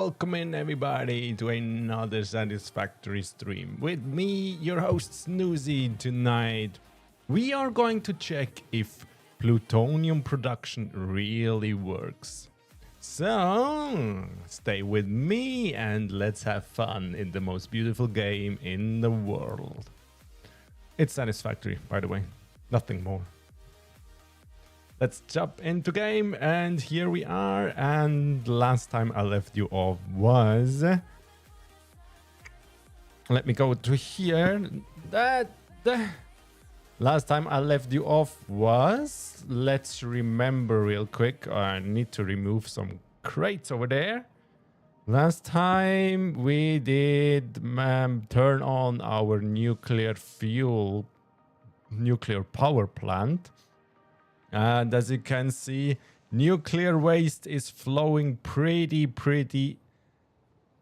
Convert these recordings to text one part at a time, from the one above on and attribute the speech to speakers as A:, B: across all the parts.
A: Welcome in everybody to another Satisfactory stream. With me, your host Snusi. Tonight, we are going to check if plutonium production really works. So, stay with me and let's have fun in the most beautiful game in the world. It's Satisfactory, by the way. Nothing more. Let's jump into game, and here we are. And last time I left you off was... Let me go to here. Last time I left you off was... Let's remember real quick. I need to remove some crates over there. Last time we did turn on our nuclear power plant. And as you can see, nuclear waste is flowing pretty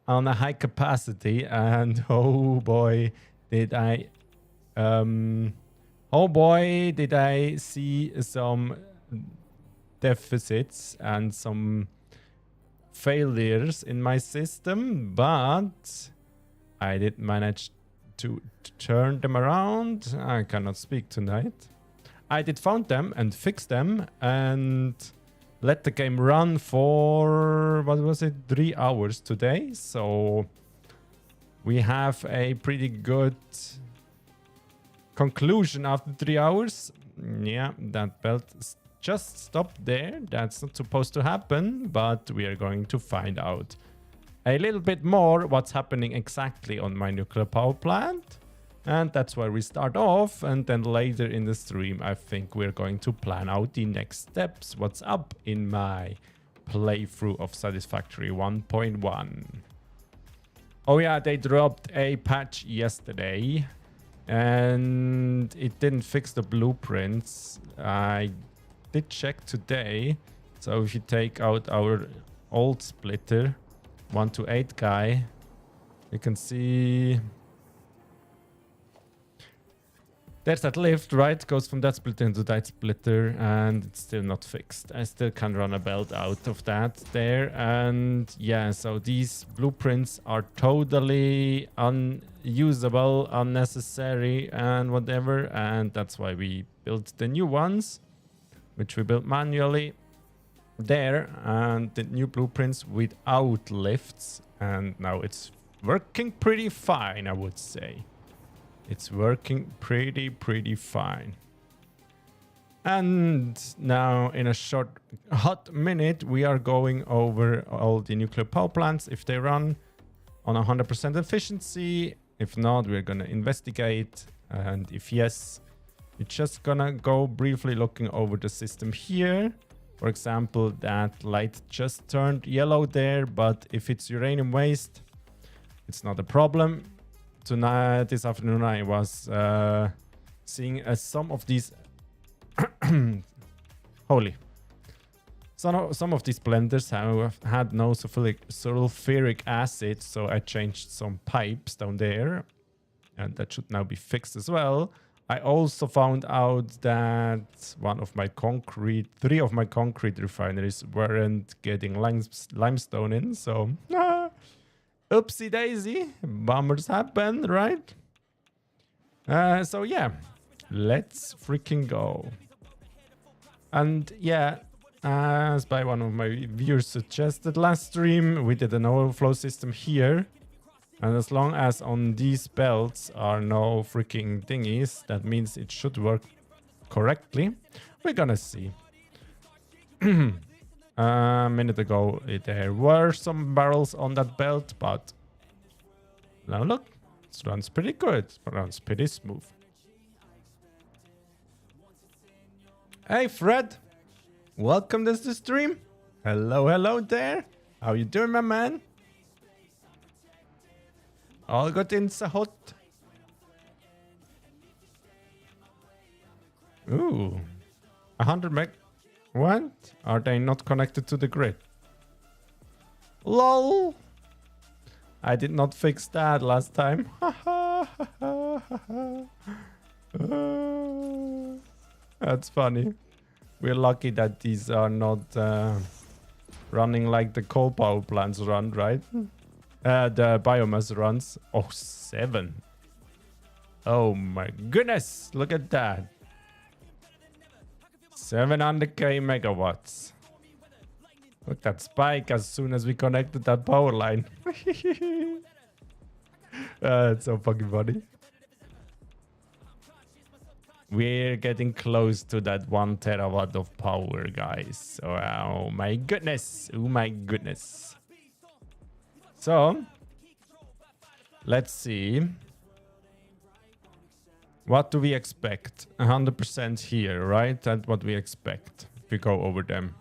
A: on a high capacity. And oh boy, did I see some deficits and some failures in my system, but I did manage to turn them around. I cannot speak tonight. I did found them and fix them and let the game run for, what was it, 3 hours today. So we have a pretty good conclusion after 3 hours. Yeah, that belt just stopped there. That's not supposed to happen, but we are going to find out a little bit more what's happening exactly on my nuclear power plant. And that's where we start off, and then later in the stream I think we're going to plan out the next steps, what's up in my playthrough of Satisfactory 1.1. Oh yeah, they dropped a patch yesterday and it didn't fix the blueprints. I did check today, so if you take out our old splitter 1 to 8 guy, you can see there's that lift, right? Goes from that splitter into that splitter, and it's still not fixed. I still can run a belt out of that there. And yeah, so these blueprints are totally unusable, unnecessary, and whatever. And that's why we built the new ones, which we built manually there. And the new blueprints without lifts. And now it's working pretty fine, I would say. It's working pretty fine. And now in a hot minute, we are going over all the nuclear power plants, if they run on 100% efficiency. If not, we're gonna investigate. And if yes, we're just gonna go briefly looking over the system here. For example, that light just turned yellow there, but if it's uranium waste, it's not a problem. Tonight, this afternoon, I was seeing some of these some of these blenders have had no sulfuric acid, so I changed some pipes down there, and that should now be fixed as well. I also found out that three of my concrete refineries weren't getting limestone in, so oopsie daisy, bummers happen, right? So yeah, let's freaking go. And yeah, as by one of my viewers suggested last stream, we did an overflow system here. And as long as on these belts are no freaking thingies, that means it should work correctly. We're gonna see. A minute ago, there were some barrels on that belt, but now look, it runs pretty good. It runs pretty smooth. Hey, Fred. Welcome to the stream. Hello there. How you doing, my man? All good in Sahot. Ooh, 100 meg. What? Are they not connected to the grid? LOL. I did not fix that last time. That's funny. We're lucky that these are not running like the coal power plants run, right? The biomass runs. Oh, 7. Oh my goodness, look at that. 700k megawatts. Look, that spike as soon as we connected that power line. It's so fucking funny. We're getting close to that 1 terawatt of power, guys. Oh my goodness. Oh my goodness. So, let's see. What do we expect? 100% here, right? That's what we expect if we go over them.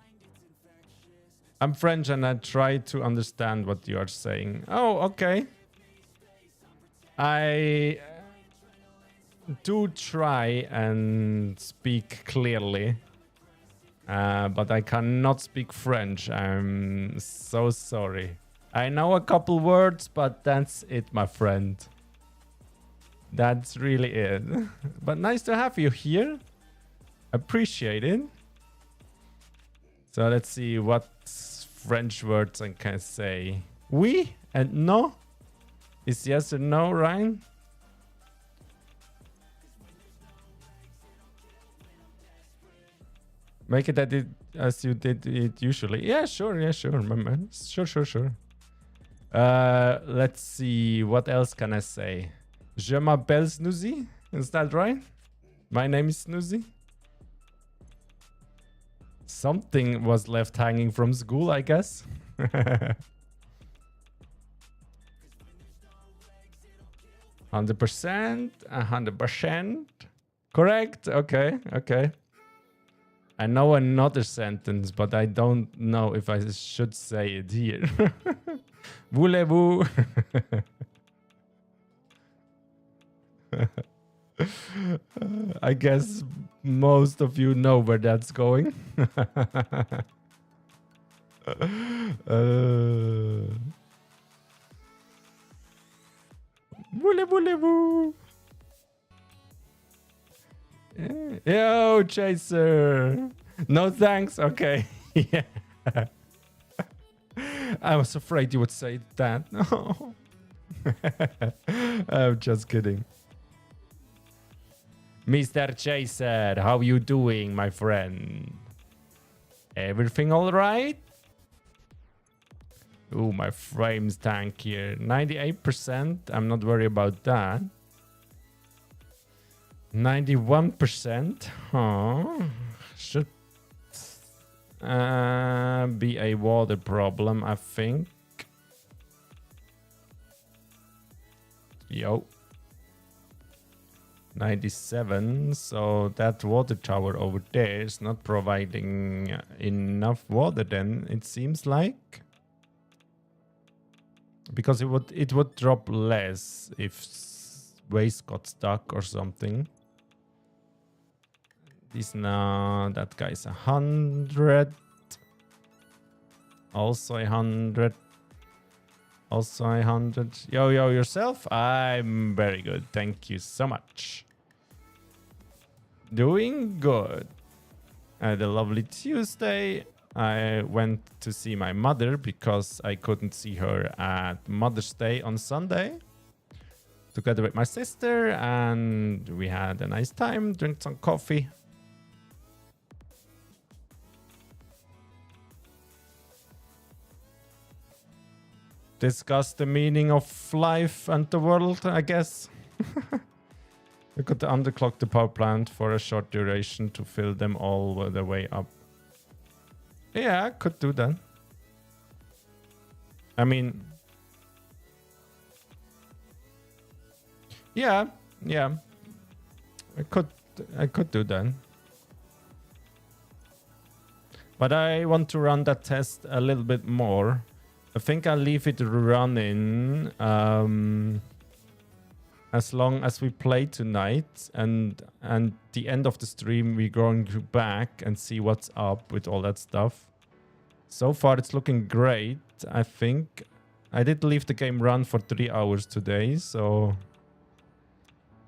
A: I'm French and I try to understand what you are saying. Oh, okay. I do try and speak clearly, but I cannot speak French. I'm so sorry. I know a couple words, but that's it, my friend. That's really it. But nice to have you here. Appreciate it. So let's see what French words I can say. Oui and no. Is yes or no, Ryan? Make it as you did it usually. Yeah, sure. Yeah, sure. Sure. Let's see. What else can I say? Je m'appelle Snusi. Is that right? My name is Snusi. Something was left hanging from school, I guess. 100%. 100%. Correct. Okay. I know another sentence, but I don't know if I should say it here. Voulez-vous? I guess most of you know where that's going. Voulez-vous? Yo, Chaser. No thanks. Okay. Yeah. I was afraid you would say that. No. I'm just kidding. Mr. Chaser, how you doing, my friend? Everything all right? Ooh, my frames tank here. 98%. I'm not worried about that. 91%. Huh. Should be a water problem, I think. Yo. 97. So that water tower over there is not providing enough water then, it seems like. Because it would drop less if waste got stuck or something. This now, that guy's 100. Also 100. Also 100. Yo, yourself? I'm very good. Thank you so much. Doing good. Had a lovely Tuesday. I went to see my mother because I couldn't see her at Mother's Day on Sunday. Together with my sister, and we had a nice time, drank some coffee. Discuss the meaning of life and the world, I guess. We could underclock the power plant for a short duration to fill them all the way up. Yeah, I could do that. I mean... Yeah. I could do that. But I want to run that test a little bit more. I think I'll leave it running as long as we play tonight, and the end of the stream we're going to back and see what's up with all that stuff. So far it's looking great, I think. I did leave the game run for 3 hours today, so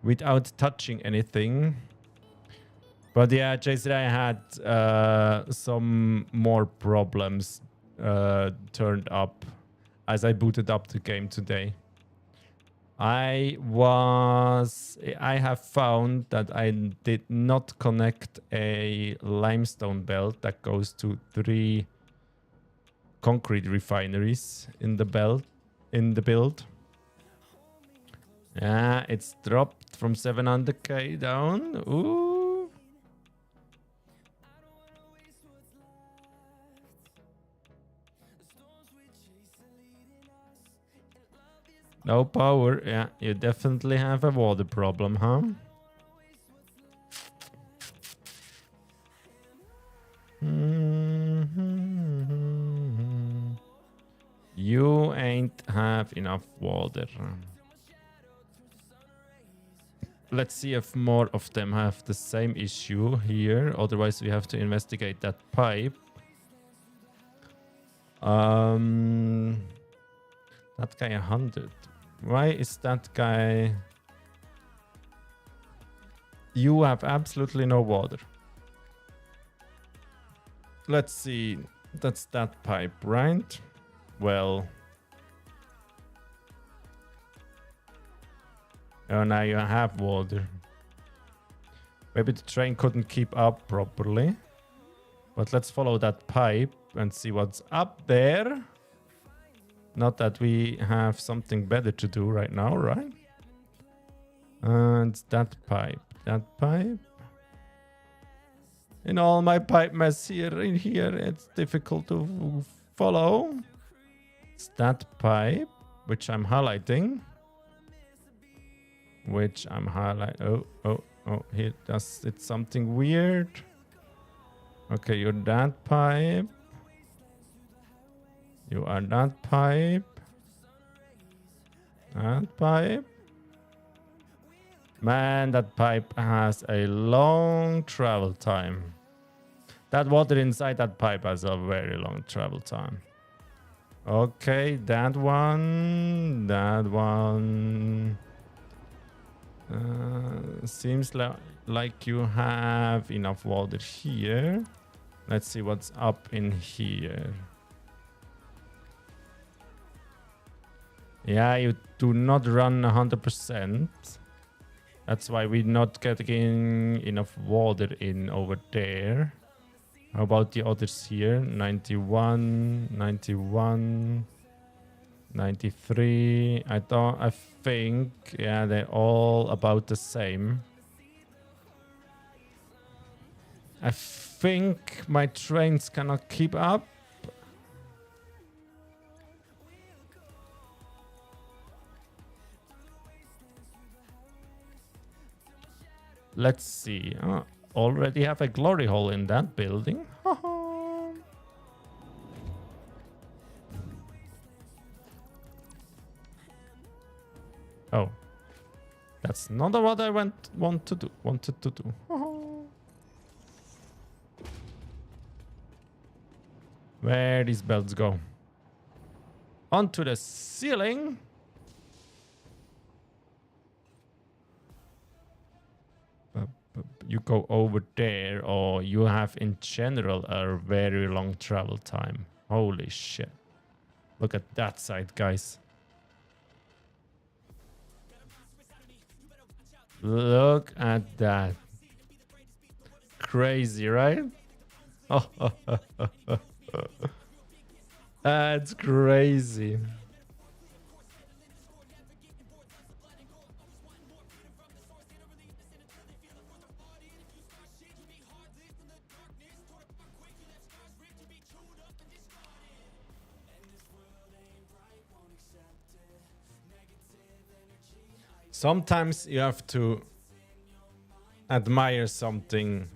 A: without touching anything. But yeah, Jason, I had some more problems turned up as I booted up the game today. I have found that I did not connect a limestone belt that goes to 3 concrete refineries in the build. Yeah, it's dropped from 700k down. Ooh. No power. Yeah, you definitely have a water problem, huh? You ain't have enough water. Let's see if more of them have the same issue here. Otherwise, we have to investigate that pipe. That guy 100. Why is that guy... You have absolutely no water. Let's see. That's that pipe, right? Well... Oh, now you have water. Maybe the train couldn't keep up properly. But let's follow that pipe and see what's up there. Not that we have something better to do right now, right? And that pipe. In all my pipe mess here, it's difficult to follow. It's that pipe, which I'm highlighting. Oh, here does it's something weird. Okay, you're that pipe. You are that pipe. That pipe. Man, that pipe has a long travel time. That water inside that pipe has a very long travel time. Okay, that one. Seems like you have enough water here. Let's see what's up in here. Yeah, you do not run 100%. That's why we're not getting enough water in over there. How about the others here? 91, 91, 93. I think, yeah, they're all about the same. I think my trains cannot keep up. Let's see. Already have a glory hole in that building. Oh. That's not what I wanted to do. Where these belts go? Onto the ceiling. You go over there, or you have in general a very long travel time. Holy shit. Look at that side, guys. Look at that. Crazy, right? That's crazy. Sometimes you have to admire something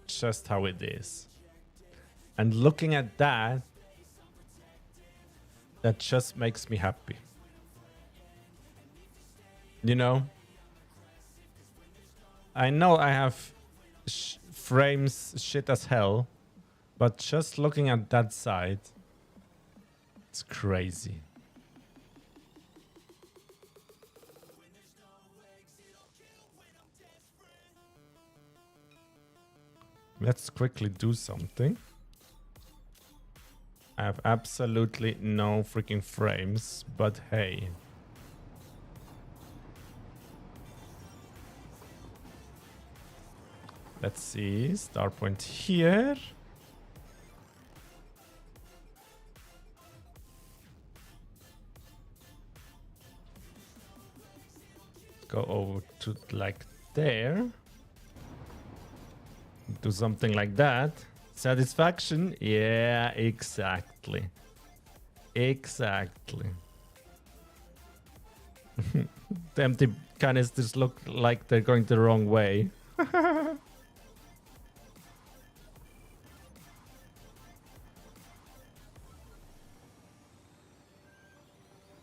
A: just how it is. And looking at that just makes me happy. You know? I know I have frames shit as hell, but just looking at that side, it's crazy. Let's quickly do something. I have absolutely no freaking frames, but hey. Let's see, start point here. Go over to like there. Do something like that. Satisfaction? Yeah, exactly. Exactly. The empty canisters look like they're going the wrong way.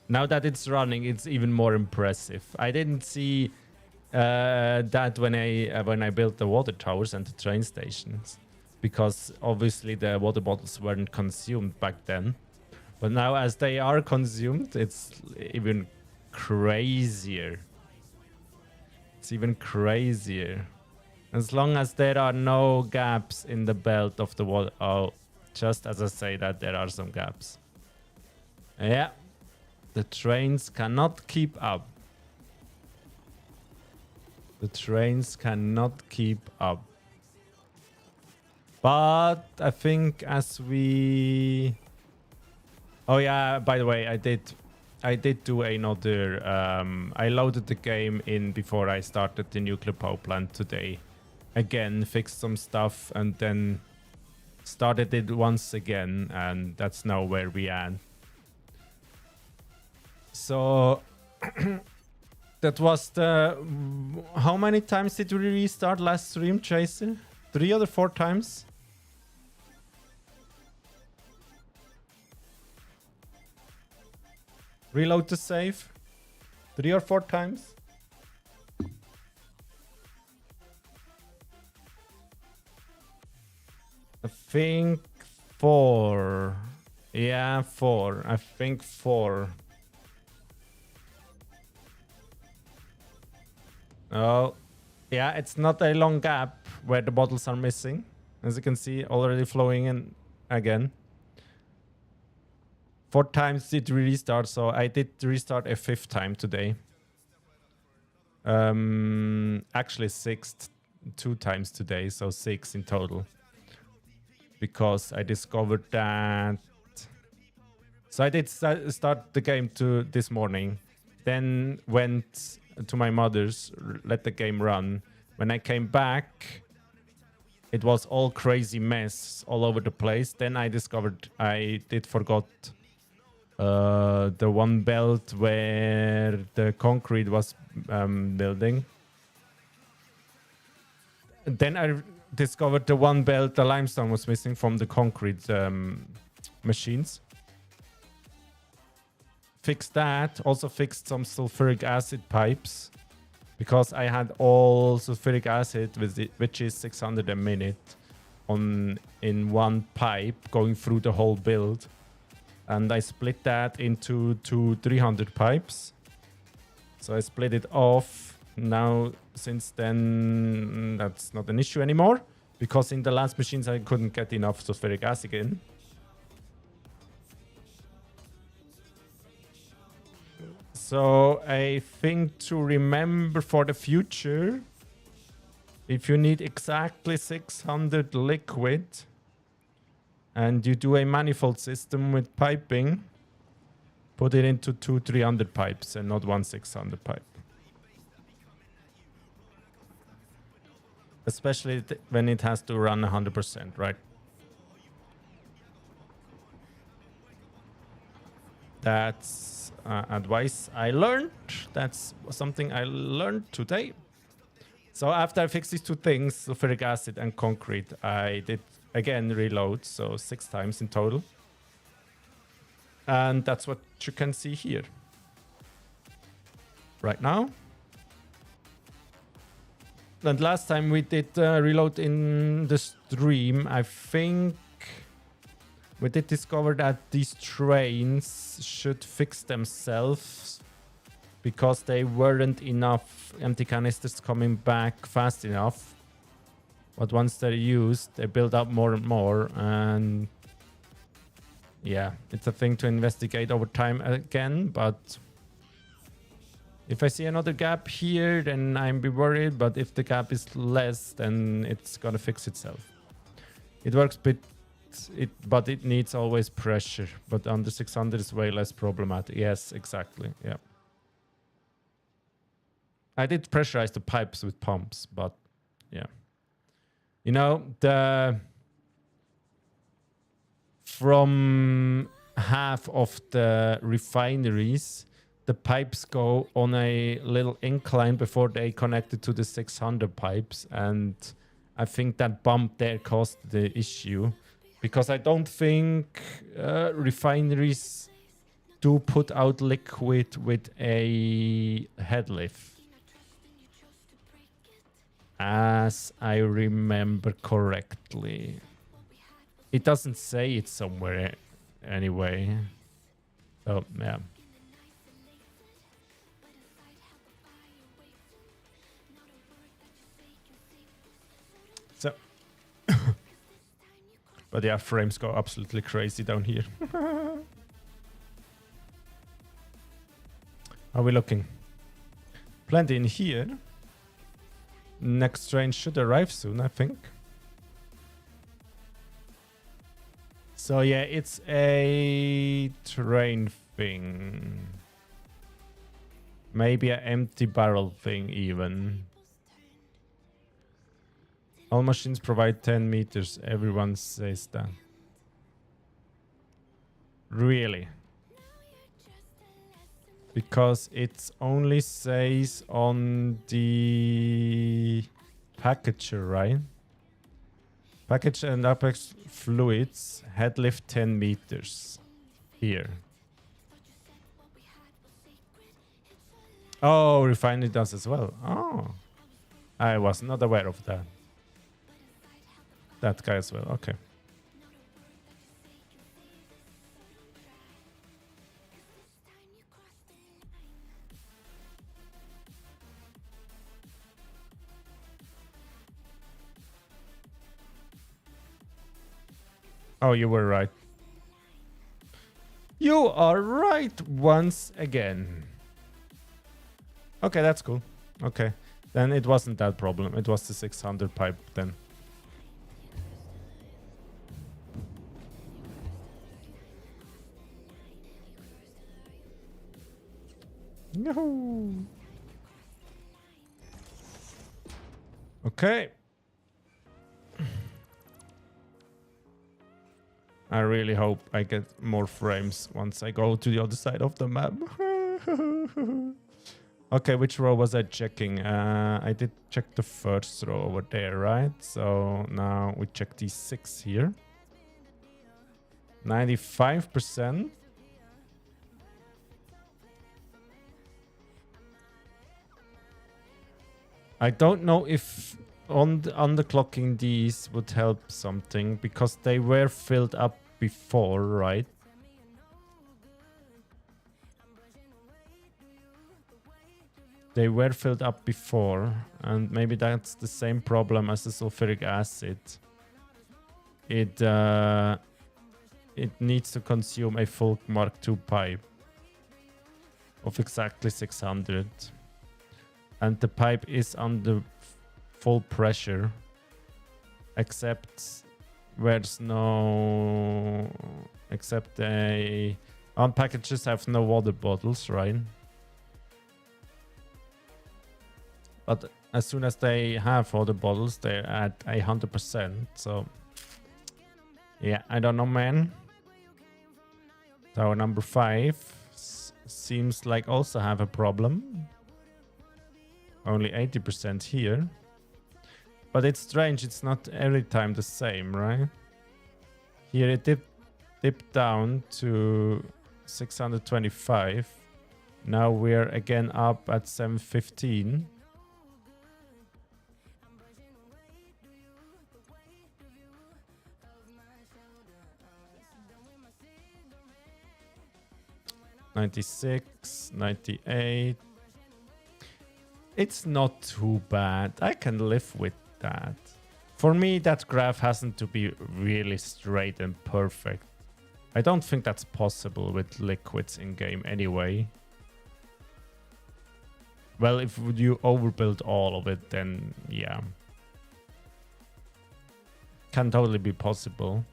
A: Now that it's running, it's even more impressive. I didn't see that when I built the water towers and the train stations, because obviously the water bottles weren't consumed back then. But now, as they are consumed, it's even crazier. It's even crazier. As long as there are no gaps in the belt of the water. Oh, just as I say that, there are some gaps. Yeah. The trains cannot keep up. The trains cannot keep up. But I think as we... Oh yeah, by the way, I did do another... I loaded the game in before I started the nuclear power plant today. Again, fixed some stuff and then started it once again, and that's now where we are. So that was the... How many times did we restart last stream, Chaser? 3 or 4 times? Reload the save? 3 or 4 times? I think 4. Yeah, 4. I think 4. Oh, yeah, it's not a long gap where the bottles are missing. As you can see, already flowing in again. 4 times did restart, so I did restart a 5th time today. Actually 6th 2 times today, so 6 in total. Because I discovered that... So I did start the game this morning, then went to my mother's, let the game run. When I came back, it was all crazy mess all over the place. Then I discovered I did forgot the one belt where the concrete was building. Then I discovered the one belt the limestone was missing from the concrete machines. Fixed that, also fixed some sulfuric acid pipes, because I had all sulfuric acid, which is 600 a minute, in one pipe going through the whole build. And I split that into 300 pipes. So I split it off. Now, since then, that's not an issue anymore, because in the last machines I couldn't get enough sulfuric acid in. So I think to remember for the future, if you need exactly 600 liquid and you do a manifold system with piping, put it into 2 300 pipes and not 1 600 pipe. Especially when it has to run 100%, right? That's advice I learned. That's something I learned today. So after I fixed these 2 things, sulfuric acid and concrete, I did again reload, so 6 times in total. And that's what you can see here right now. And last time we did reload in the stream, I think we did discover that these trains should fix themselves because they weren't enough empty canisters coming back fast enough. But once they're used, they build up more and more, and yeah, it's a thing to investigate over time again, but if I see another gap here, then I'm be worried, but if the gap is less, then it's gonna fix itself. It works but it needs always pressure, but under 600 is way less problematic. Yes, exactly, yeah. I did pressurize the pipes with pumps, but yeah. You know, from half of the refineries, the pipes go on a little incline before they connected to the 600 pipes, and I think that bump there caused the issue, because I don't think refineries do put out liquid with a head lift, as I remember correctly. It doesn't say it somewhere anyway. So, yeah. So, but yeah, frames go absolutely crazy down here. Are we looking? Plenty in here. Next train should arrive soon, I think. So yeah, it's a train thing. Maybe an empty barrel thing even. All machines provide 10 meters. Everyone says that. Really? Because it only says on the packager, right? Package and Apex fluids, head lift 10 meters. Here. Oh, refinery does as well. Oh. I was not aware of that. That guy as well, okay. Oh, you were right. You are right once again. Okay, that's cool. Okay. Then it wasn't that problem. It was the 600 pipe then. No. Okay. I really hope I get more frames once I go to the other side of the map. Okay, which row was I checking? I did check the first row over there, right? So now we check these 6 here. 95%. I don't know if underclocking these would help something, because they were filled up before, right? They were filled up before, and maybe that's the same problem as the sulfuric acid. It needs to consume a full Mark II pipe of exactly 600. And the pipe is under full pressure, except where's no... Except on packages have no water bottles, right? But as soon as they have water bottles, they're at 100%. So, yeah, I don't know, man. Tower number 5 seems like also have a problem. Only 80% here. But it's strange, it's not every time the same, right? Here it dipped down to 625. Now we're again up at 715. $96, $98. It's not too bad. I can live with that. For me, that graph hasn't to be really straight and perfect. I don't think that's possible with liquids in game anyway. Well, if you overbuild all of it, then yeah. Can totally be possible.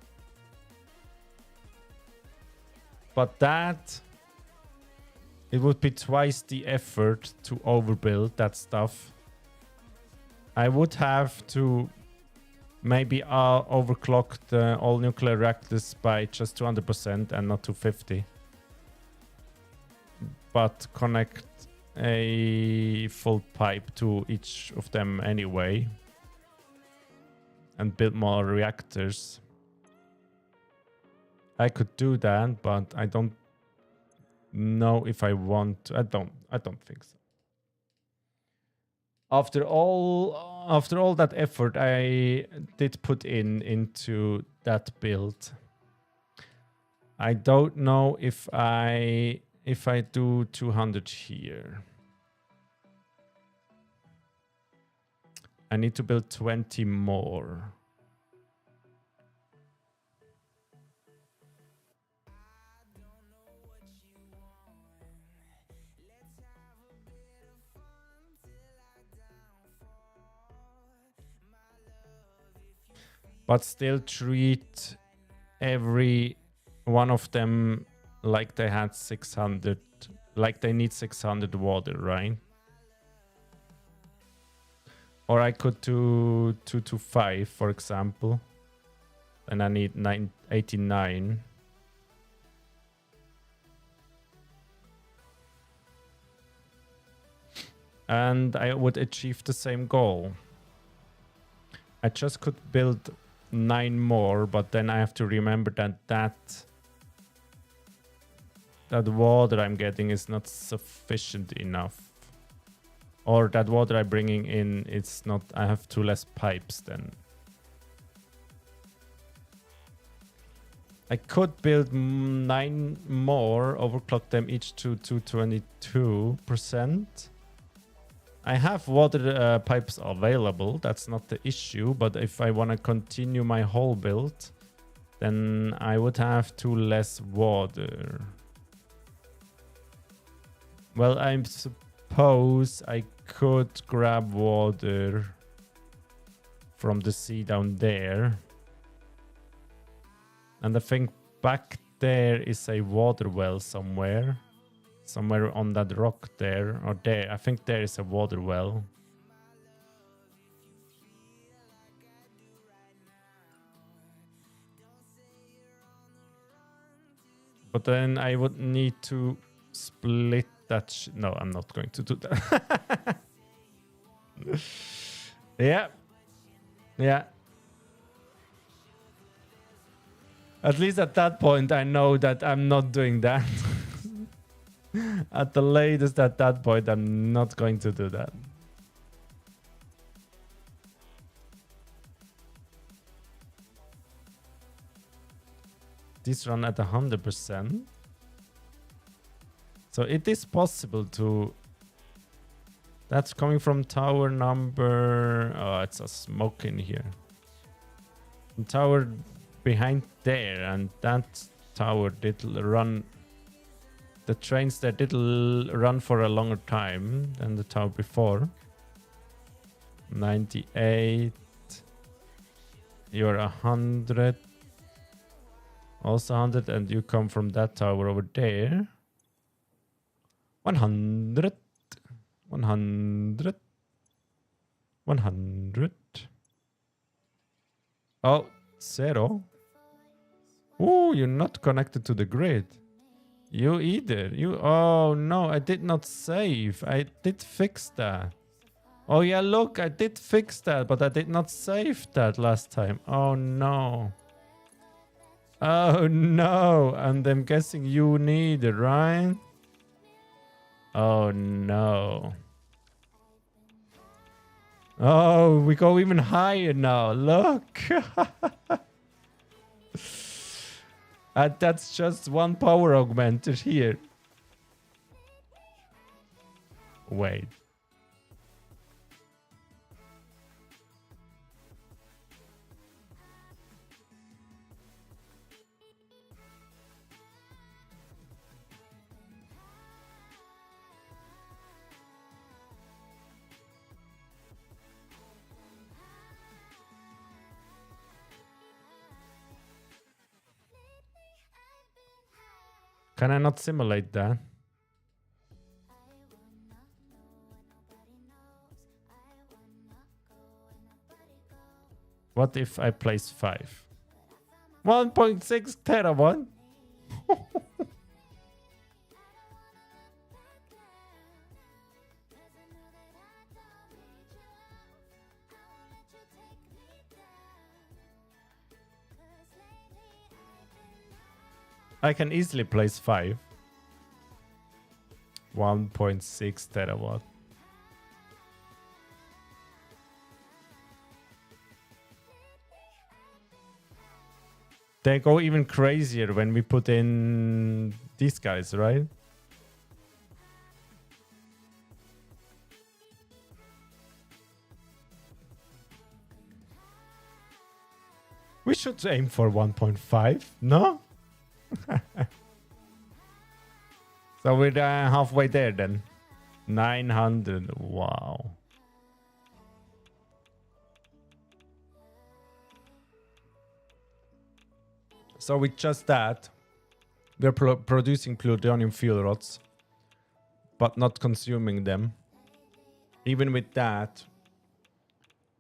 A: But that... It would be twice the effort to overbuild that stuff. I would have to maybe overclock the all nuclear reactors by just 200% and not 250. But connect a full pipe to each of them anyway. And build more reactors. I could do that, but I don't know if I want to. I don't think so. After all that effort I did put into that build, I don't know if I do 200 here. I need to build 20 more. But still treat every one of them like they had 600, like they need 600 water, right? Or I could do 2 to 5, for example. And I need 89. And I would achieve the same goal. I just could build 9 more, but then I have to remember that water I'm getting is not sufficient enough. Or that water I'm bringing in, it's not... I have 2 less pipes then. I could build 9 more, overclock them each to 22%. I have water pipes available, that's not the issue, but if I want to continue my whole build, then I would have 2 less water. Well, I suppose I could grab water from the sea down there. And I think back there is a water well somewhere. Somewhere on that rock there, or there. I think there is a water well. But then I would need to split that. No, I'm not going to do that. Yeah. Yeah. At least at that point, I know that I'm not doing that. At the latest, at that point, I'm not going to do that. This run at 100%. So it is possible to... That's coming from tower number... Oh, it's a smoke in here. Tower behind there, and that tower did run... The trains there did run for a longer time than the tower before. 98. You're 100. Also 100, and you come from that tower over there. 100. 100. 100. Oh, 0. Oh, you're not connected to the grid. You either. You... Oh, no, I did not save. I did fix that. Oh, yeah, look, I did fix that, but I did not save that last time. Oh, no. Oh, no. And I'm guessing you neither, right? Oh, no. Oh, we go even higher now. Look. That's just one power augmented here. Wait. Can I not simulate that? What if I place 5? 1.6 terawatt? I can easily place 5. 1.6 terawatt. They go even crazier when we put in these guys, right? We should aim for 1.5, no? So we're halfway there then. 900, wow. So with just that, we're producing plutonium fuel rods, but not consuming them. Even with that,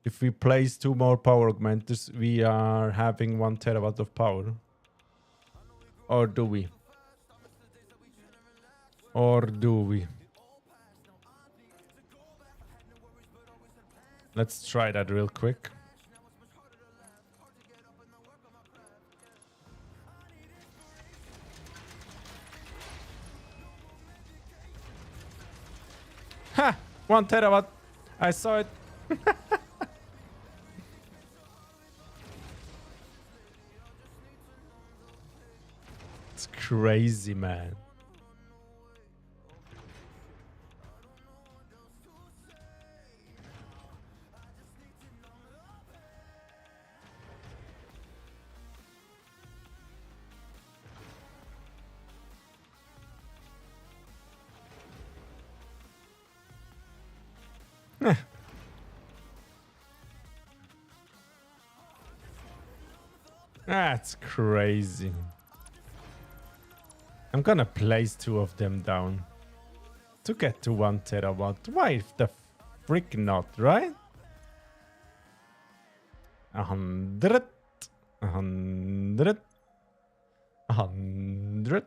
A: if we place 2 more power augmenters, we are having 1 terawatt of power. Or do we? Or do we? Let's try that real quick. Ha! 1 terawatt. I saw it. It's crazy, man. That's crazy. I'm gonna place 2 of them down to get to 1 terawatt. Why the frick not, right? 100, 100, 100.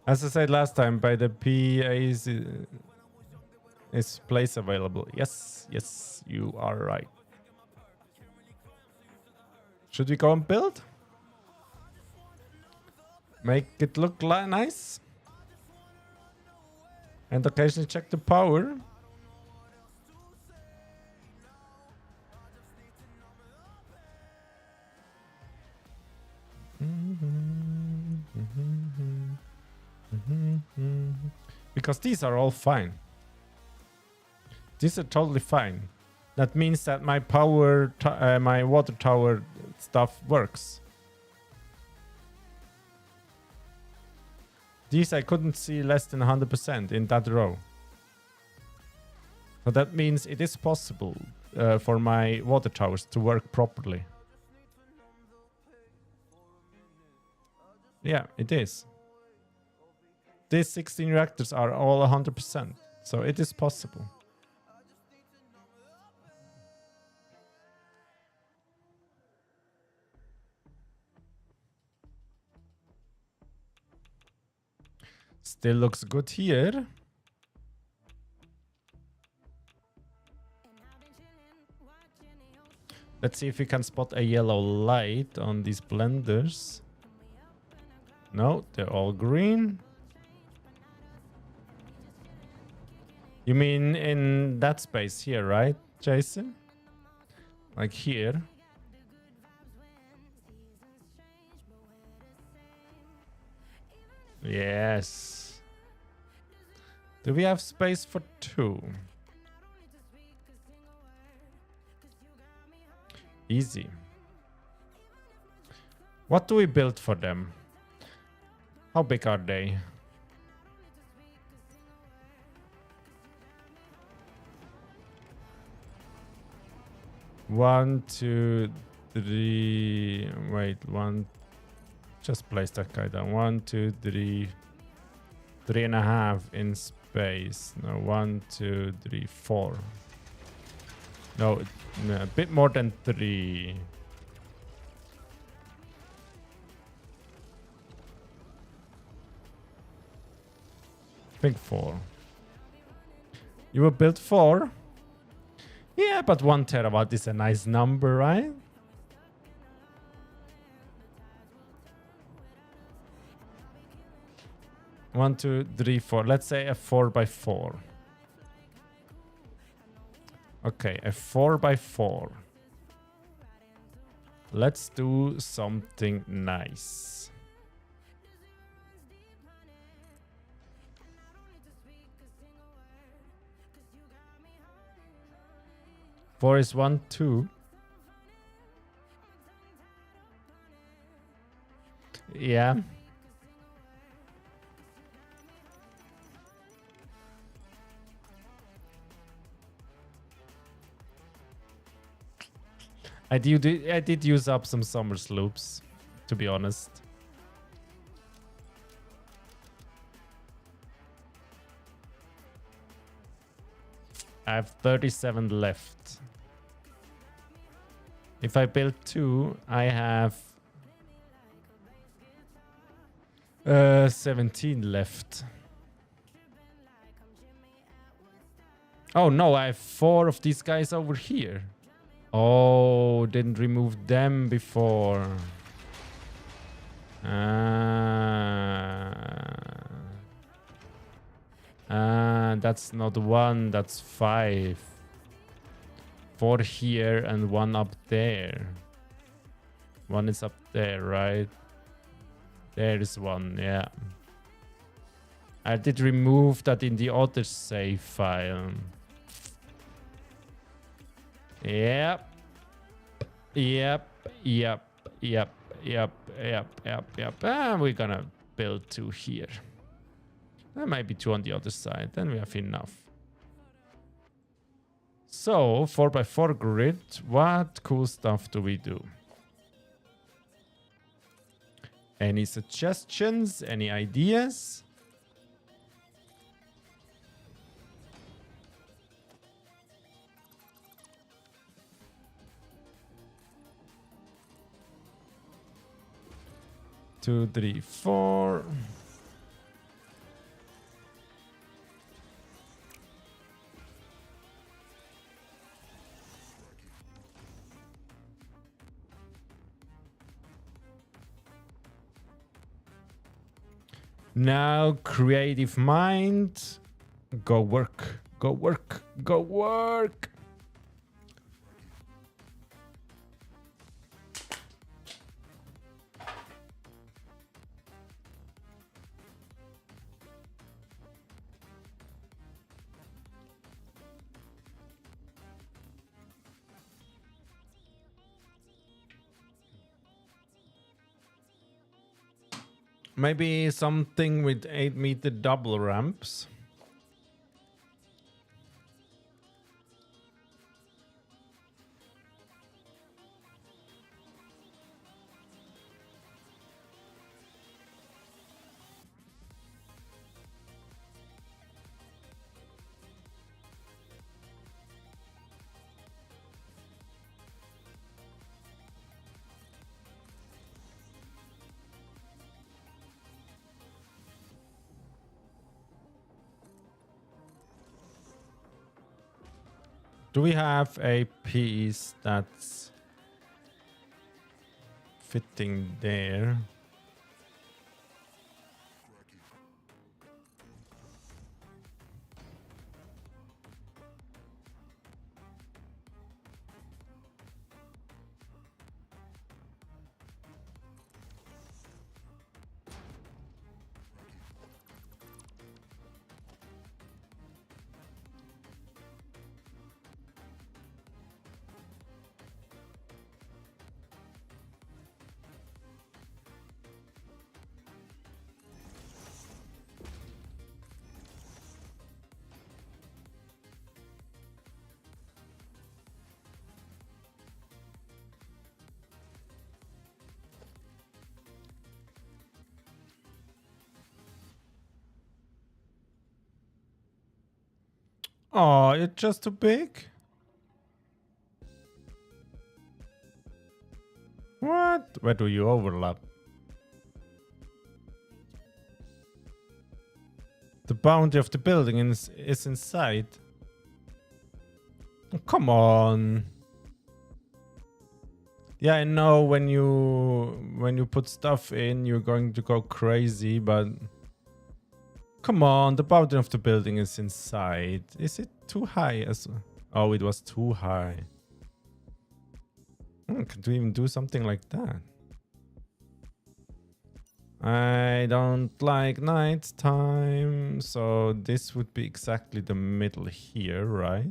A: As I said last time, by the PAs is place available. Yes, yes, you are right. Should we go and build? Make it look nice. And occasionally check the power. Because these are all fine. These are totally fine. That means that my power, my water tower stuff works. These I couldn't see less than 100% in that row. So that means it is possible for my water towers to work properly. Yeah, it is. These 16 reactors are all 100%. So it is possible. Still looks good here. Let's see if we can spot a yellow light on these blenders. No, they're all green. You mean in that space here, right, Jason? Like here. Yes. Do we have space for 2? Easy. What do we build for them? How big are they? One, two, three. Wait, 1, Just place that guy down. 1, 2, 3. 3.5 in space. No, 1, 2, 3, 4. No, a bit more than 3. I think 4. You will build 4? Yeah, but 1 terawatt is a nice number, right? One, two, three, 4. Let's say a 4x4. Okay, a 4x4. Let's do something nice. Four is 1, 2. Yeah. I did use up some summer sloops, to be honest. I have 37 left. If I build 2, I have 17 left. Oh no, I have 4 of these guys over here. Oh, didn't remove them before. That's not 1, that's 5. 4 here and 1 up there. 1 is up there, right? There is 1, yeah. I did remove that in the other save file. Yep. Yep. Yep. Yep. Yep. Yep. Yep. Yep. And we're gonna build 2 here. There might be 2 on the other side. Then we have enough. So, 4x4 grid. What cool stuff do we do? Any suggestions? Any ideas? Two, 3, 4. Now, creative mind. Go work. Go work. Go work. Maybe something with 8-meter double ramps. Do we have a piece that's fitting there? Oh, it's just too big? What? Where do you overlap? The boundary of the building is inside. Oh, come on. Yeah, I know when you put stuff in, you're going to go crazy, but come on, the boundary of the building is inside. Is it too high? Oh, it was too high. Could we even do something like that? I don't like night time, so this would be exactly the middle here, right?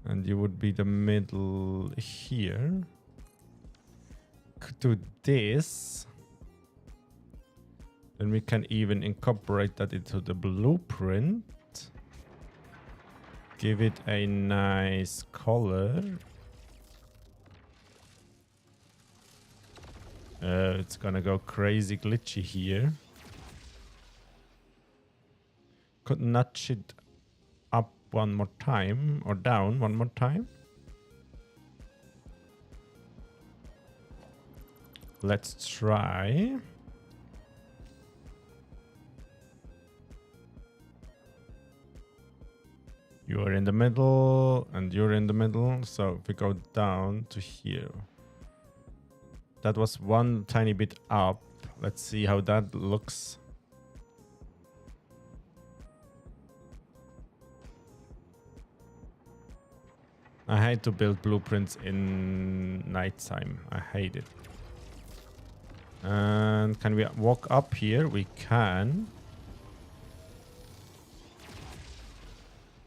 A: And you would be the middle here. Could do this. Then we can even incorporate that into the blueprint. Give it a nice color. It's gonna go crazy glitchy here. Could nudge it up one more time or down one more time. Let's try. You're in the middle and you're in the middle. So if we go down to here. That was one tiny bit up. Let's see how that looks. I hate to build blueprints in nighttime. I hate it. And can we walk up here? We can.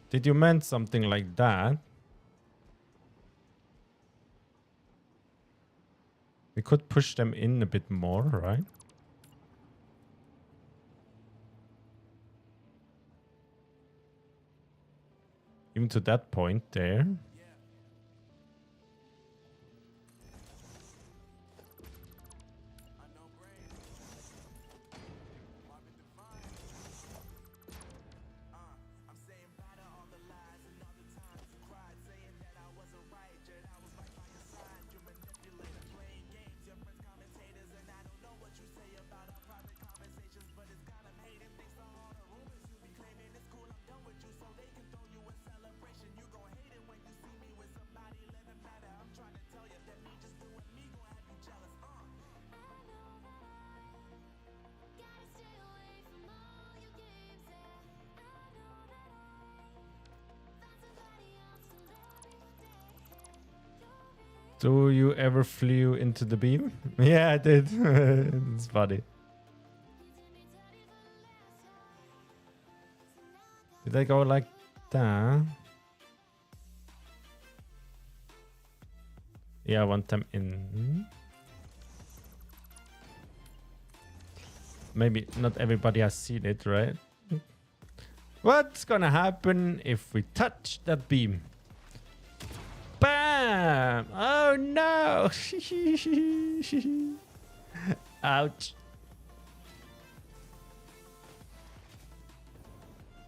A: Did you meant something like that? We could push them in a bit more, right? Even to that point there. Do you ever flew into the beam? Yeah, I did. It's funny. Did I go like that? Yeah, I want them in. Maybe not everybody has seen it, right? What's gonna happen if we touch that beam? Bam! Oh no! Ouch.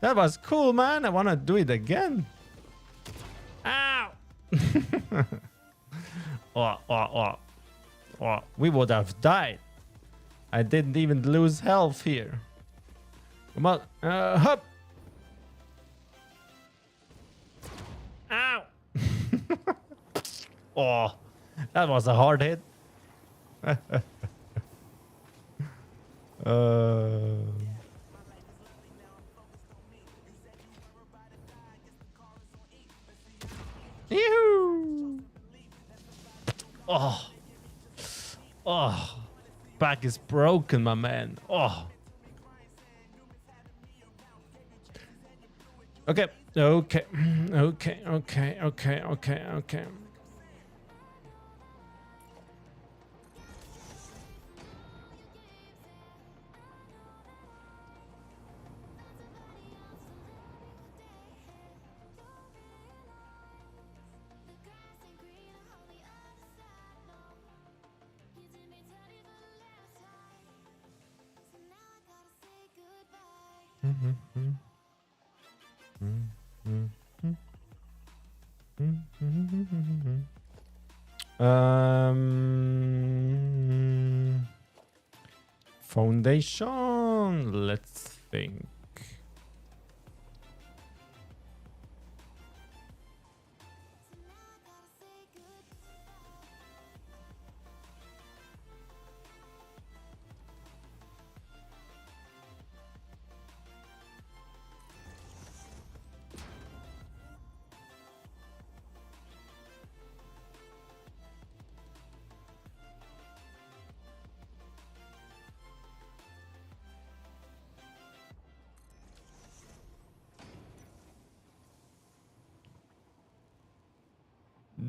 A: That was cool, man. I want to do it again. Ow! Oh, we would have died. I didn't even lose health here. Come on. Hop! Ow! Oh, that was a hard hit. Yoo-hoo! Oh. Oh. Back is broken, my man. Oh. Okay. Okay. Okay. foundation. Let's think.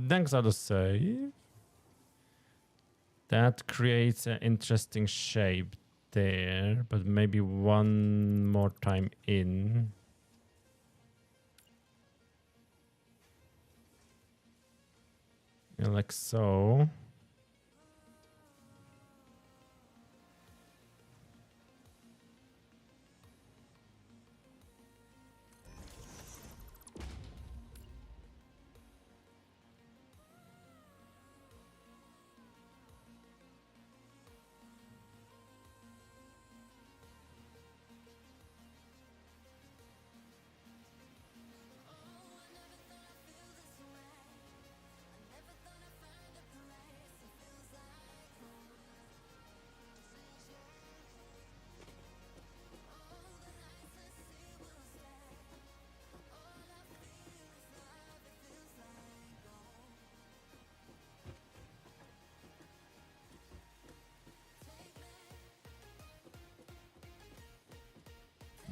A: Thanks, I'll save. That creates an interesting shape there, but maybe one more time in. Yeah, like so.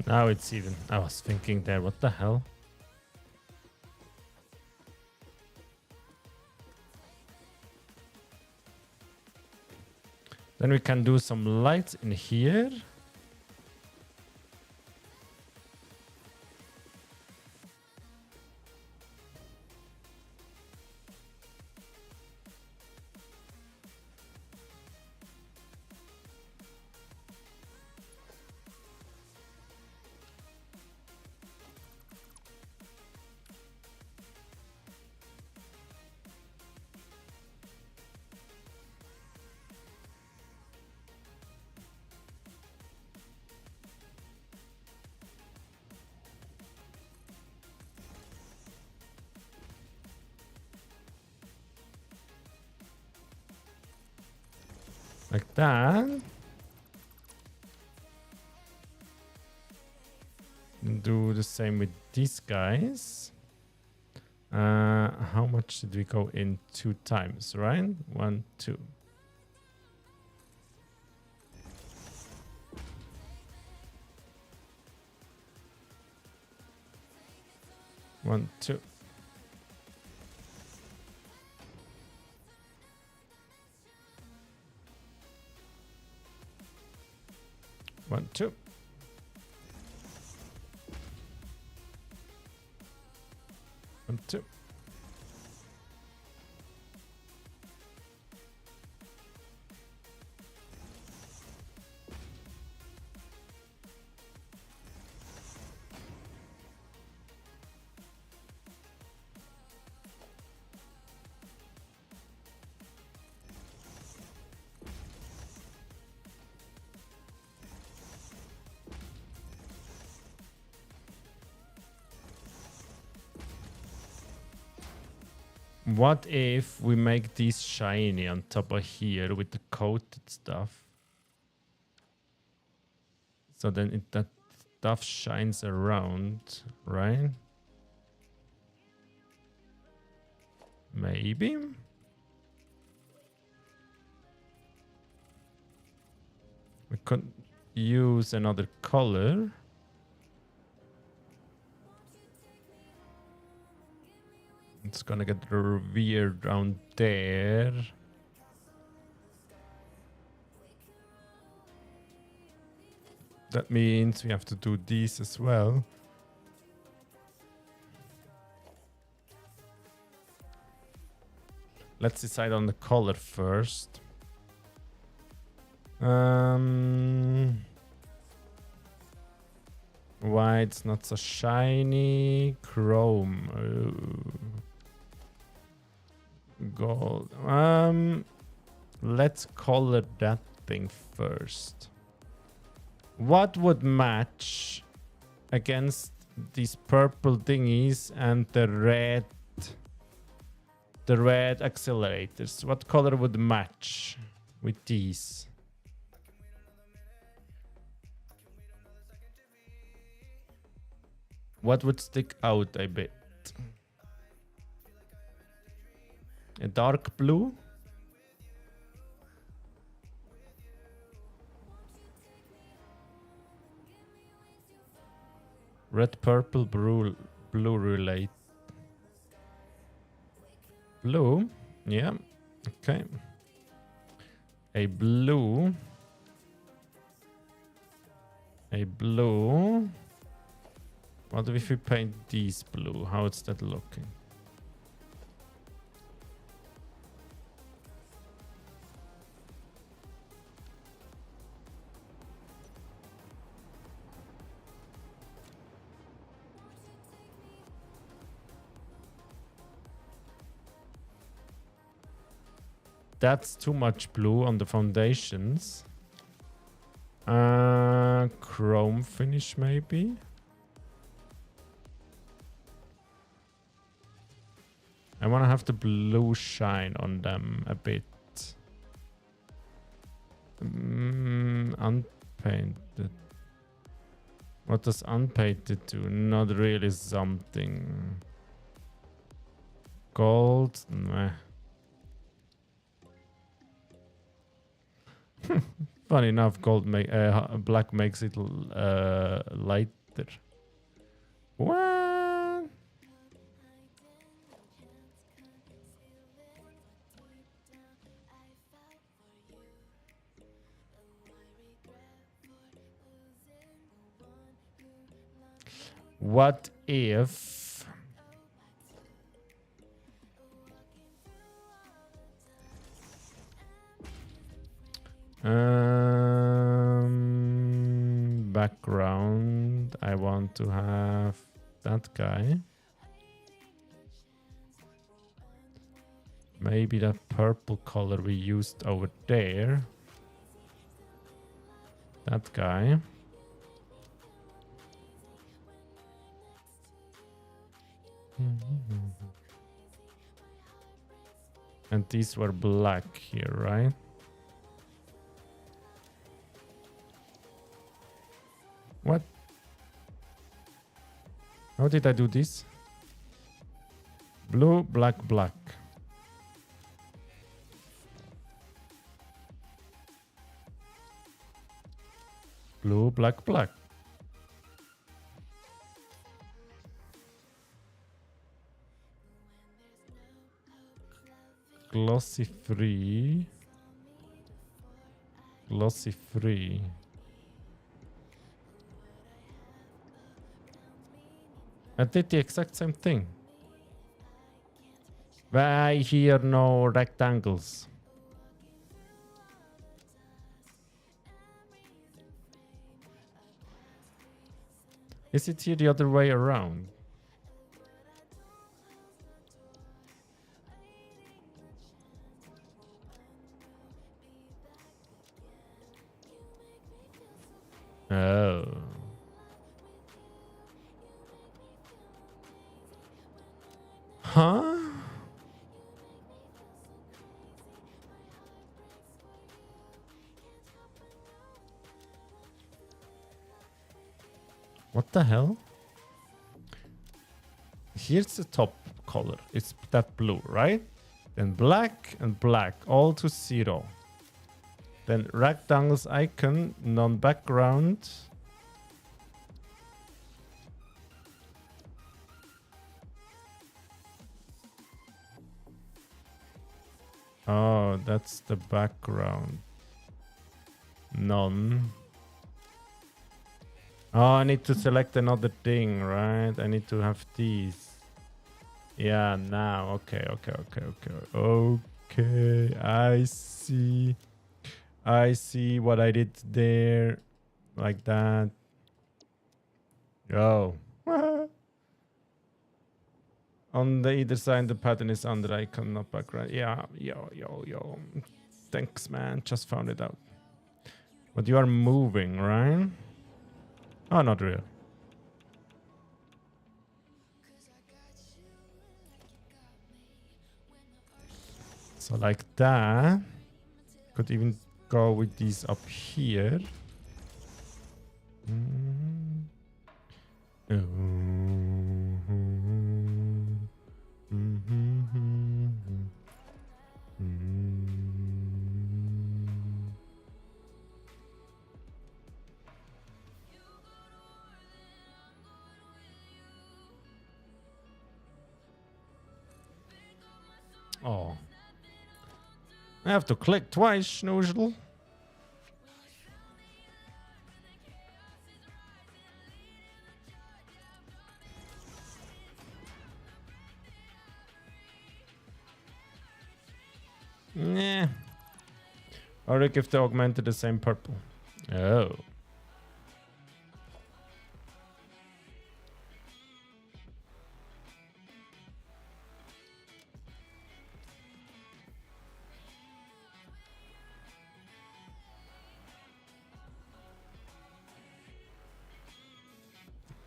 A: Now it's even. I was thinking there, what the hell? Then we can do some lights in here. Like that. Do the same with these guys. How much did we go in 2 times, right? 1, 2. One, two. One, two. One, two. What if we make these shiny on top of here with the coated stuff? So then that stuff shines around, right? Maybe? We could use another color. It's gonna get weird down there. That means we have to do these as well. Let's decide on the color first. Why it's not so shiny? Chrome. Gold. Let's color that thing first. What would match against these purple thingies and the red accelerators? What color would match with these? What would stick out a bit? A dark blue? Red, purple, blue relate. Blue? Yeah. Okay. A blue. A blue. What if we paint these blue? How is that looking? That's too much blue on the foundations. Chrome finish maybe? I want to have the blue shine on them a bit. Unpainted. What does unpainted do? Not really something. Gold? Meh. Funny enough, black makes it lighter. What? What if background, I want to have that guy. Maybe that purple color we used over there. That guy. And these were black here, right? What? How did I do this? Blue, black, black. Blue, black, black. Glossy free. Glossy free. I did the exact same thing. Why here no rectangles? Is it here the other way around? Oh. Huh? What the hell? Here's the top color. It's that blue, right? Then black and black, all to 0. Then rectangles icon, non-background. Oh, that's the background. None. Oh, I need to select another thing, right? I need to have these. Yeah, now. Okay. Okay, I see. I see what I did there. Like that. Yo. On the either side, the pattern is under icon, not background. Yeah, yo. Thanks, man. Just found it out. But you are moving, right? Oh, not real. So like that. Could even go with these up here. Mm. Oh. I have to click twice, Schnoozle. Nah. Or if they augmented the same purple. Oh.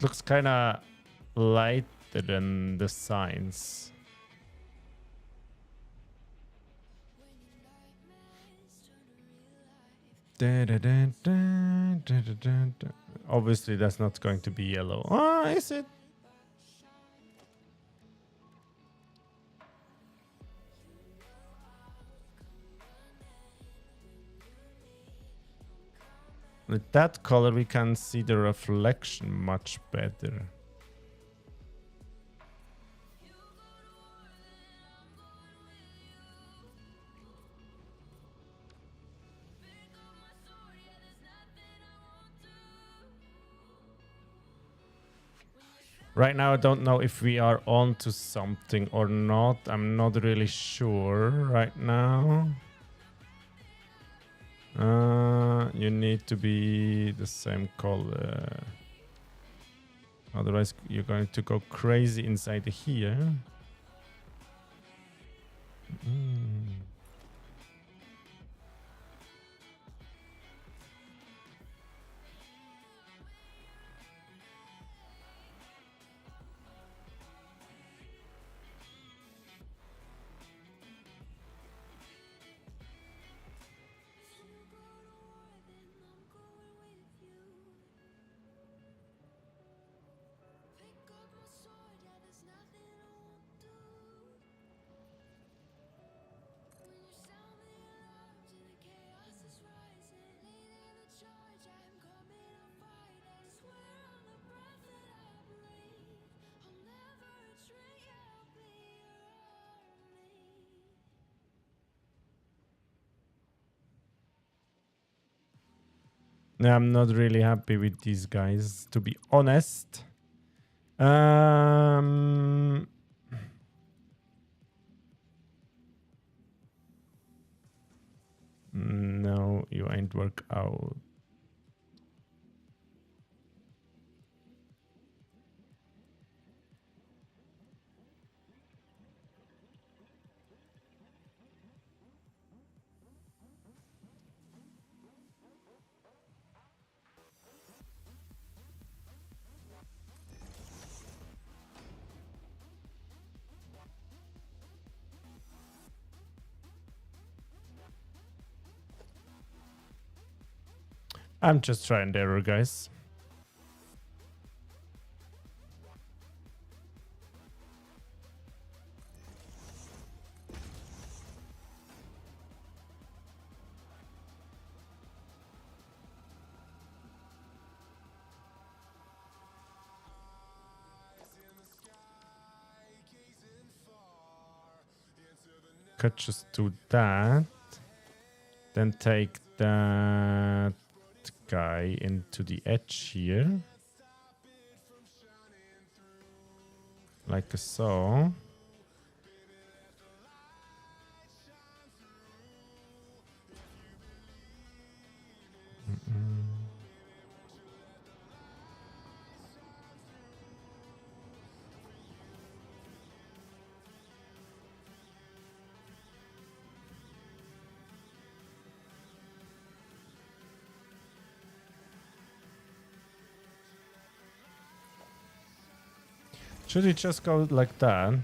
A: Looks kind of lighter than the signs. Obviously, that's not going to be yellow. Ah, is it? With that color, we can see the reflection much better. Right now, I don't know if we are on to something or not. I'm not really sure right now. You need to be the same color. Otherwise, you're going to go crazy inside here. Yeah, I'm not really happy with these guys, to be honest. No, you ain't work out. I'm just trying the error, guys. Could just do that. Then take that guy into the edge here. Like so. Should it just go like that?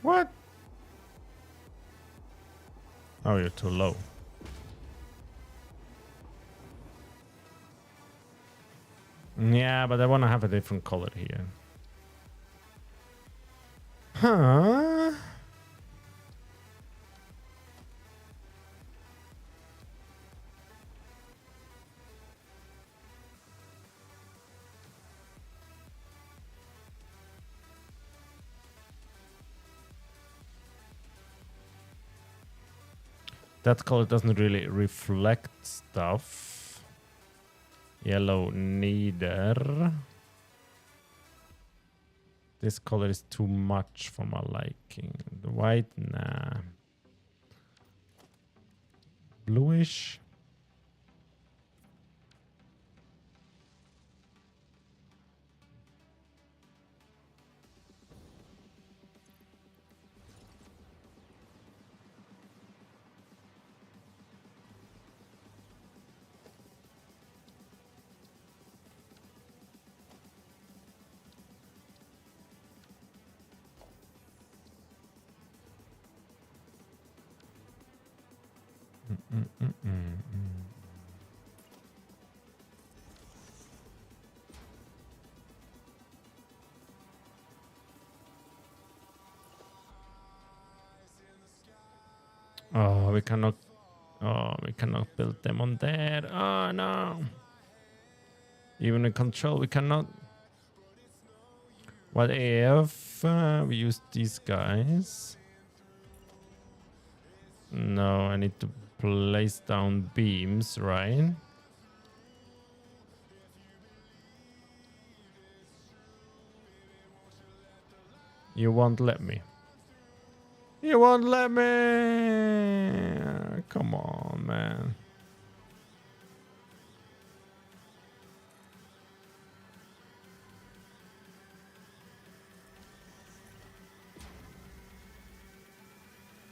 A: What? Oh, you're too low. Yeah, but I want to have a different color here. Huh? That color doesn't really reflect stuff. Yellow neither. This color is too much for my liking. The white, nah. Bluish. Oh, we cannot. Oh, we cannot build them on there. Oh no. Even in control, we cannot. What if we use these guys? No, I need to place down beams, right? You won't let me. You won't let me. Come on, man.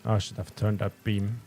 A: I should have turned that beam.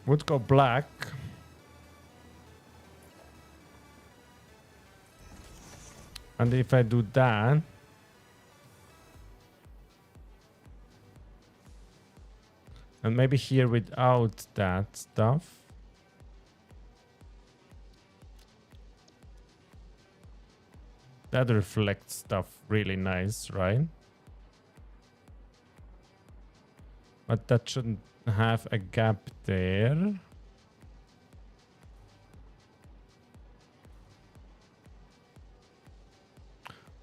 A: Would go black. And if I do that, and maybe here without that stuff. That reflects stuff really nice, right? But that shouldn't have a gap there.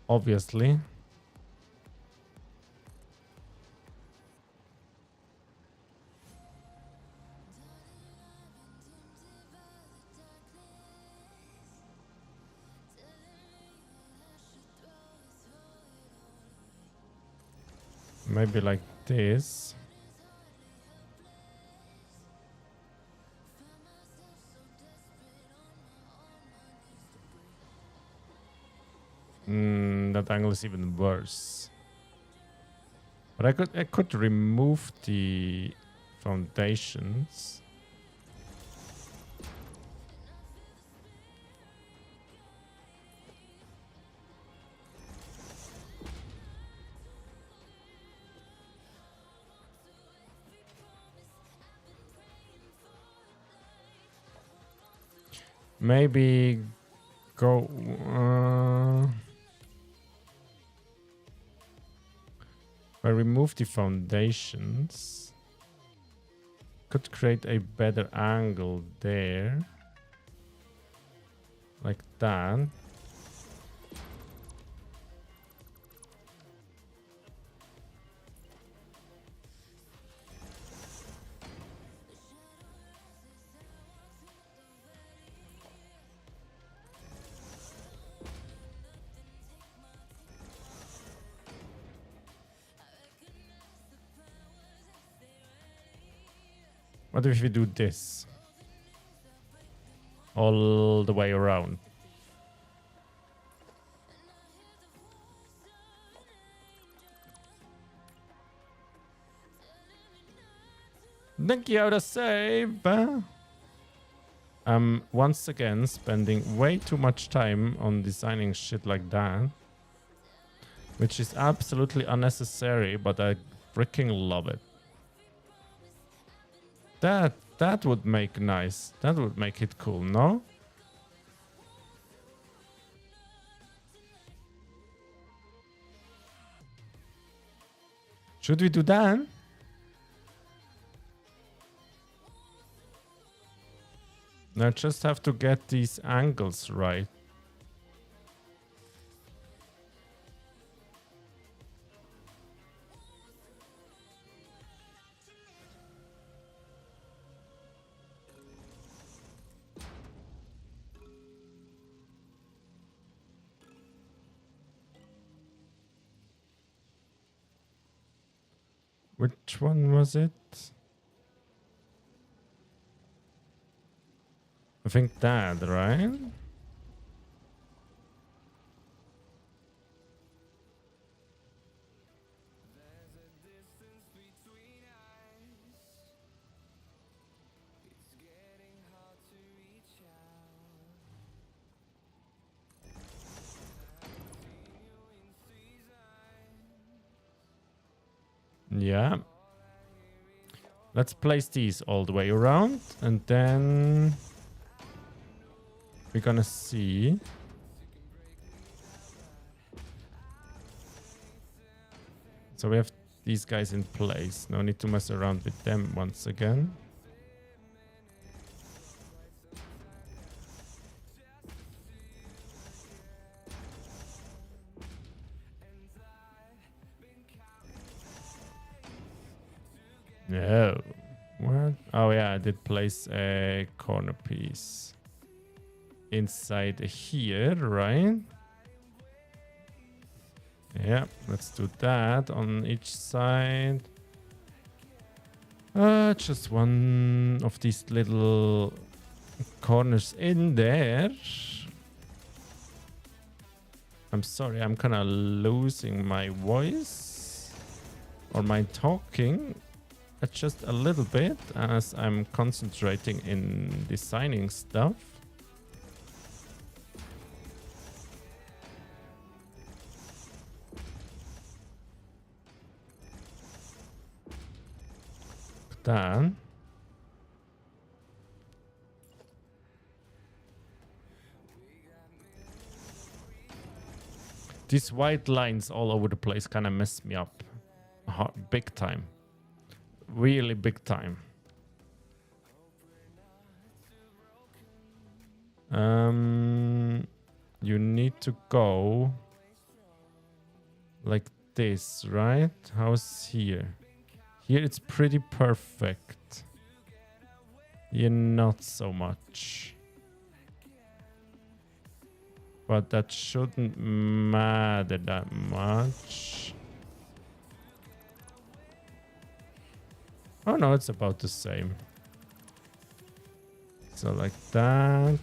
A: Obviously. Maybe like this. That angle is even worse. But I could remove the foundations. Maybe go. I remove the foundations. Could create a better angle there. Like that. What if we do this? All the way around. Thank you to save. Once again spending way too much time on designing shit like that, which is absolutely unnecessary, but I freaking love it. That would make nice. That would make it cool, no? Should we do that? I just have to get these angles right. Which one was it? I think that, right? Yeah. Let's place these all the way around, and then we're gonna see. So we have these guys in place. No need to mess around with them once again. No. What? Oh yeah, I did place a corner piece inside here, right? Yeah, let's do that on each side. Just one of these little corners in there. I'm sorry, I'm kind of losing my voice or my talking just a little bit as I'm concentrating in designing stuff. Then these white lines all over the place kind of mess me up big time. Really big time. You need to go like this, right? How's here? Here it's pretty perfect. Here not so much. But that shouldn't matter that much. Oh no, it's about the same. So like that.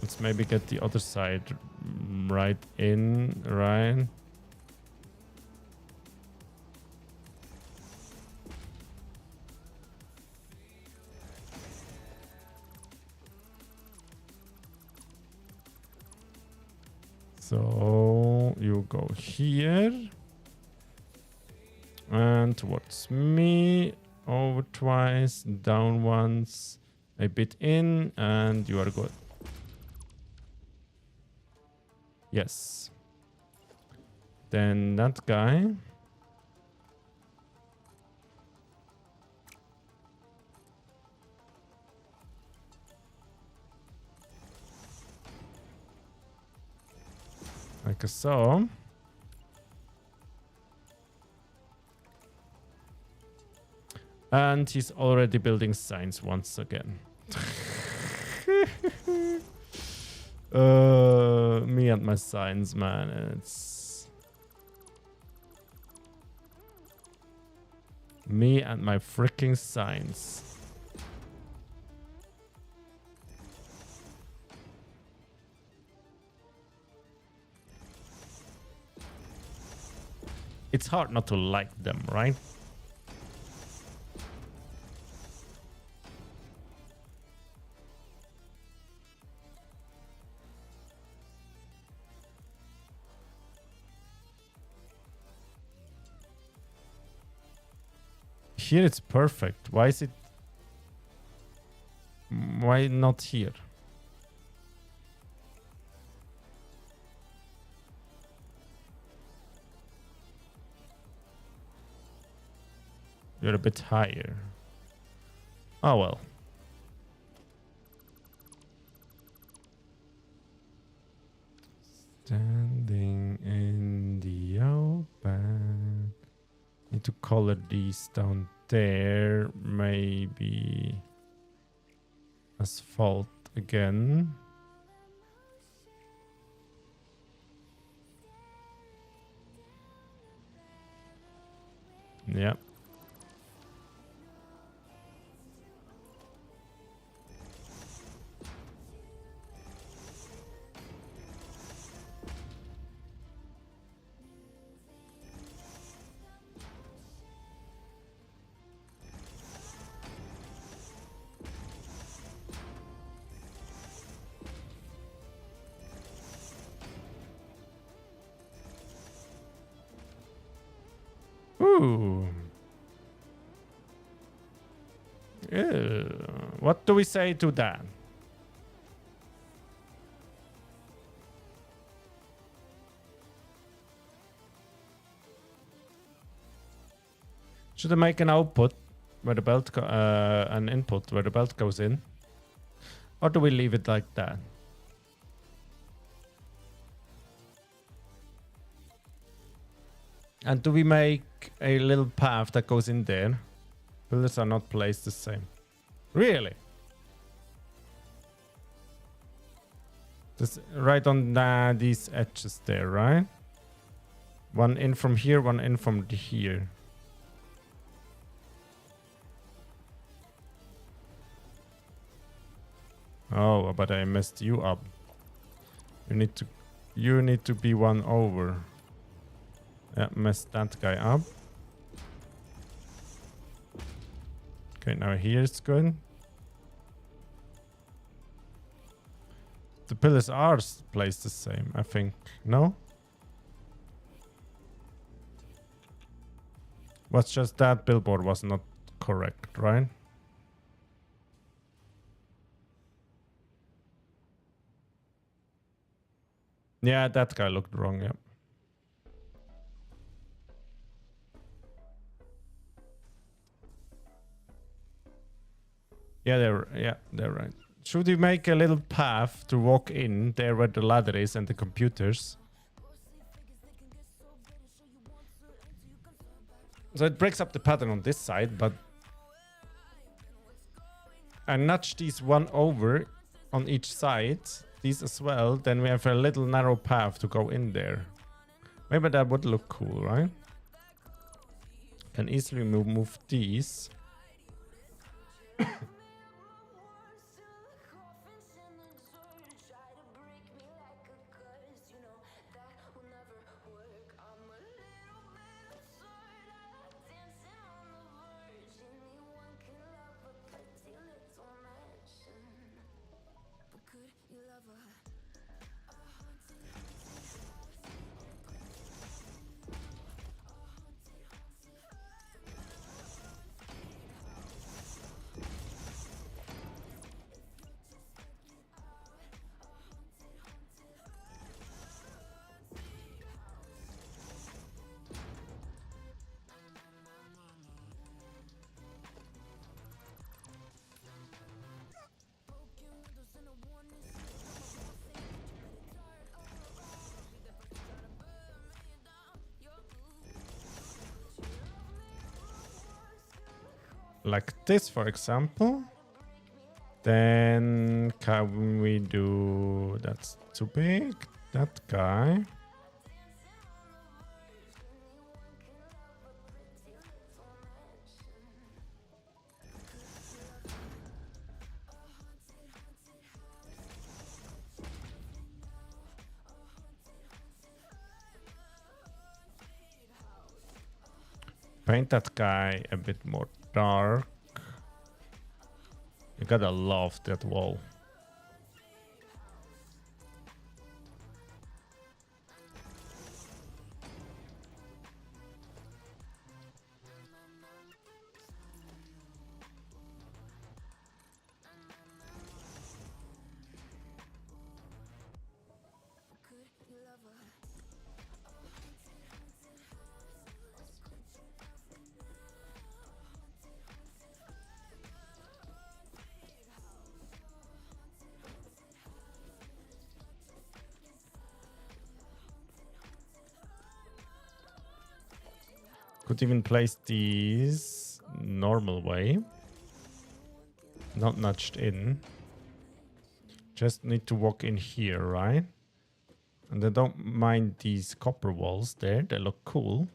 A: Let's maybe get the other side right in, right? So you go here and towards me, over twice, down once, a bit in, and you are good. Yes. Then that guy. Like so. And he's already building signs once again. Me and my signs, man. It's me and my freaking signs. It's hard not to like them, right? Here it's perfect. Why is it? Why not here? You're a bit higher. Oh well. Standing in the open. Need to color these down there. Maybe asphalt again. Yeah. Ooh. What do we say to that? Should I make an output where the belt an input where the belt goes in? Or do we leave it like that? And do we make a little path that goes in there? Pillars are not placed the same. Really? Just right on these edges there, right? One in from here, one in from here. Oh, but I messed you up. You need to be one over. Yeah, messed that guy up. Okay, now here it's good. The pillars are placed the same, I think. No? What's just that billboard was not correct, right? Yeah, that guy looked wrong, yeah. Yeah, they're right. Should we make a little path to walk in there where the ladder is and the computers? So it breaks up the pattern on this side, but I nudge these one over on each side, these as well, then we have a little narrow path to go in there. Maybe that would look cool, right? Can easily move these. like this, for example. Then can we do, that's too big, that guy. Paint that guy a bit more dark. You gotta love that wall. Could even place these normal way. Not nudged in. Just need to walk in here, right? And I don't mind these copper walls there. They look cool.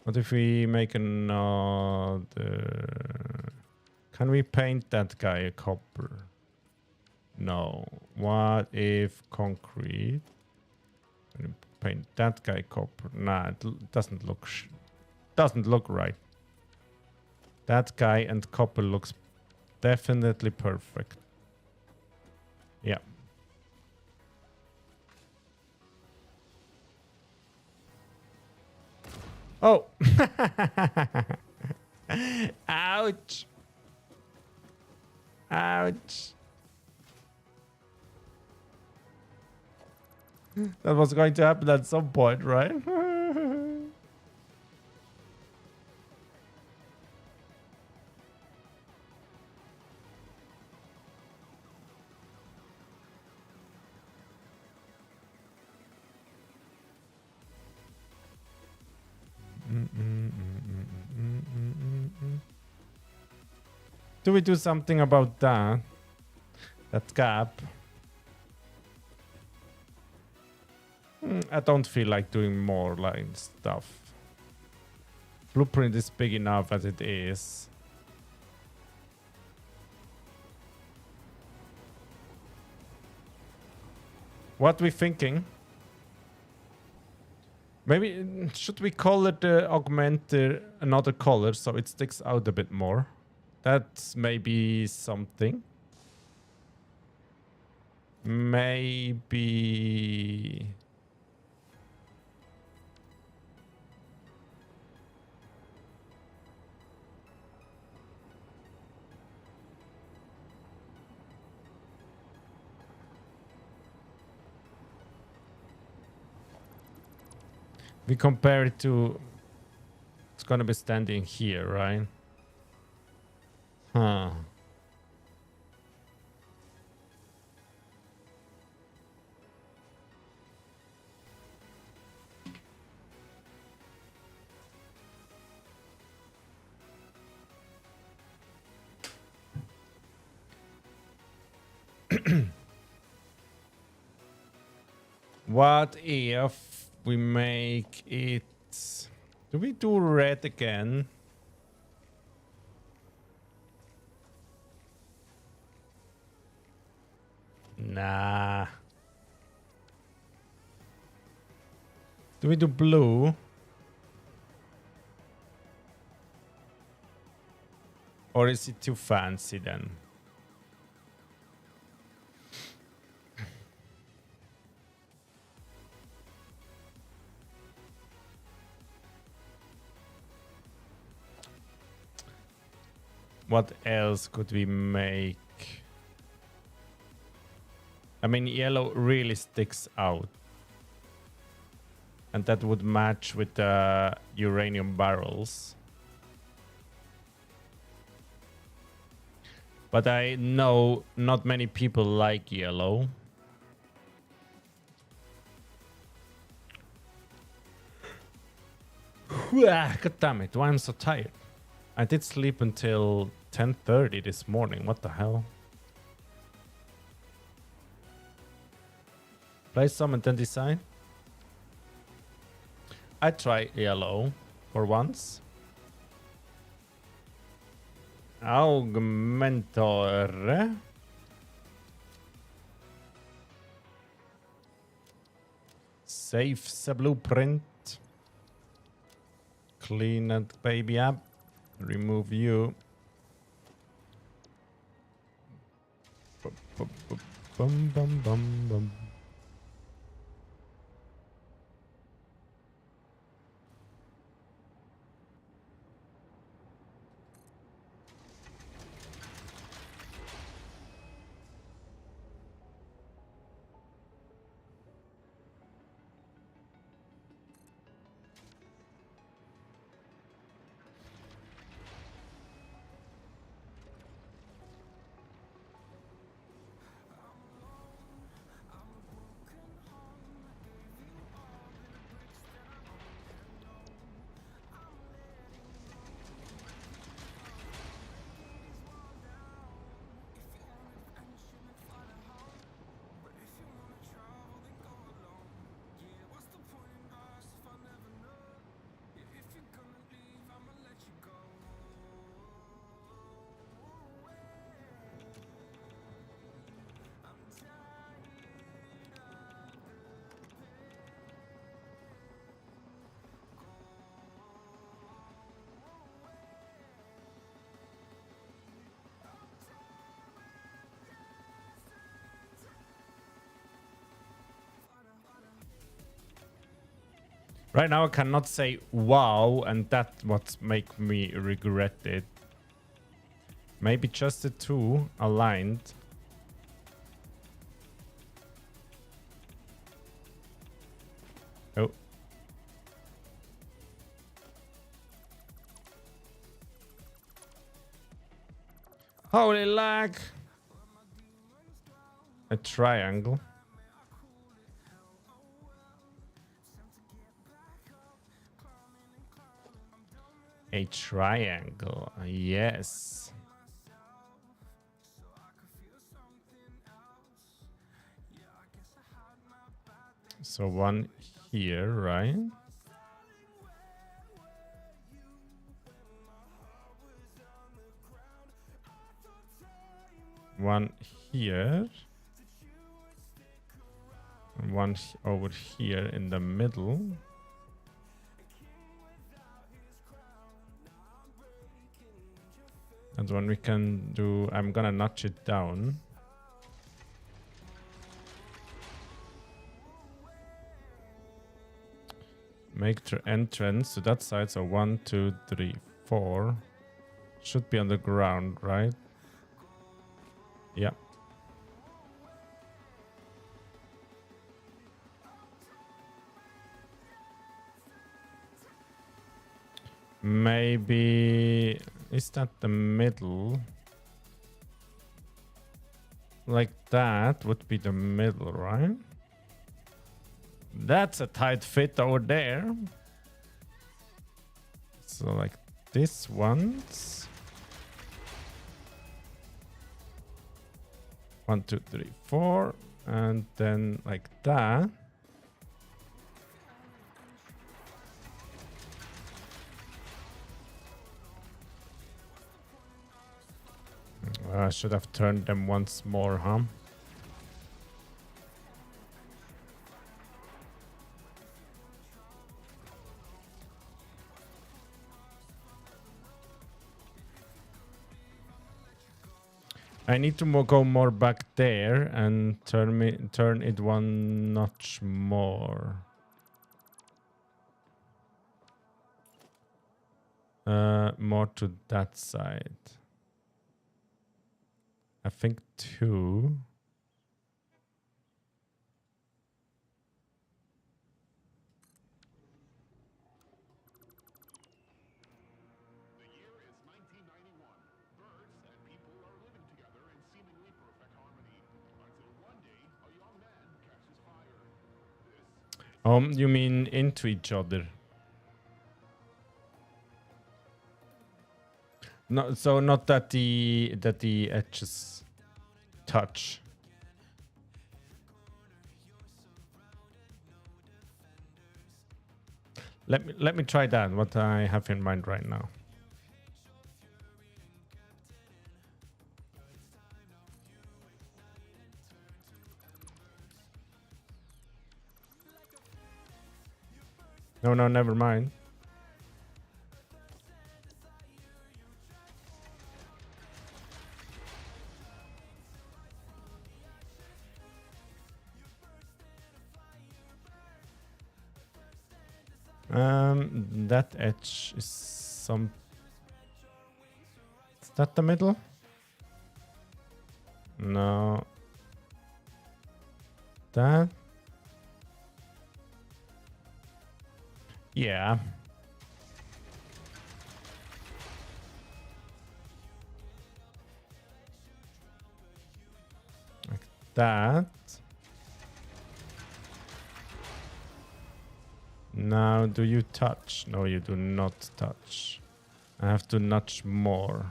A: What if we make another... Can we paint that guy a copper? No. What if concrete? Can we paint that guy copper? Nah, it doesn't look right. That guy and copper looks definitely perfect. Yeah. Oh! Ouch! Ouch! That was going to happen at some point, right? Do we do something about that? That gap? I don't feel like doing more line stuff. Blueprint is big enough as it is. What we thinking? Maybe should we color the augmenter another color so it sticks out a bit more? That's maybe something. Maybe... We compare it to... It's gonna be standing here, right? Huh. What if we make it... Do we do red again? Nah. Do we do blue? Or is it too fancy then? What else could we make? I mean, yellow really sticks out. And that would match with the uranium barrels. But I know not many people like yellow. God damn it, why I'm so tired. I did sleep until 10:30 this morning. What the hell? Play some and then decide. I try yellow for once. Augmentor. Save the blueprint. Clean it, baby up. Remove you. Bum, bum, bum, bum, bum, bum. Right now I cannot say wow, and that's what make me regret it. Maybe just the two aligned. Oh. Holy lag! A triangle. A triangle, yes. So one here, right? One here. And one over here in the middle. And one we can do, I'm gonna notch it down. Make the entrance to that side. So 1, 2, 3, 4. Should be on the ground, right? Yeah. Maybe... Is that the middle? Like that would be the middle, right? That's a tight fit over there. So like this one's 1, 2, 3, 4, and then like that. I should have turned them once more, huh? I need to go more back there and turn it one notch more. More to that side. I think 2. You mean into each other? No, so not that the edges touch. Let me try that. What I have in mind right now. No, never mind. That edge is some. Is that the middle? No. That? Yeah. Like that. Now, do you touch? No, you do not touch. I have to nudge more.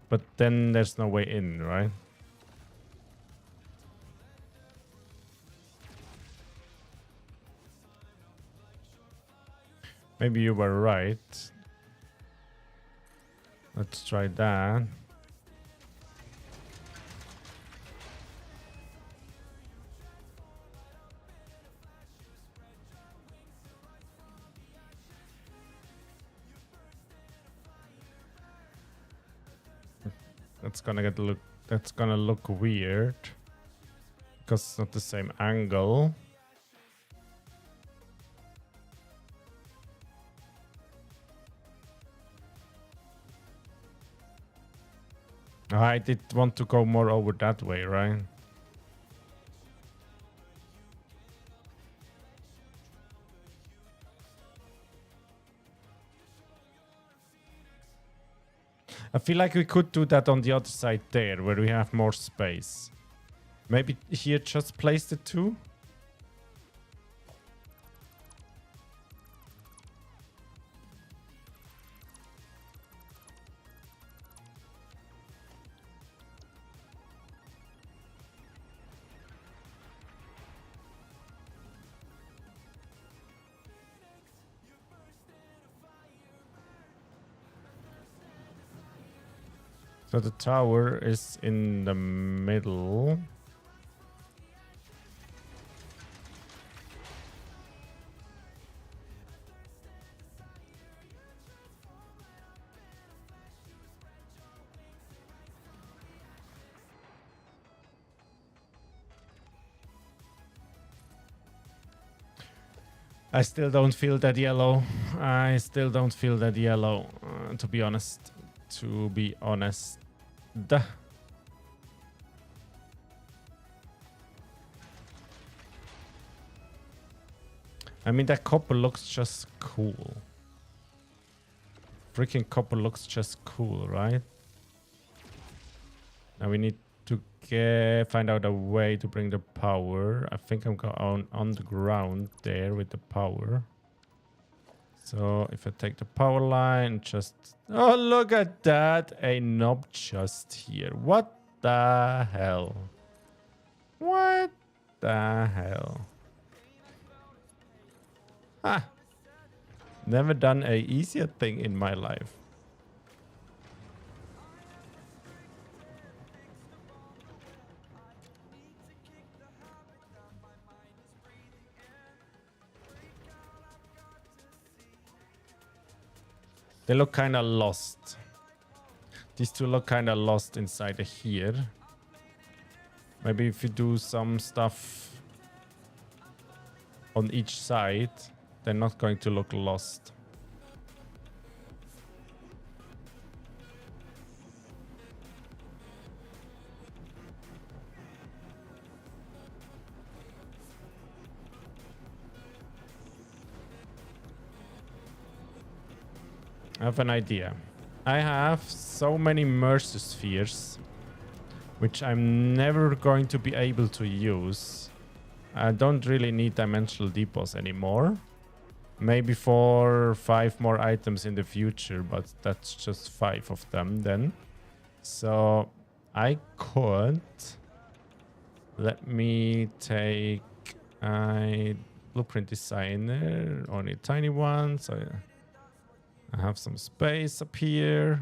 A: But then there's no way in, right? Maybe you were right. Let's try that. That's gonna look weird because it's not the same angle. I did want to go more over that way, right? I feel like we could do that on the other side there, where we have more space. Maybe here just place the two? So the tower is in the middle. I still don't feel that yellow. I still don't feel that yellow, to be honest. To be honest. Duh. I mean, that copper looks just cool. Freaking copper looks just cool, right? Now we need to find out a way to bring the power. I think I'm going on the ground there with the power. So if I take the power line, just... Oh, look at that. A knob just here. What the hell? What the hell? Ah. Never done a easier thing in my life. They look kind of lost. These two look kind of lost inside of here. Maybe if you do some stuff on each side, they're not going to look lost. I have an idea. I have so many Mercer spheres, which I'm never going to be able to use. I don't really need dimensional depots anymore. Maybe 4 or 5 more items in the future, but that's just 5 of them then. So I could... Let me take a blueprint designer, only a tiny one, so I have some space up here.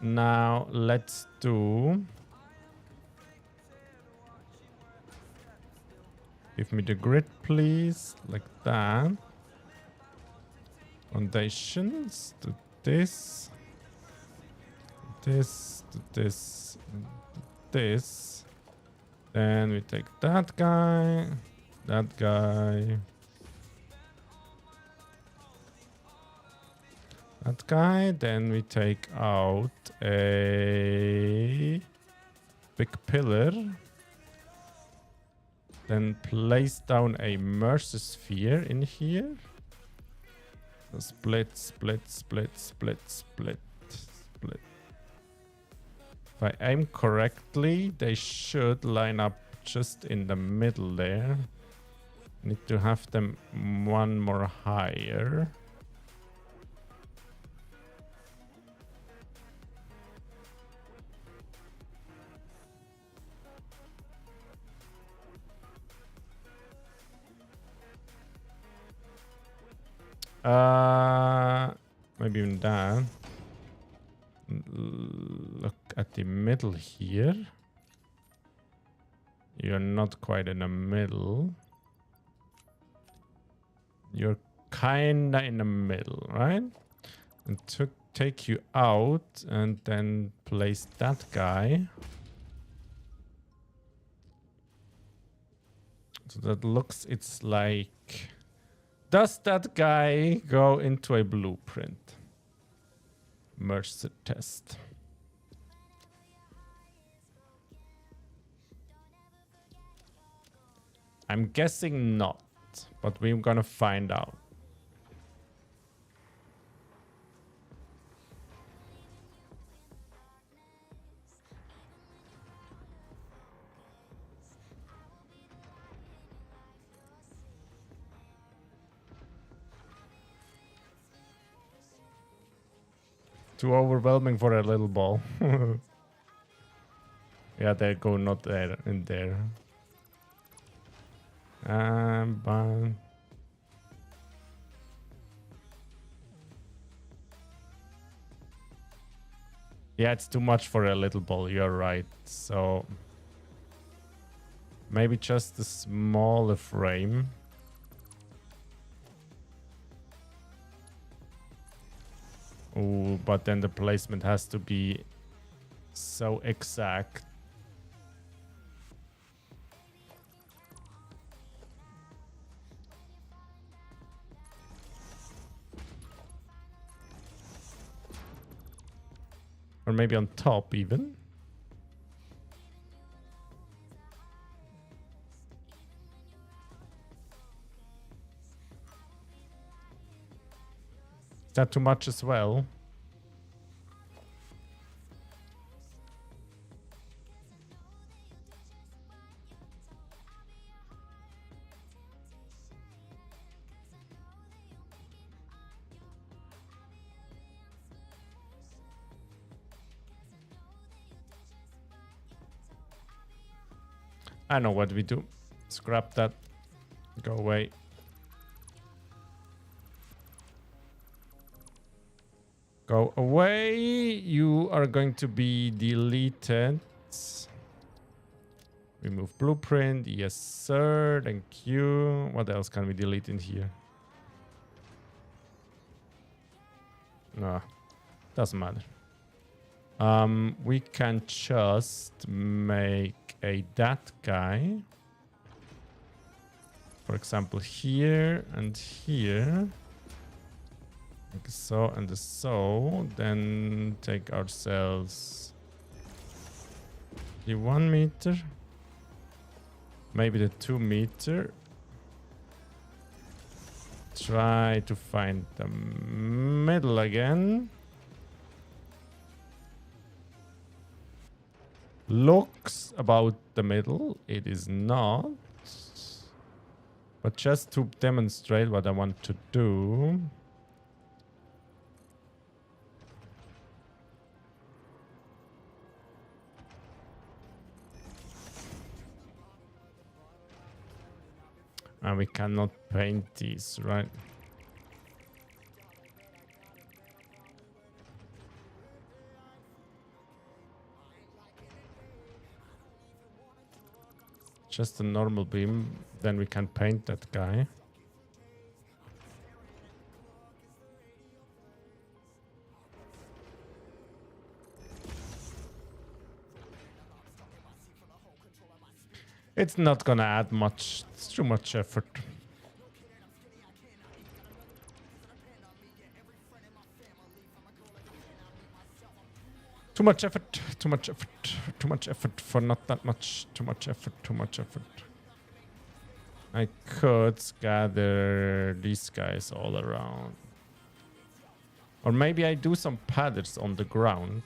A: Now let's do... Give me the grid, please, like that. Foundations, to this, this, to this, this. Then we take that guy, that guy, that guy. Then we take out a big pillar. Then place down a mercy sphere in here. So split, split, split, split, split, split. If I aim correctly, they should line up just in the middle there. Need to have them one more higher. Maybe even that. Look at the middle here. You're not quite in the middle. You're kinda in the middle, right? And to take you out and then place that guy. So that looks, it's like... Does that guy go into a blueprint? Merge test. I'm guessing not, but we're gonna find out. Too overwhelming for a little ball. Yeah, they go not there, in there. But... Yeah, it's too much for a little ball, you're right. So... Maybe just a smaller frame. Oh, but then the placement has to be so exact. Or maybe on top even. Is that too much as well? I know what we do. Scrap that. Go away. Go away. You are going to be deleted. Remove blueprint. Yes, sir. Thank you. What else can we delete in here? No, doesn't matter. We can just make that guy. For example, here and here. Like so and so. Then take ourselves the 1 meter. Maybe the 2 meter. Try to find the middle again. Looks about the middle. It is not. But just to demonstrate what I want to do. And we cannot paint these, right? Just a normal beam, then we can paint that guy. It's not gonna add much, it's too much effort. Too much effort, too much effort, too much effort for not that much, too much effort, too much effort. I could gather these guys all around. Or maybe I do some padders on the ground.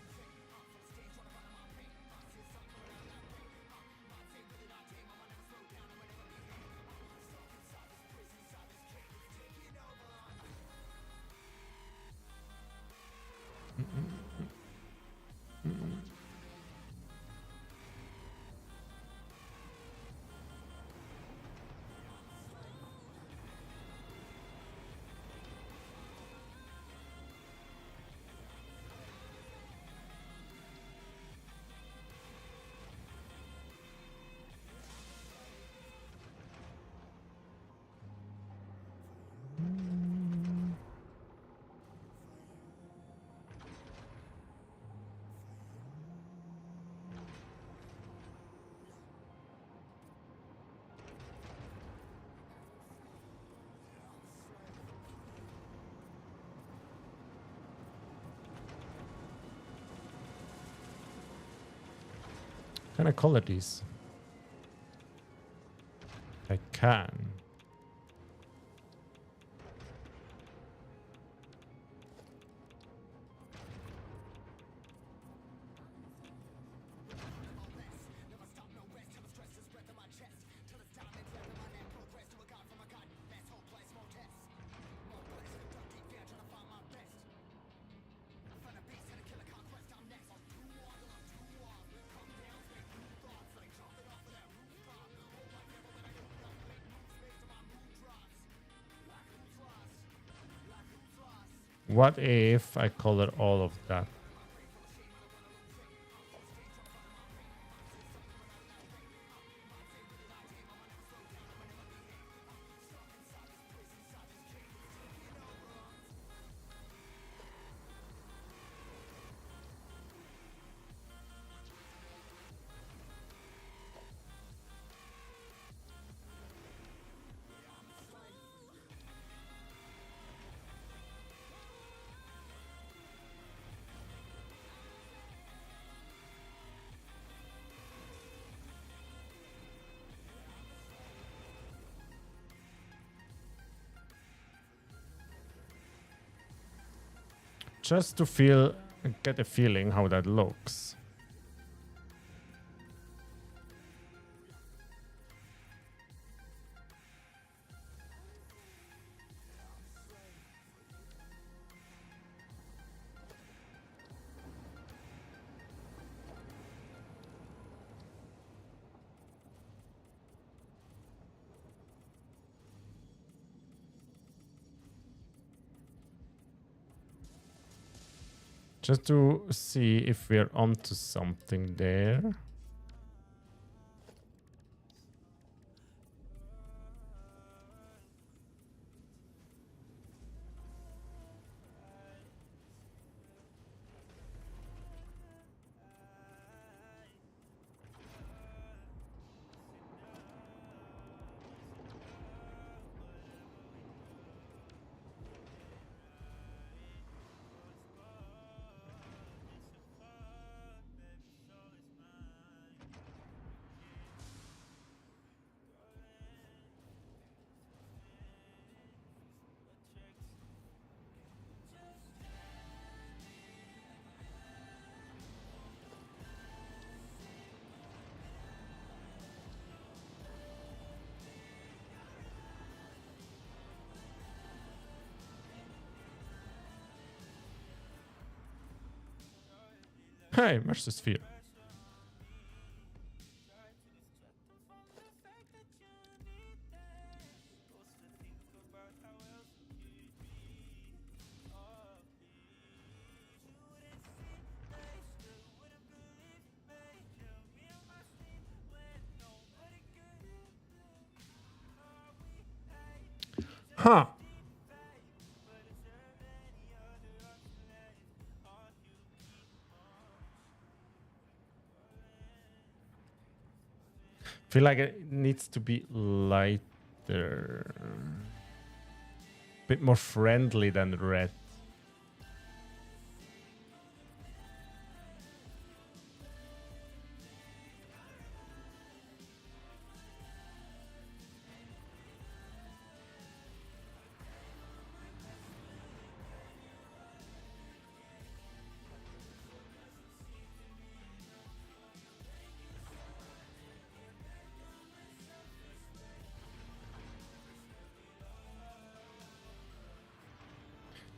A: Can I color these? I can. What if I color all of that? Just to get a feeling how that looks. Just to see if we're onto something there. Hey, Mercy Sphere. Huh. Feel like it needs to be lighter. Bit more friendly than red.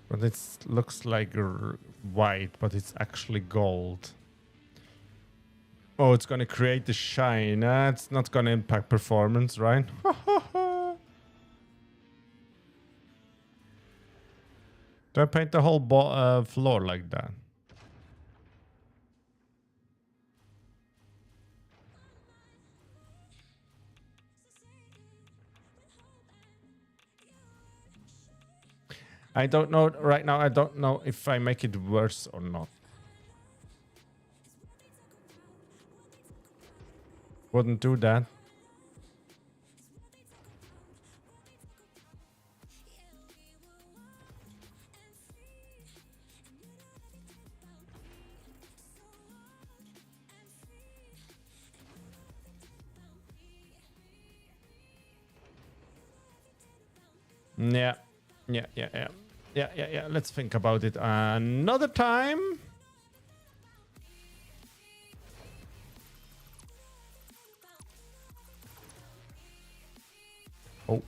A: But it looks like white, but it's actually gold. Oh, it's going to create the shine. It's not going to impact performance, right? Do I paint the whole floor like that? I don't know right now. I don't know if I make it worse or not. Wouldn't do that. Yeah. Yeah. Let's think about it another time. Oh,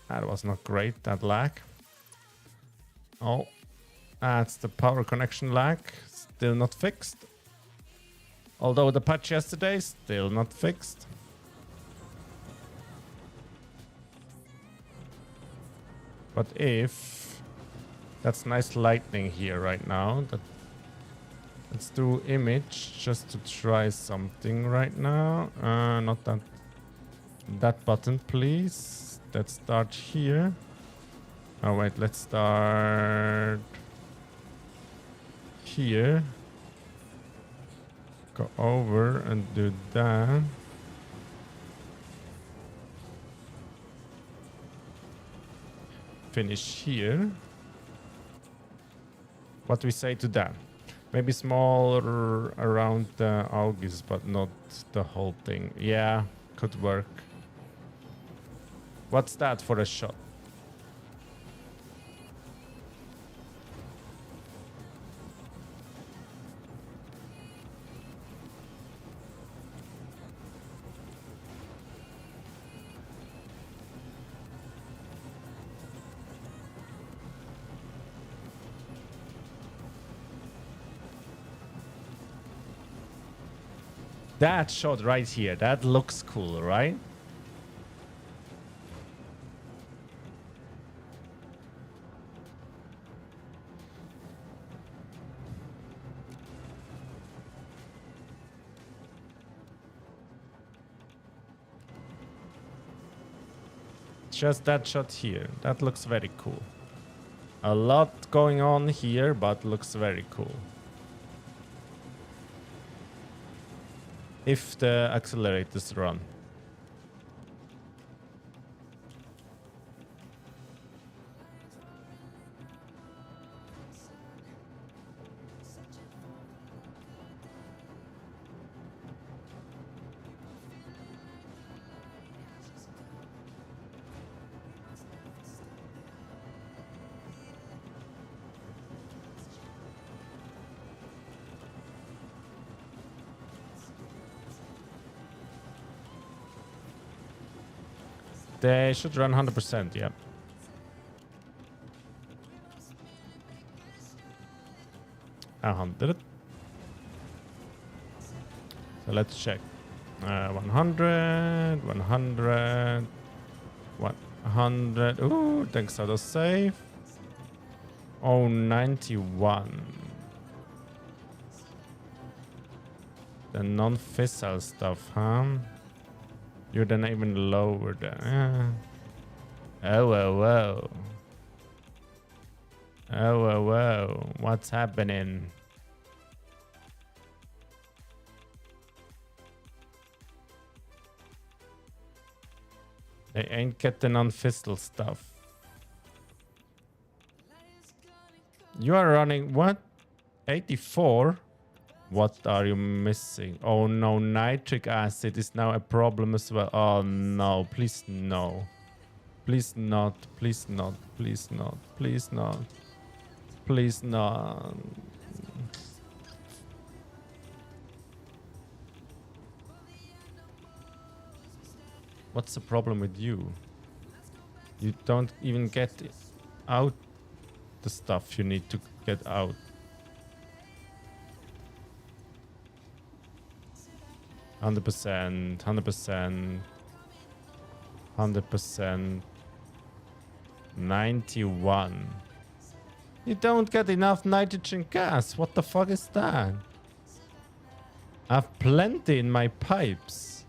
A: that was not great, that lag. Oh, that's the power connection lag. Still not fixed. Although the patch yesterday, still not fixed. But if that's nice lightning here right now. Let's do image just to try something right now. Not that button, please. Let's start here. Oh wait, let's start here. Go over and do that. Finish here. What do we say to that? Maybe smaller around the august, but not the whole thing. Yeah, could work. What's that for a shot? That shot right here, that looks cool, right? Just that shot here, that looks very cool. A lot going on here, but looks very cool. If the accelerators run. They should run 100%, yeah. $100. let's check. 100, 100, 100. Ooh, thanks out of save. Oh, 91. The non-fissile stuff, huh? You're then even lower there. Oh, oh, oh. Oh, oh, oh. What's happening? They ain't getting on fissile stuff. You are running what? 84? What are you missing? Oh no, nitric acid is now a problem as well. Oh no, please no. Please not, please not, please not, please not. Please not. What's the problem with you? You don't even get out the stuff you need to get out. Hundred percent, 100%. 91. You don't get enough nitrogen gas. What the fuck is that? I have plenty in my pipes.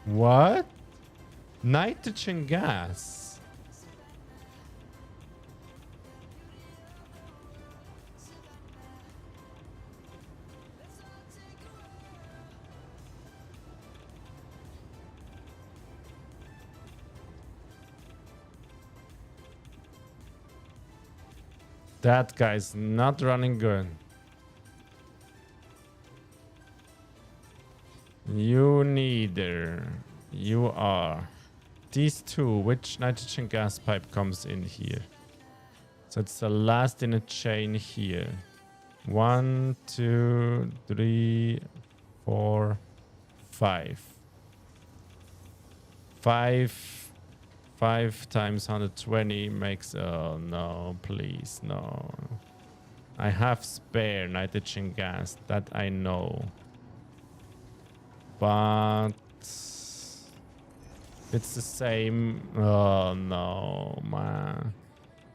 A: What? Nitrogen gas? That guy's not running good. You neither. You are. These two, which nitrogen gas pipe comes in here? So it's the last in a chain here. 1, 2, 3, 4, 5. 5 times 120 makes... Oh, no, please, no. I have spare nitrogen gas, that I know. But... it's the same... Oh, no, man.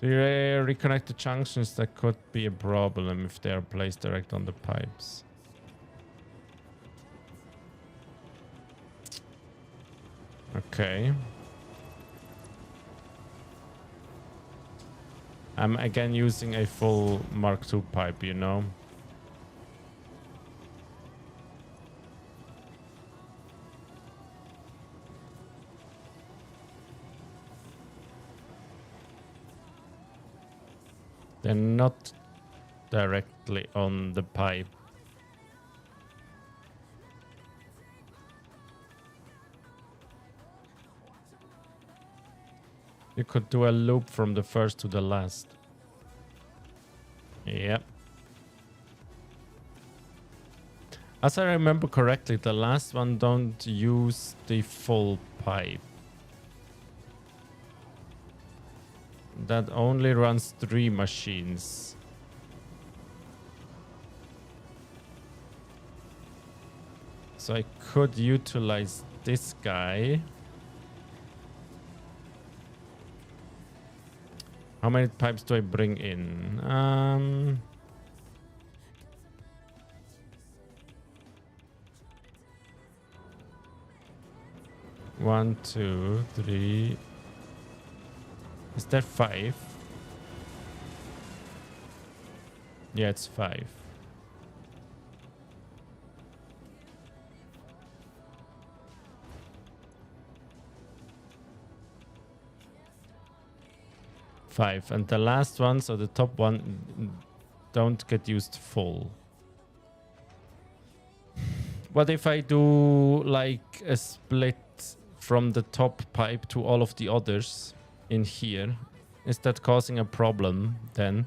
A: To reconnect the junctions, that could be a problem if they are placed direct on the pipes. Okay. I'm again using a full Mark II pipe, you know. They're not directly on the pipe. You could do a loop from the first to the last. Yep. As I remember correctly, the last one don't use the full pipe. That only runs 3 machines. So I could utilize this guy. How many pipes do I bring in? 1, 2, 3. Is that 5? Yeah, it's 5. And the last one, so the top one, don't get used full. What if I do like a split from the top pipe to all of the others in here? Is that causing a problem then?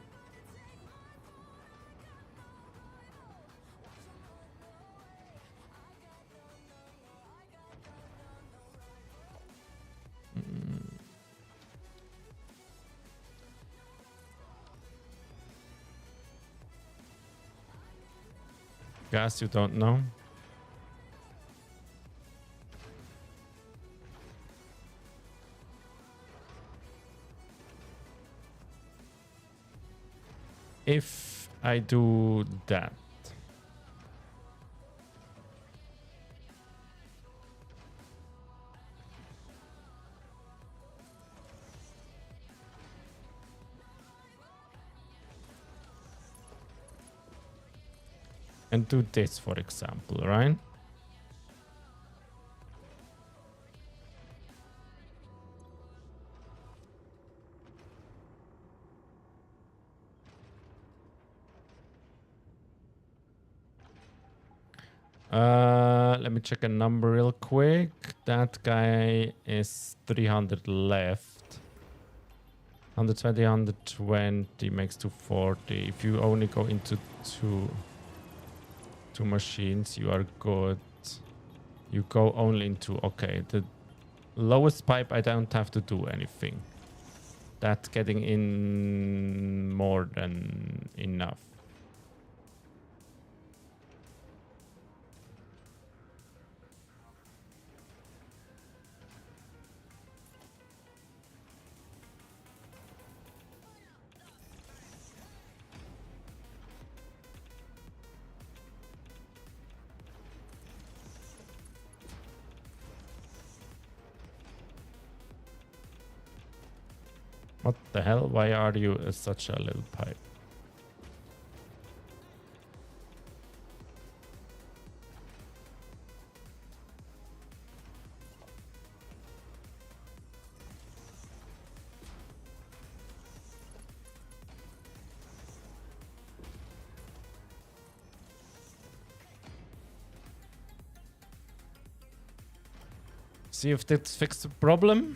A: Gas you don't know. If I do that, and do this, for example, right? Let me check a number real quick. That guy is 300 left. 120, 120 makes 240. If you only go into two machines, you are good. You go only into, okay, the lowest pipe I don't have to do anything. That's getting in more than enough. What the hell? Why are you such a little pipe? See if that fixes the problem.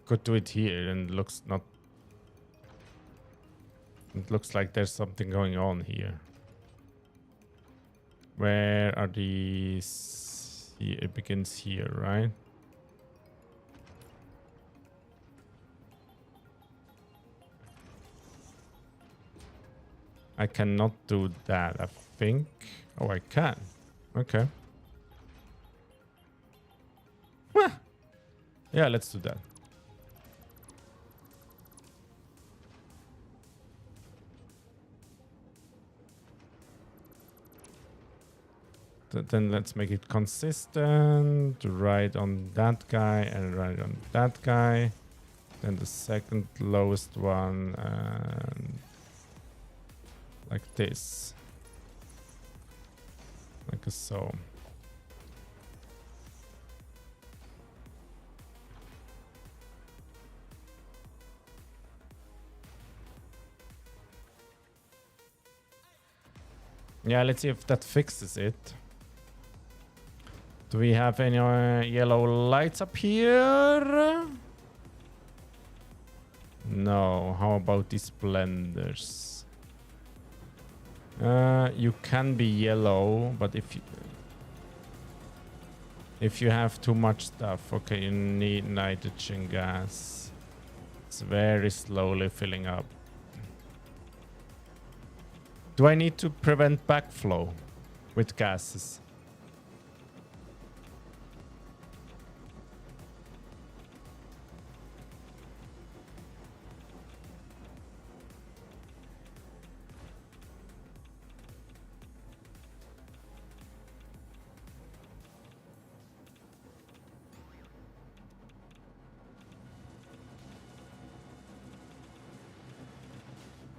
A: Could do it here and looks not. It looks like there's something going on here. Where are these? Here, it begins here, right? I cannot do that, I think. Oh, I can. Okay. Yeah, let's do that. Then let's make it consistent. Right on that guy and right on that guy. Then the second lowest one and like this. Like so. Yeah, let's see if that fixes it. Do we have any yellow lights up here? No. How about these blenders? You can be yellow, but if you have too much stuff, okay, you need nitrogen gas. It's very slowly filling up. Do I need to prevent backflow with gases?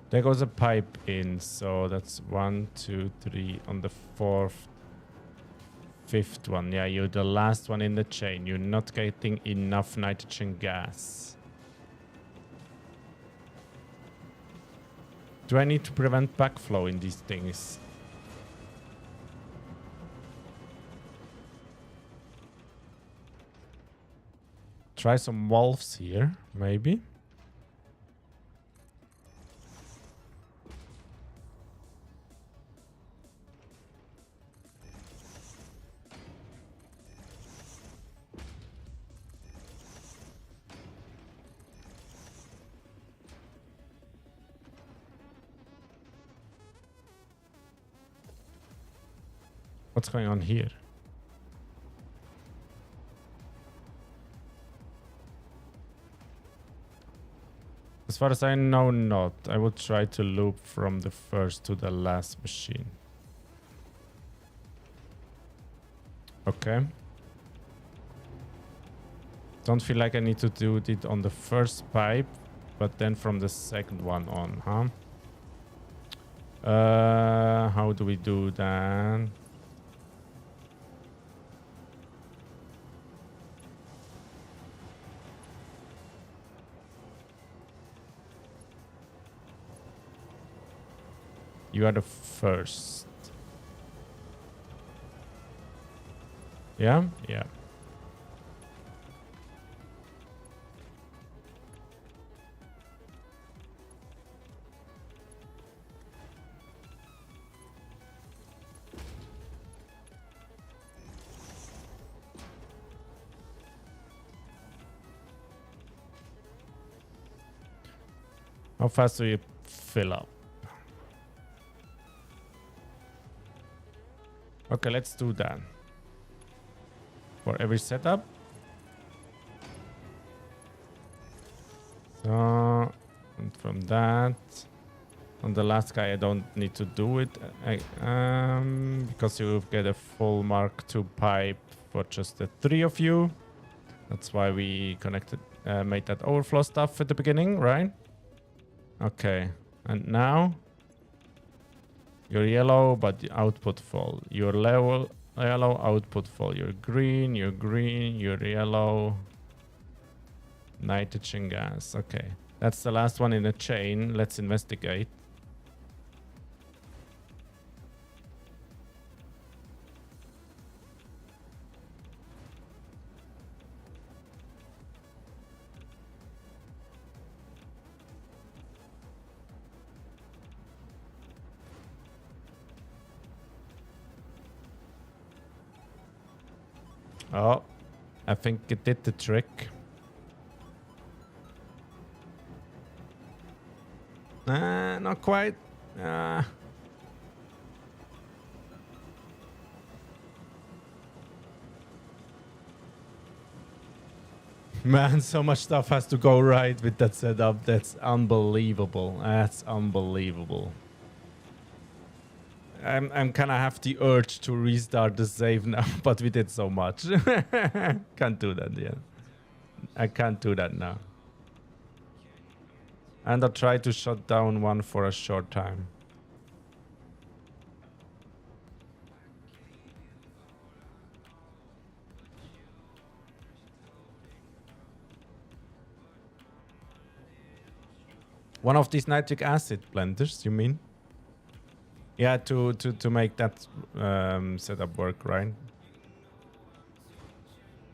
A: There goes a pipe in, so that's 1, 2, 3 on the fourth, fifth one. Yeah, you're the last one in the chain. You're not getting enough nitrogen gas. Do I need to prevent backflow in these things? Try some valves here, maybe. What's going on here? As far as I know, not. I will try to loop from the first to the last machine. Okay. Don't feel like I need to do it on the first pipe, but then from the second one on, huh? How do we do that? You are the first. Yeah? Yeah. How fast do you fill up? Okay, let's do that. For every setup. So, and from that, on the last guy, I don't need to do it. Because you get a full Mark II pipe for just the 3 of you. That's why we connected, made that overflow stuff at the beginning, right? Okay, and now you're yellow, but the output full. You're level yellow, output full. You're green, you're yellow. Nitrogen gas. Okay, that's the last one in the chain. Let's investigate. Oh, I think it did the trick. Not quite. Man, so much stuff has to go right with that setup. That's unbelievable. That's unbelievable. I'm kind of have the urge to restart the save now, but we did so much. Can't do that yet. I can't do that now. And I'll try to shut down one for a short time. One of these nitric acid blenders, you mean? Yeah, to make that setup work, right?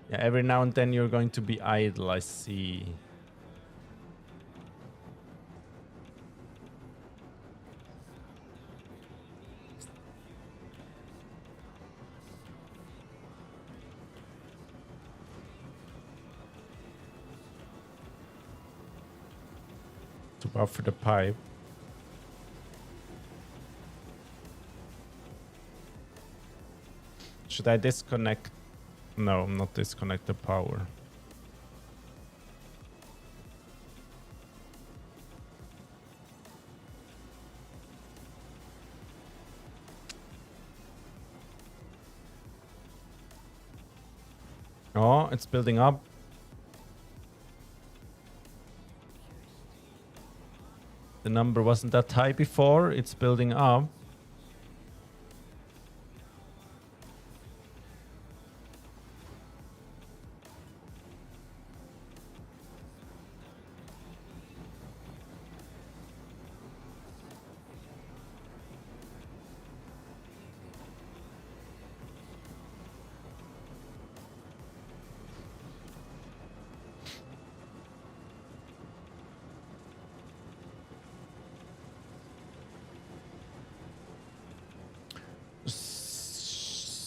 A: Yeah, every now and then you're going to be idle, I see. To buffer the pipe. Should I disconnect? No, not disconnect the power. Oh, it's building up. The number wasn't that high before. It's building up.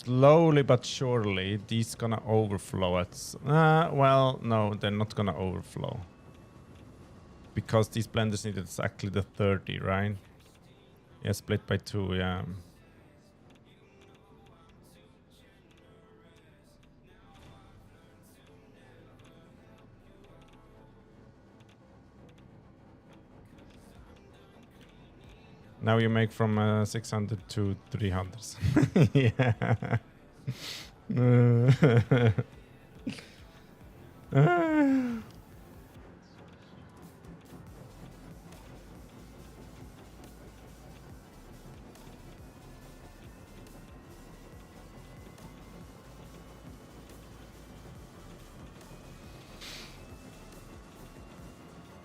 A: Slowly but surely, these gonna overflow at... well, no, they're not gonna overflow. Because these blenders need exactly the 30, right? Yeah, split by 2, yeah. Now you make from 600 to 300. Yeah.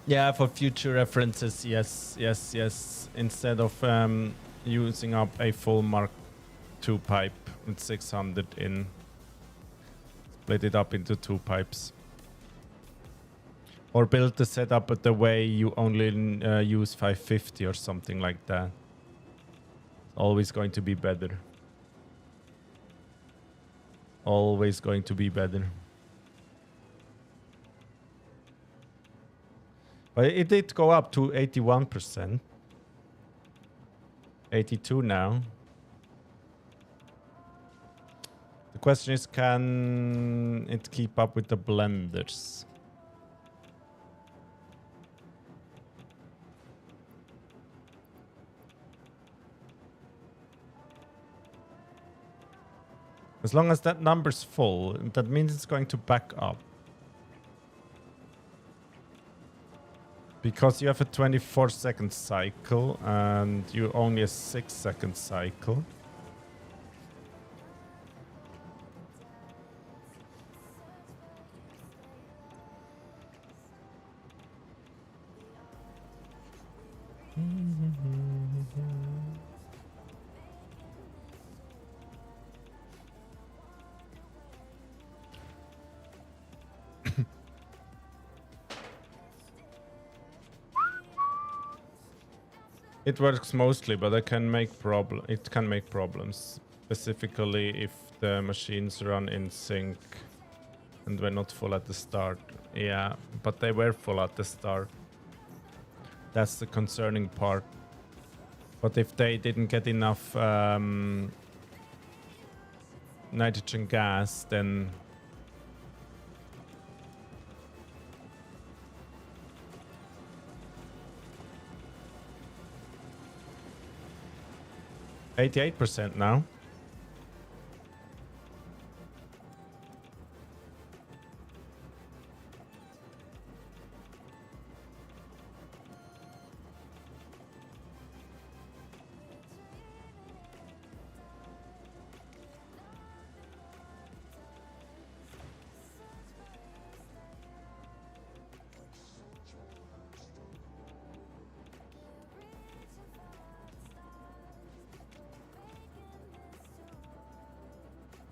A: Yeah, for future references, yes, yes, yes. Instead of using up a full Mark II pipe with 600 in, split it up into 2 pipes. Or build the setup the way you only use 550 or something like that. Always going to be better. Always going to be better. But it did go up to 81%. 82 now. The question is, can it keep up with the blenders? As long as that number's full, that means it's going to back up. Because you have a 24-second cycle and you only a 6-second cycle. It works mostly, but it can make problems, specifically if the machines run in sync and were not full at the start. Yeah, but they were full at the start. That's the concerning part. But if they didn't get enough nitrogen gas, then 88% now.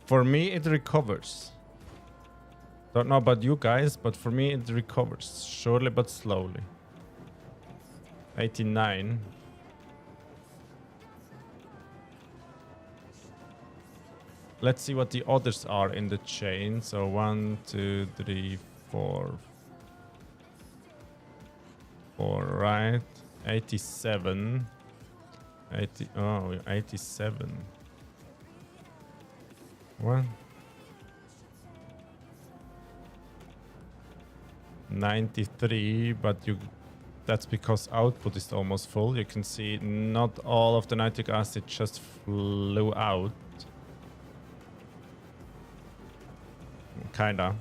A: For me, it recovers. Don't know about you guys, but for me, it recovers. Surely but slowly. 89. Let's see what the others are in the chain. So 1, 2, 3, 4. 4, right? 87. 80. Oh, 87. What? 93, but that's because output is almost full. You can see not all of the nitric acid just flew out. Kinda.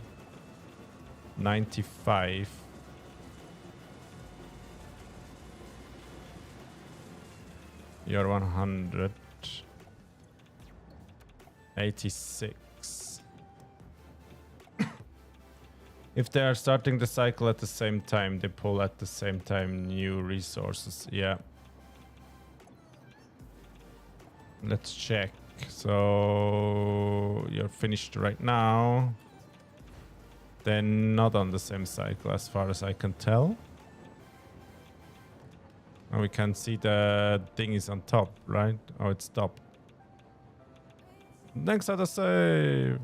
A: 95. You're 100. 86. If they are starting the cycle at the same time, they pull at the same time new resources. Yeah. Let's check. So you're finished right now. They're not on the same cycle as far as I can tell. And we can see the thing is on top, right? Oh, it stopped. Next other save.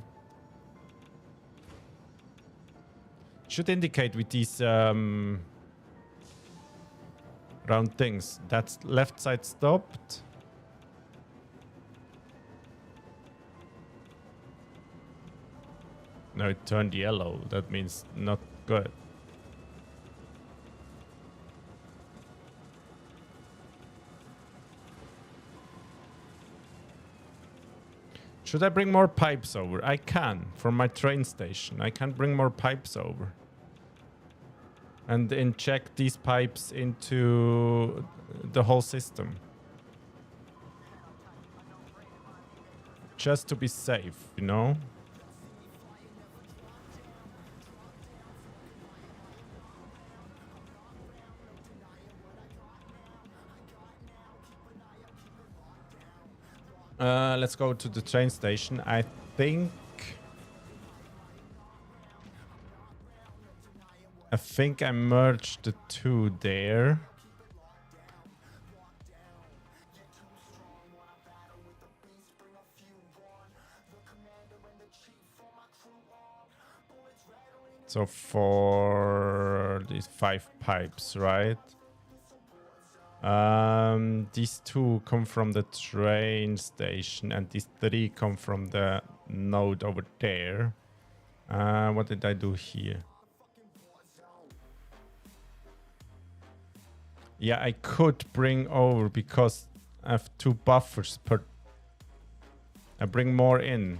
A: Should indicate with these round things. That's left side stopped. No, it turned yellow. That means not good. Should I bring more pipes over? I can, from my train station. I can bring more pipes over. And inject these pipes into the whole system. Just to be safe, you know? Let's go to the train station. I think I merged the two there. So for these 5 pipes, right? These 2 come from the train station and these 3 come from the node over there. What did I do here? Yeah, I could bring over because I have 2 buffers per... I bring more in.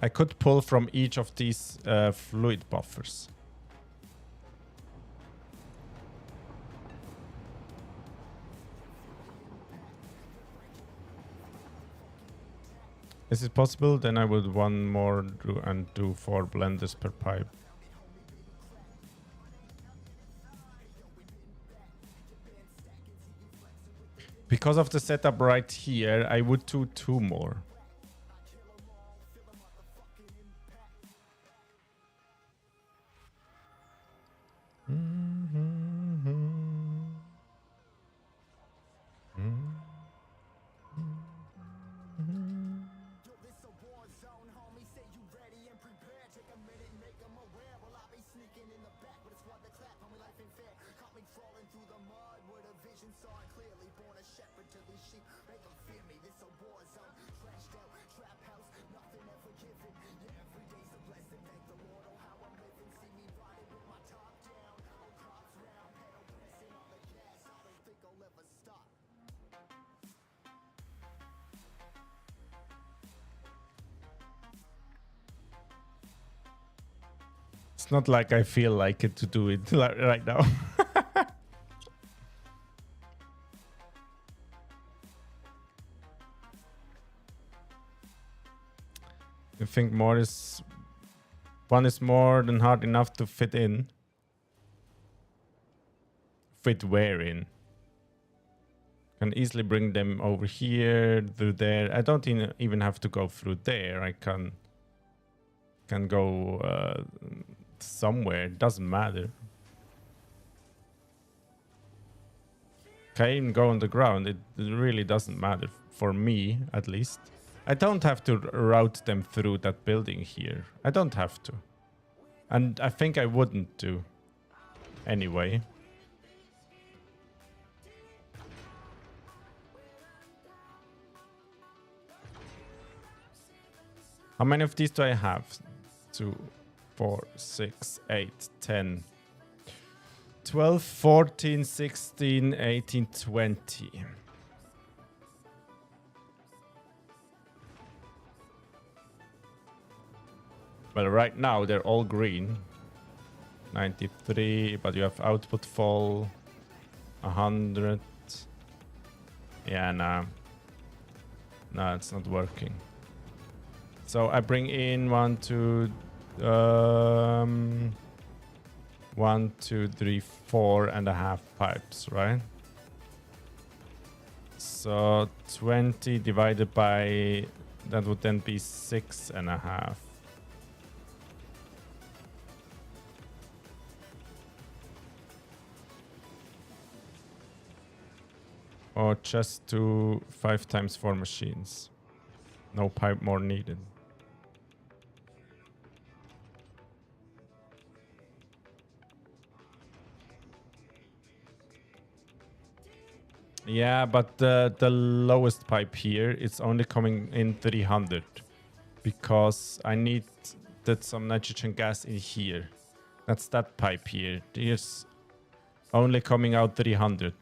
A: I could pull from each of these fluid buffers. Is it possible? Then I would one more do 4 blenders per pipe. Because of the setup right here, I would do 2 more. It's not like I feel like it to do it right now. I think one is more than hard enough to fit in. Fit where in? Can easily bring them over here, through there. I don't even have to go through there. I can go somewhere. It doesn't matter. Can I even go on the ground? It really doesn't matter for me, at least. I don't have to route them through that building here. I don't have to. And I think I wouldn't do. Anyway. How many of these do I have? 2, 4, 6, 8, 10, 12, 14, 16, 18, 20. Well, right now they're all green. 93, but you have output fall. 100. Yeah, nah. No, it's not working. So I bring in 1, 2, 1, 2, 3, 4 and a half pipes, right? So 20 divided by, that would then be 6 and a half. Or just do 5 times 4 machines. No pipe more needed. Yeah, but the lowest pipe here, it's only coming in 300. Because I need some nitrogen gas in here. That's that pipe here. Here's only coming out 300.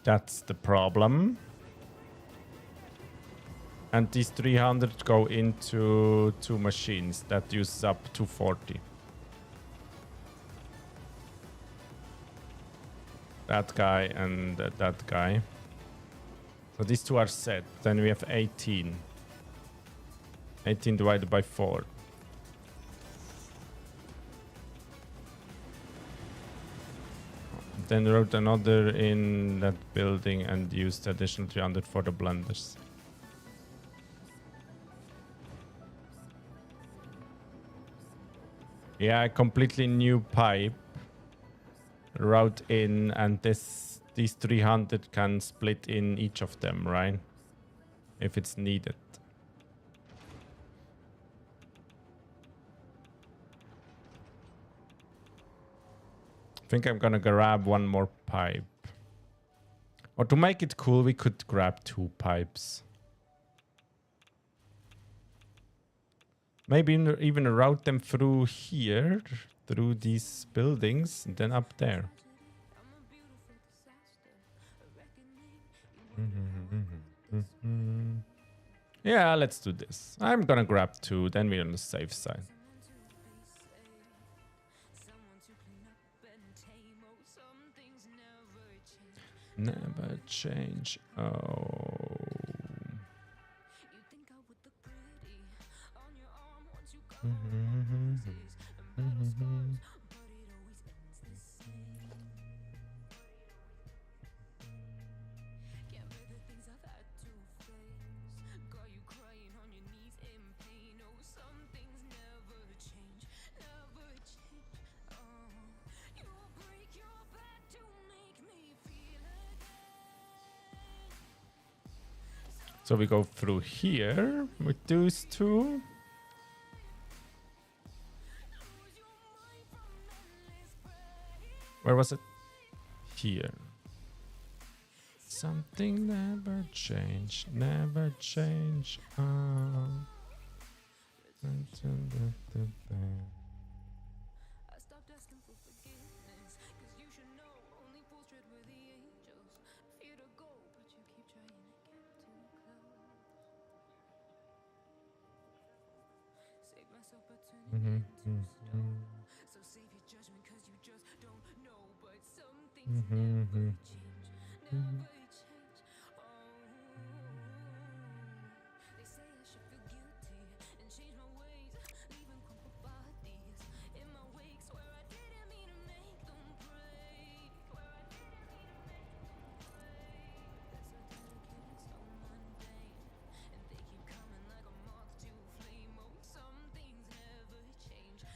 A: That's the problem. And these 300 go into 2 machines. That uses up 240. That guy and that guy. So these 2 are set. Then we have 18. 18 divided by 4. Then wrote another in that building and used additional 300 for the blenders. Yeah, a completely new pipe route in, and these 300 can split in each of them, right? If it's needed. I think I'm gonna grab one more pipe. Or to make it cool, we could grab 2 pipes. Maybe even route them through here, through these buildings, and then up there. Yeah, let's do this. I'm gonna grab 2, then we're on the safe side. Never change. Oh. So we go through here with those 2. Where was it? Here. Something never change, never change.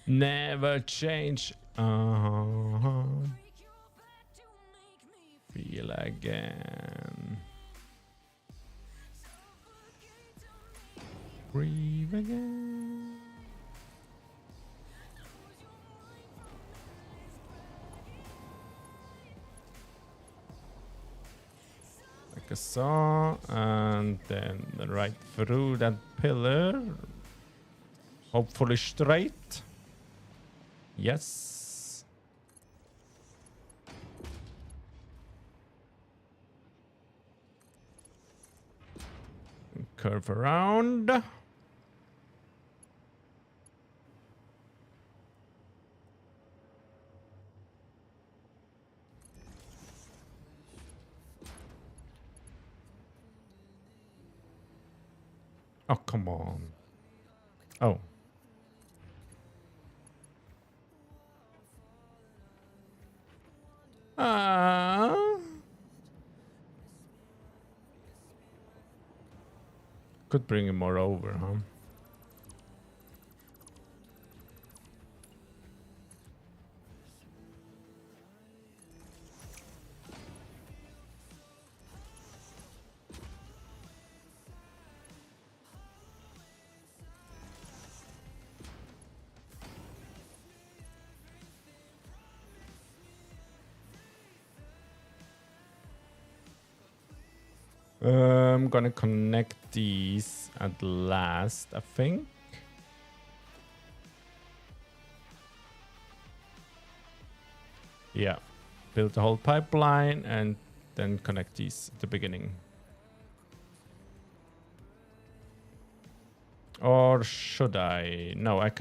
A: Never change. Feel again. Breathe again. Like a saw, and then right through that pillar. Hopefully straight. Yes. Curve around. Oh, come on. Oh. Could bring him more over, huh? I'm gonna connect these at last, I think. Yeah. Build the whole pipeline and then connect these at the beginning. Or should I? No, I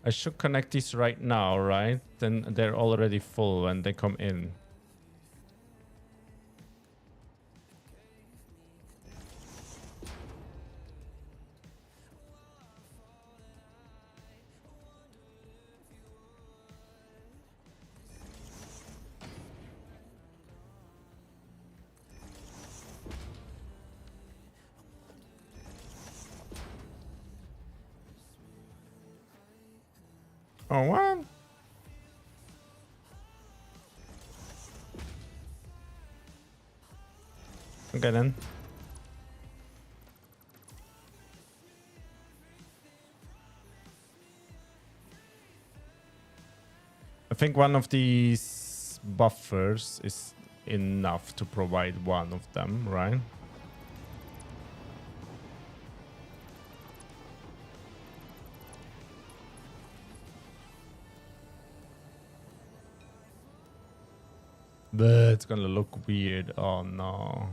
A: should connect these right now, right? Then they're already full when they come in. Oh, what? Okay, then. I think one of these buffers is enough to provide one of them, right? But it's gonna look weird. Oh no.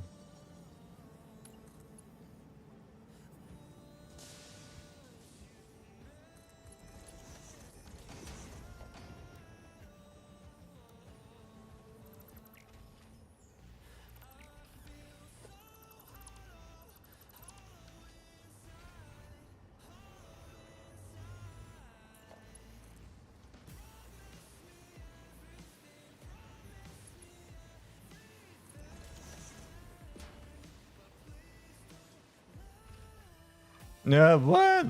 A: Yeah, what?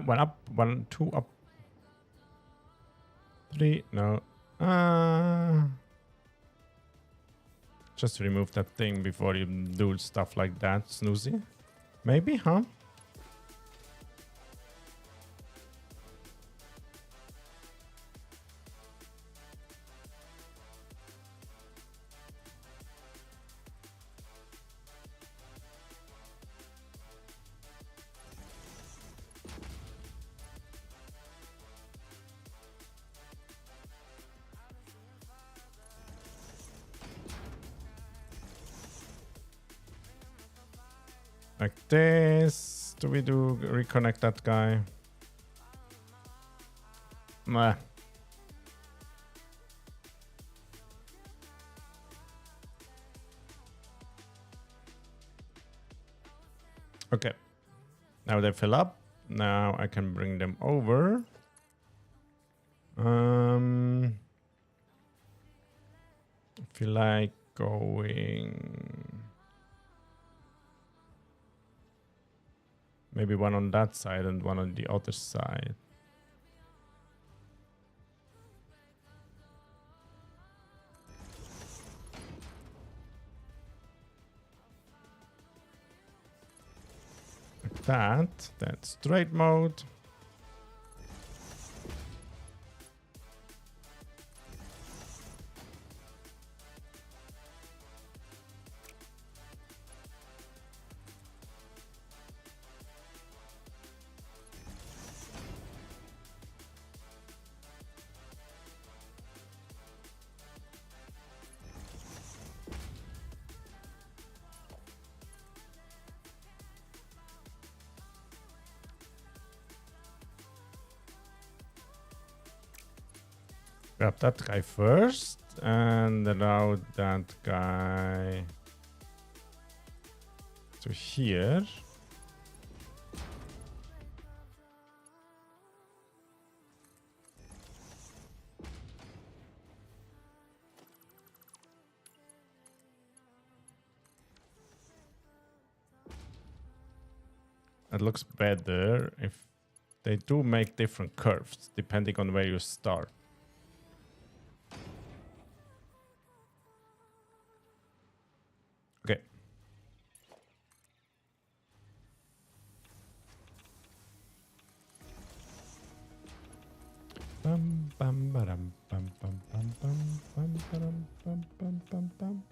A: One up, one, two up, three. No. Just remove that thing before you do stuff like that, Snusi. Maybe, huh? Like this. Do we reconnect that guy? Meh. Okay. Now they fill up. Now I can bring them over. I feel like going maybe one on that side and one on the other side. Like that. That's straight mode. Grab that guy first and route that guy to here. It looks better if they do make different curves depending on where you start. Okay. Bum bum ba-dum bum bum bum bum bum ba-dum bum bum bum bum.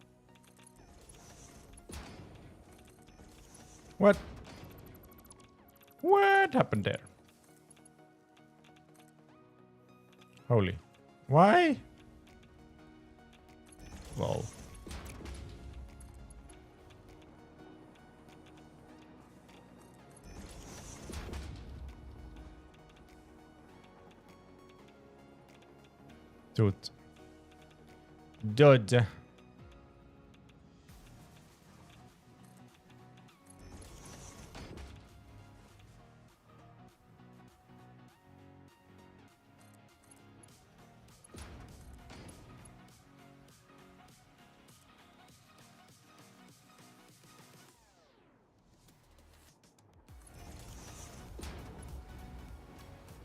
A: What? What happened there? Holy. Why? Lol. Dude.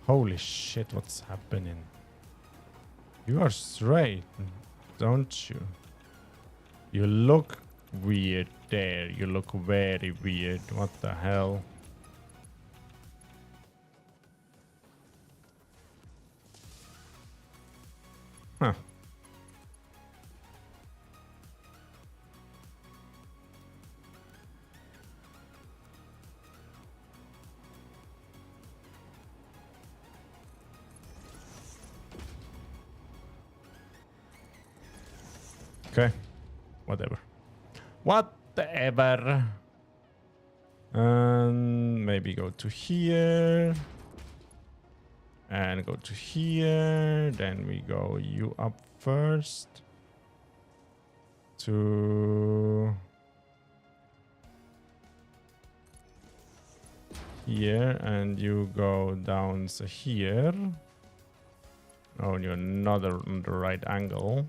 A: Holy shit, what's happening? You are straight, don't you? You look weird there. You look very weird. What the hell? Huh. Okay. Whatever. Whatever. And maybe go to here. And go to here. Then we go you up first. To here. And you go down to here. Oh, you're not on the right angle.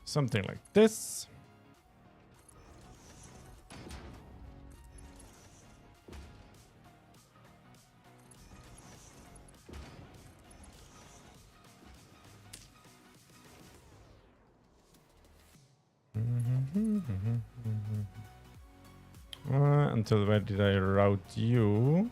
A: Something like this. Until where did I route you?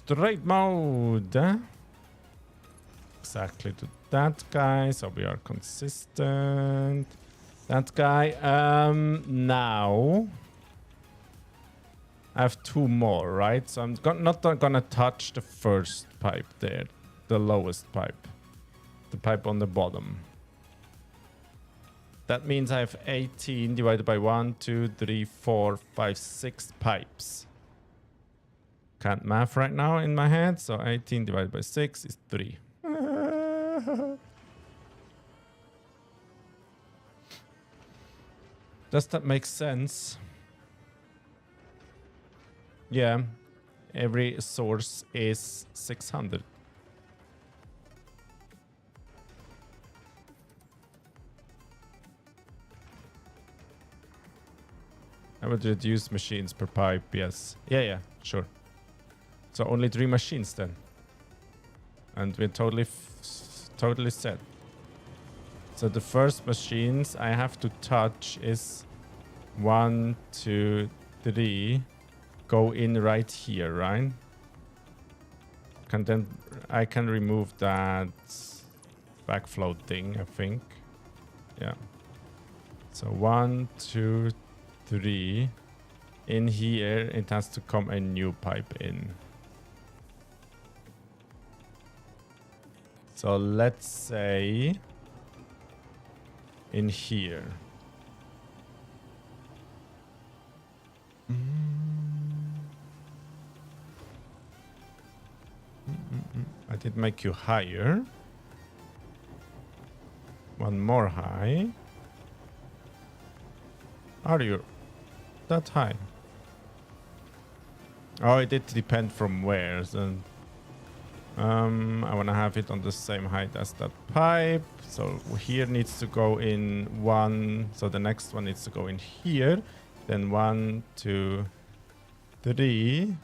A: Straight mode. Exactly to that guy, so we are consistent. That guy. Now I have two more, right? So I'm not gonna touch the first pipe there, the lowest pipe, the pipe on the bottom. That means I have 18 divided by 1, 2, 3, 4, 5, 6 pipes. Can't math right now in my head, so 18 divided by 6 is 3. Does that make sense? Yeah, every source is 600. I would reduce machines per pipe, yes. Yeah, sure. So only 3 machines then. And we're totally set. So the first machines I have to touch is 1, 2, 3. Go in right here, right? I can remove that backflow thing, I think. Yeah. So 1, 2, 3. In here, it has to come a new pipe in. So let's say in here. I did make you higher. One more high. Are you that high? Oh, it did depend from where. So, I want to have it on the same height as that pipe. So here needs to go in 1. So the next one needs to go in here. Then 1, 2, 3.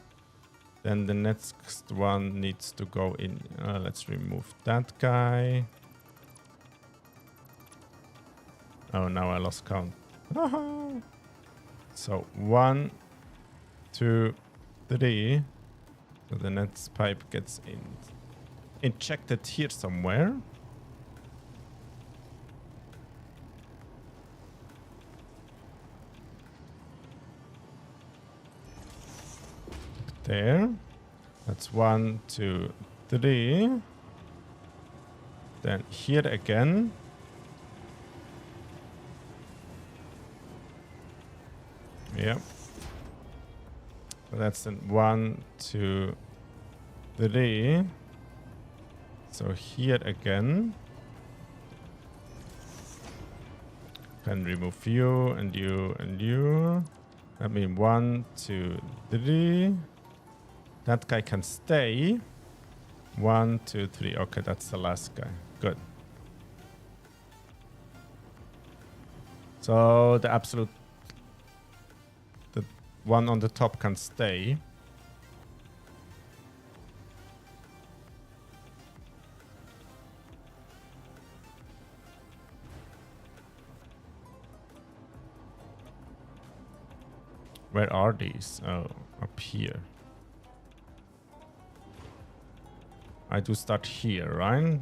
A: Then the next one needs to go in. Let's remove that guy. Oh, now I lost count. So 1, 2, 3. So the next pipe gets injected here somewhere. There. That's 1, 2, 3. Then here again. Yep. So that's then 1, 2, 3. So here again. Can remove you and you and you. I mean 1, 2, 3. That guy can stay. 1, 2, 3. Okay, that's the last guy. Good. So the one on the top can stay. Where are these? Oh, up here. I do start here, right?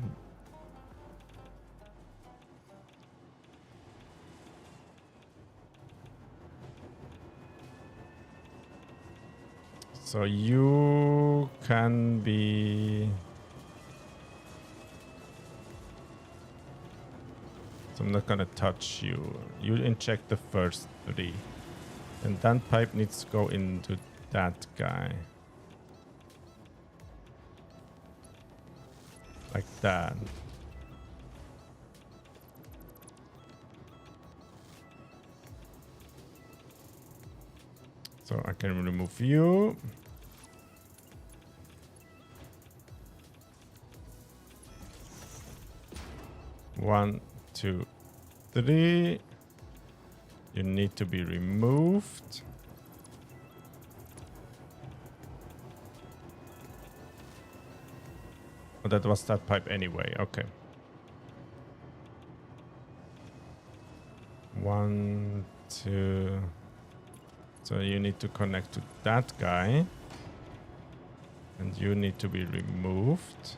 A: So you can be... So I'm not gonna touch you. You inject the first 3. And that pipe needs to go into that guy. Like that. So I can remove you. One, 2, 3. You need to be removed. Oh, that was that pipe anyway. Okay. 1, 2. So you need to connect to that guy. And you need to be removed.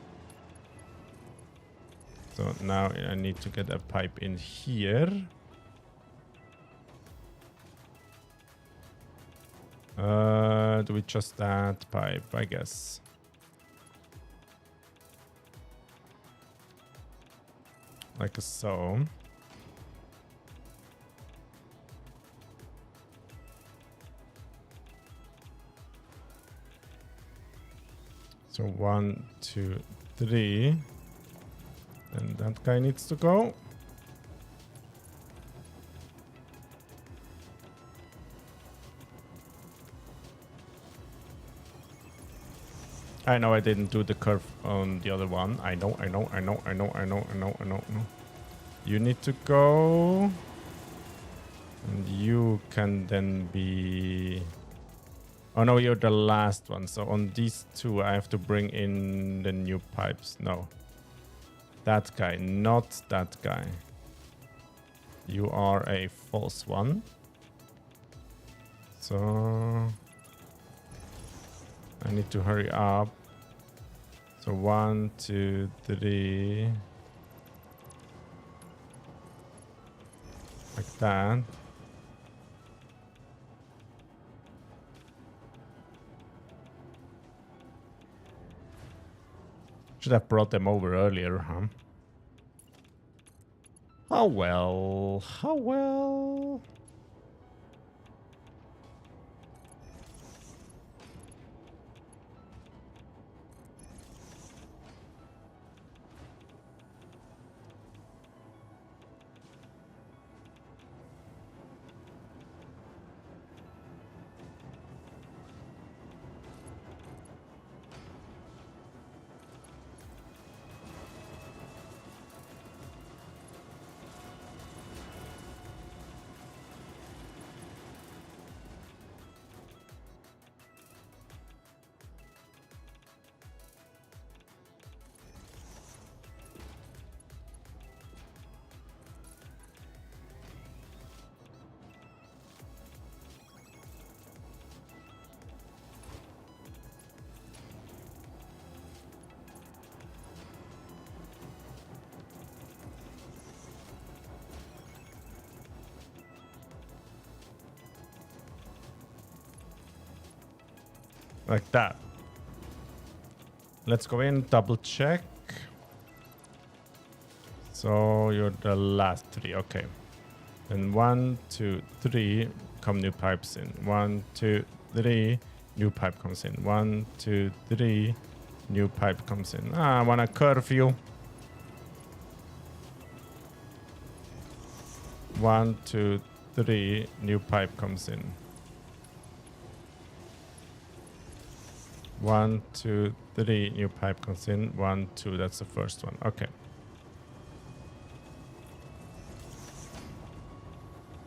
A: So now I need to get a pipe in here. Do we just that pipe? I guess. Like so. So 1, 2, 3. And that guy needs to go. I know I didn't do the curve on the other one. I know. You need to go. And you can then be... Oh no, you're the last one. So on these 2, I have to bring in the new pipes. No. That guy, not that guy. You are a false one. So I need to hurry up. So 1, 2, 3. Like that. Should have brought them over earlier, huh? Oh well. Oh well. Like that. Let's go in, double check. So you're the last 3, okay. Then 1, 2, 3, come new pipes in. 1, 2, 3, new pipe comes in. 1, 2, 3, new pipe comes in. I wanna curve you. 1, 2, 3, new pipe comes in. 1, 2, 3, new pipe comes in. 1, 2, that's the first one. Okay.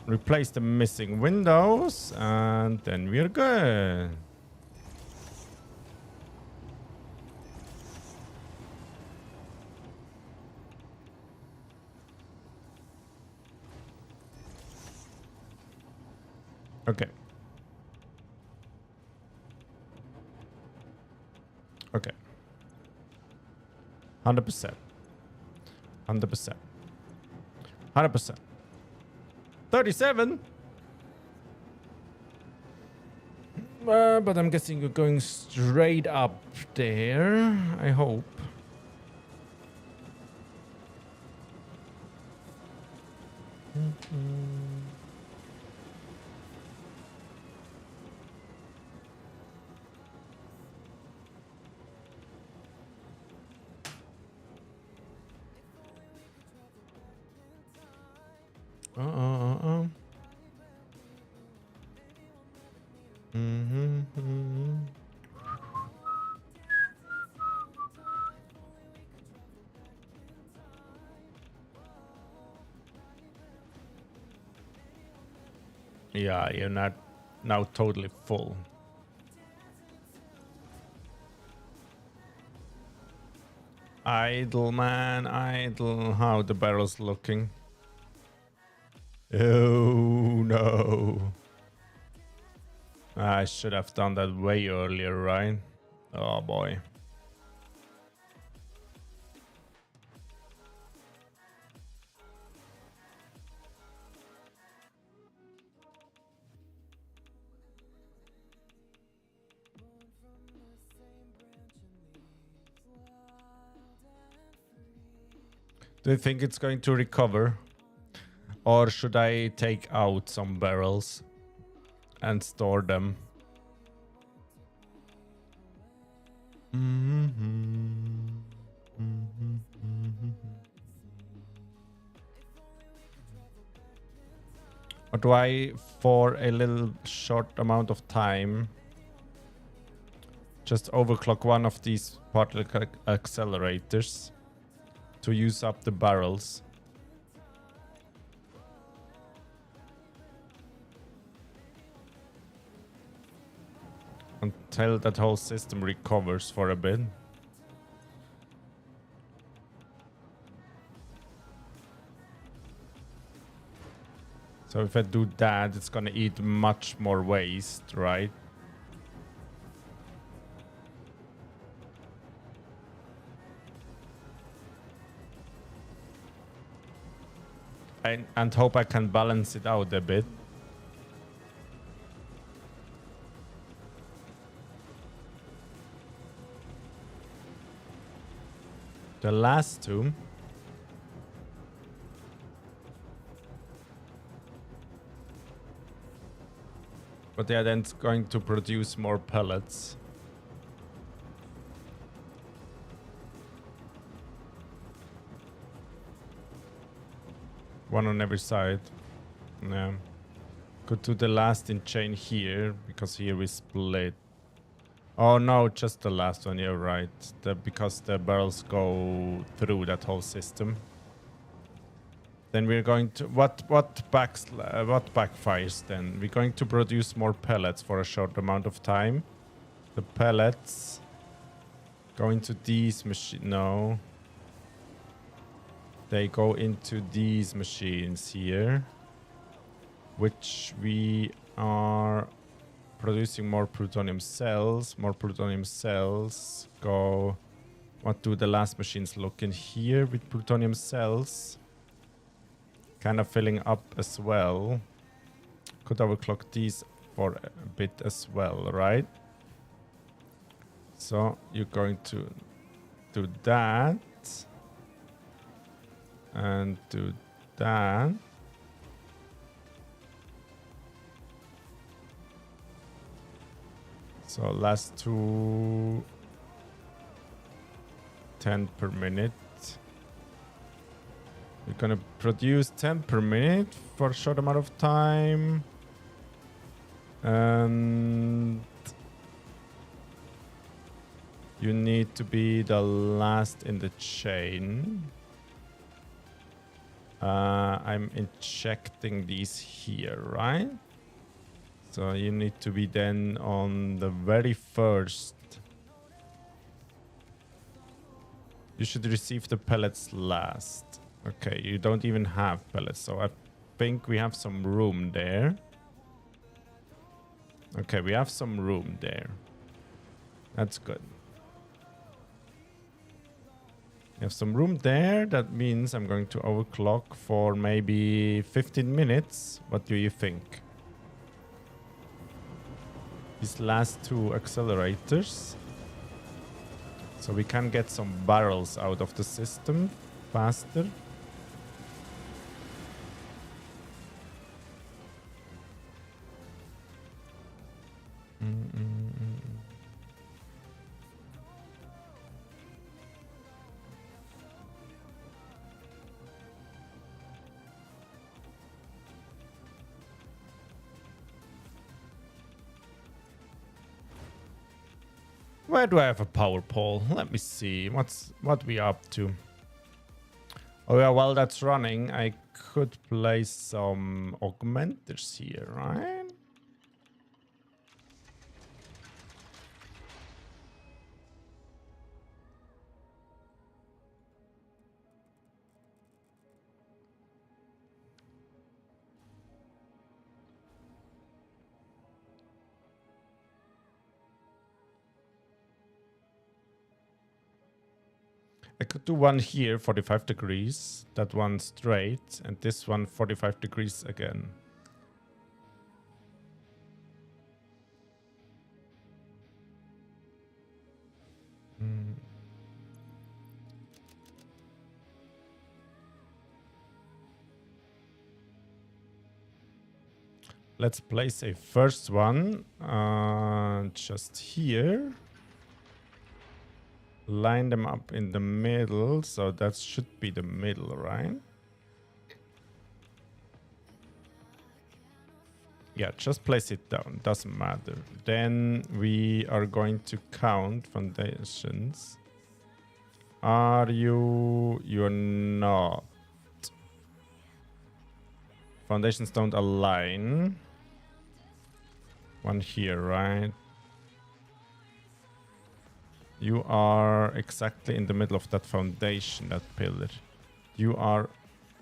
A: Replace the missing windows, and then we're good. Okay. Okay. 100%. 100%. 100%. 37? But I'm guessing you're going straight up there. I hope. Yeah, you're not now totally full. Idle, man, idle. How the barrel's looking. Oh, no. I should have done that way earlier, right? Oh, boy. Do you think it's going to recover? Or should I take out some barrels and store them? Or do I, for a little short amount of time, just overclock one of these particle accelerators to use up the barrels? Until that whole system recovers for a bit. So if I do that, it's gonna eat much more waste, right? And hope I can balance it out a bit. The last two. But yeah, then it's going to produce more pellets. One on every side. Yeah. Go to the last in chain here, because here we split. Oh no, just the last one, you're right. Because the barrels go through that whole system. Then we're going to... What backfires then? We're going to produce more pellets for a short amount of time. The pellets go into these machines. No. They go into these machines here, which we are producing more plutonium cells. More plutonium cells go... What do the last machines look in here with plutonium cells? Kind of filling up as well. Could overclock these for a bit as well, right? So you're going to do that. And do that. So last two 10 per minute. We're gonna produce 10 per minute for a short amount of time. And you need to be the last in the chain. I'm injecting these here, right? So you need to be then on the very first. You should receive the pellets last. Okay, you don't even have pellets, so I think we have some room there. Okay, we have some room there. That's good. We have some room there. That means I'm going to overclock for maybe 15 minutes. What do you think? These last two accelerators. So we can get some barrels out of the system faster. Where do I have a power pole? Let me see. What we up to? Oh yeah, while that's running, I could place some augmenters here, right? I could do one here, 45 degrees. That one straight. And this one, 45 degrees again. Let's place a first one just here. Line them up in the middle, so that should be the middle, right? Yeah, just place it down, doesn't matter. Then we are going to count foundations. Are you? You're not. Foundations don't align. One here, right? You are exactly in the middle of that foundation, that pillar. You are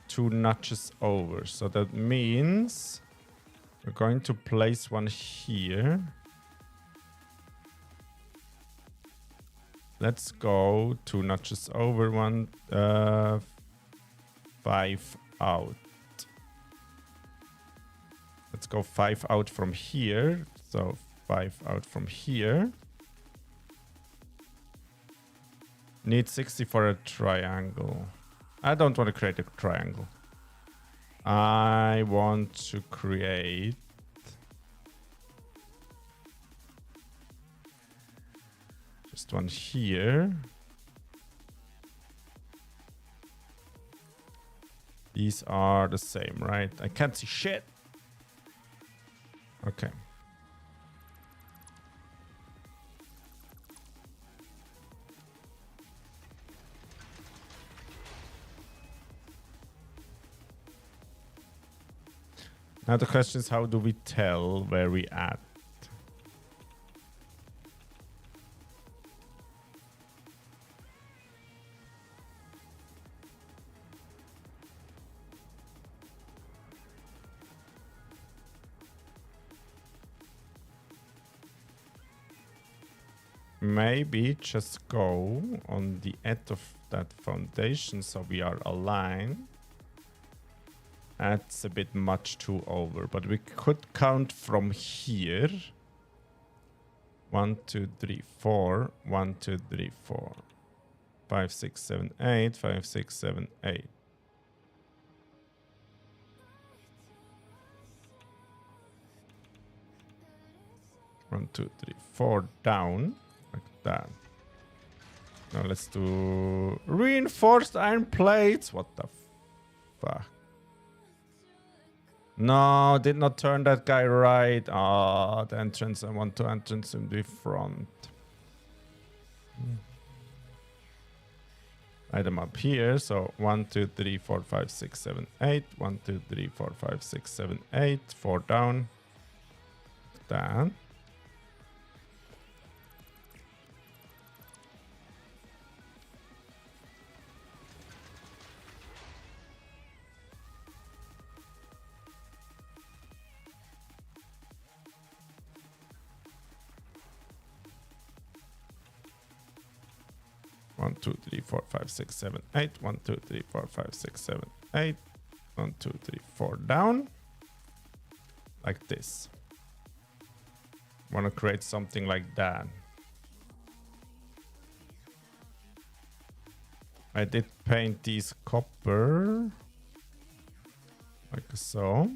A: 2 notches over. So that means we're going to place one here. Let's go 2 notches over, 5 out. Let's go 5 out from here. So 5 out from here. Need 60 for a triangle. I don't want to create a triangle. I want to create just one here. These are the same, right? I can't see shit. Okay. Now the question is, how do we tell where we at? Maybe just go on the edge of that foundation so we are aligned. That's a bit much too over, but we could count from here. 1, 2, 3, 4. 1, 2, 3, 4. 5, 6, 7, 8. 5, 6, 7, 8. One, 2, 3, 4 down. Like that. Now let's do reinforced iron plates. What the fuck? No, did not turn that guy right. Ah, the entrance. I want to entrance in the front. Item up here. So 1, 2, 3, 4, 5, 6, 7, 8. 1, 2, 3, 4, 5, 6, 7, 8. 4 down. That. 1, 2, 3, 4, 5, 6, 7, 8. 1, 2, 3, 4, 5, 6, 7, 8. 1, 2, 3, 4 down. Like this. Want to create something like that. I did paint these copper. Like so.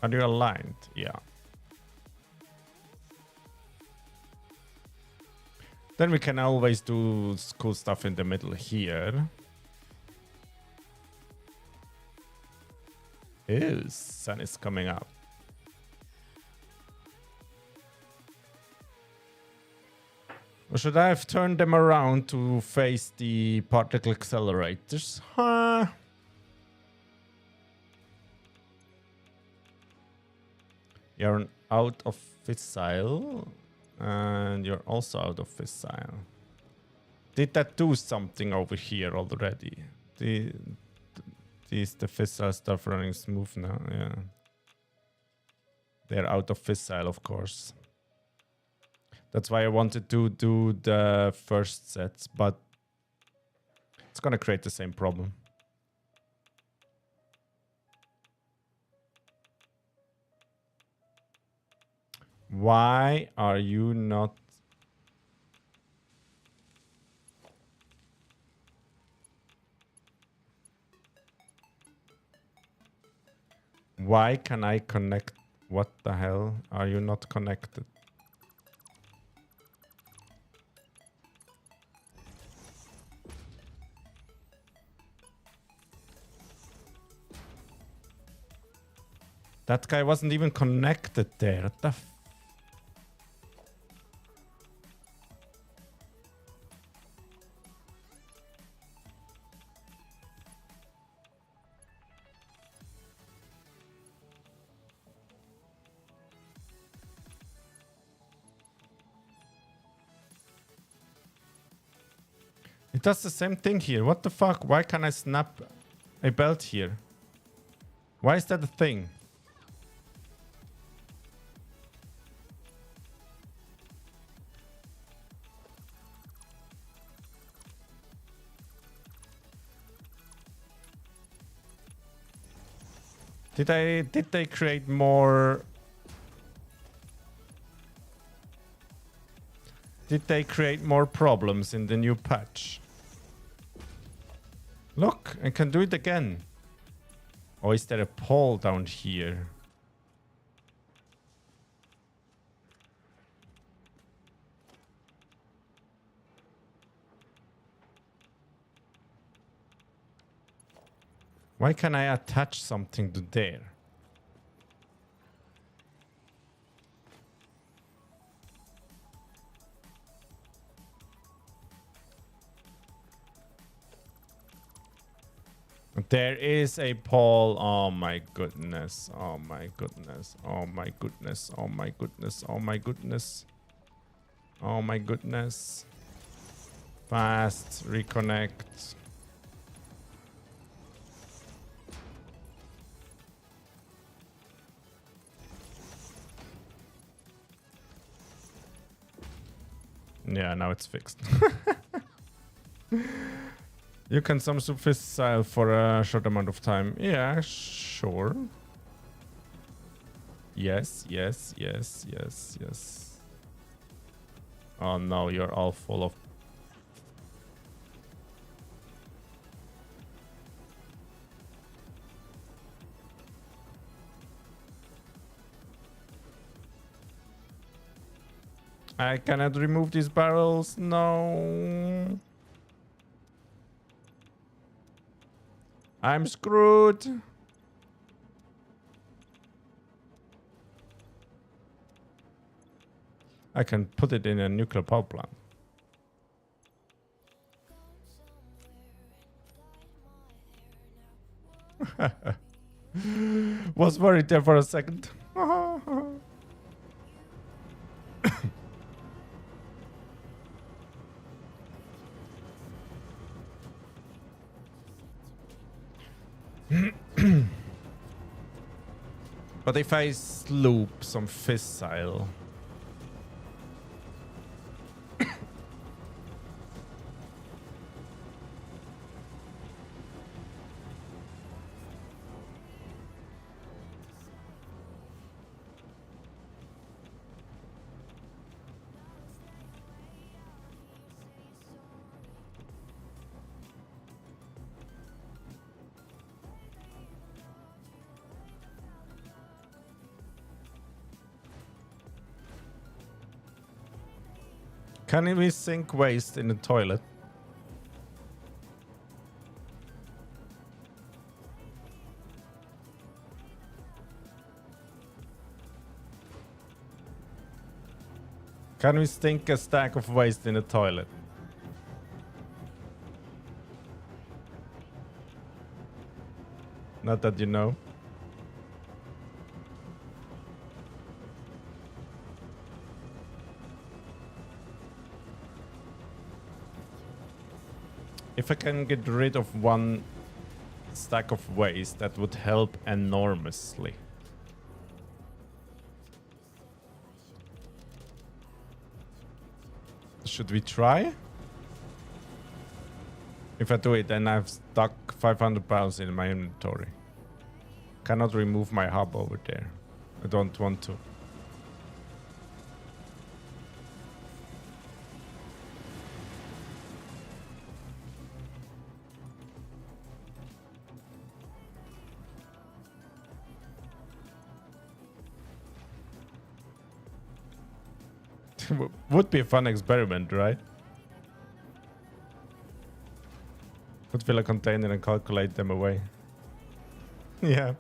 A: Are you aligned? Yeah. Then we can always do cool stuff in the middle here. Ew, sun is coming up. Or should I have turned them around to face the particle accelerators? Huh? You're out of fissile, and you're also out of fissile. Did that do something over here already? Is the fissile stuff running smooth now? Yeah. They're out of fissile, of course. That's why I wanted to do the first sets, but it's gonna create the same problem. Why are you not? Why can I connect? What the hell? Are you not connected? That guy wasn't even connected there. What the f— does the same thing here. What the fuck? Why can't I snap a belt here? Why is that a thing? Did they create more? Did they create more problems in the new patch? Look, I can do it again. Or is there a pole down here? Why can I attach something to there? There is a pole. Oh my goodness. Oh my goodness. Oh my goodness. Oh my goodness. Oh my goodness. Oh my goodness. Fast. Reconnect. Yeah, now it's fixed. You can sum fissile for a short amount of time. Yeah, sure. Yes, yes, yes, yes, yes. Oh no, you're all full of... I cannot remove these barrels. No. I'm screwed. I can put it in a nuclear power plant. Was worried there for a second. But if I sloop some fissile... Can we sink waste in the toilet? Can we sink a stack of waste in the toilet? Not that you know. If I can get rid of one stack of waste, that would help enormously. Should we try? If I do it, then I've stuck 500 pounds in my inventory. Cannot remove my hub over there. I don't want to. Would be a fun experiment, right? Could fill a container and calculate them away. Yeah.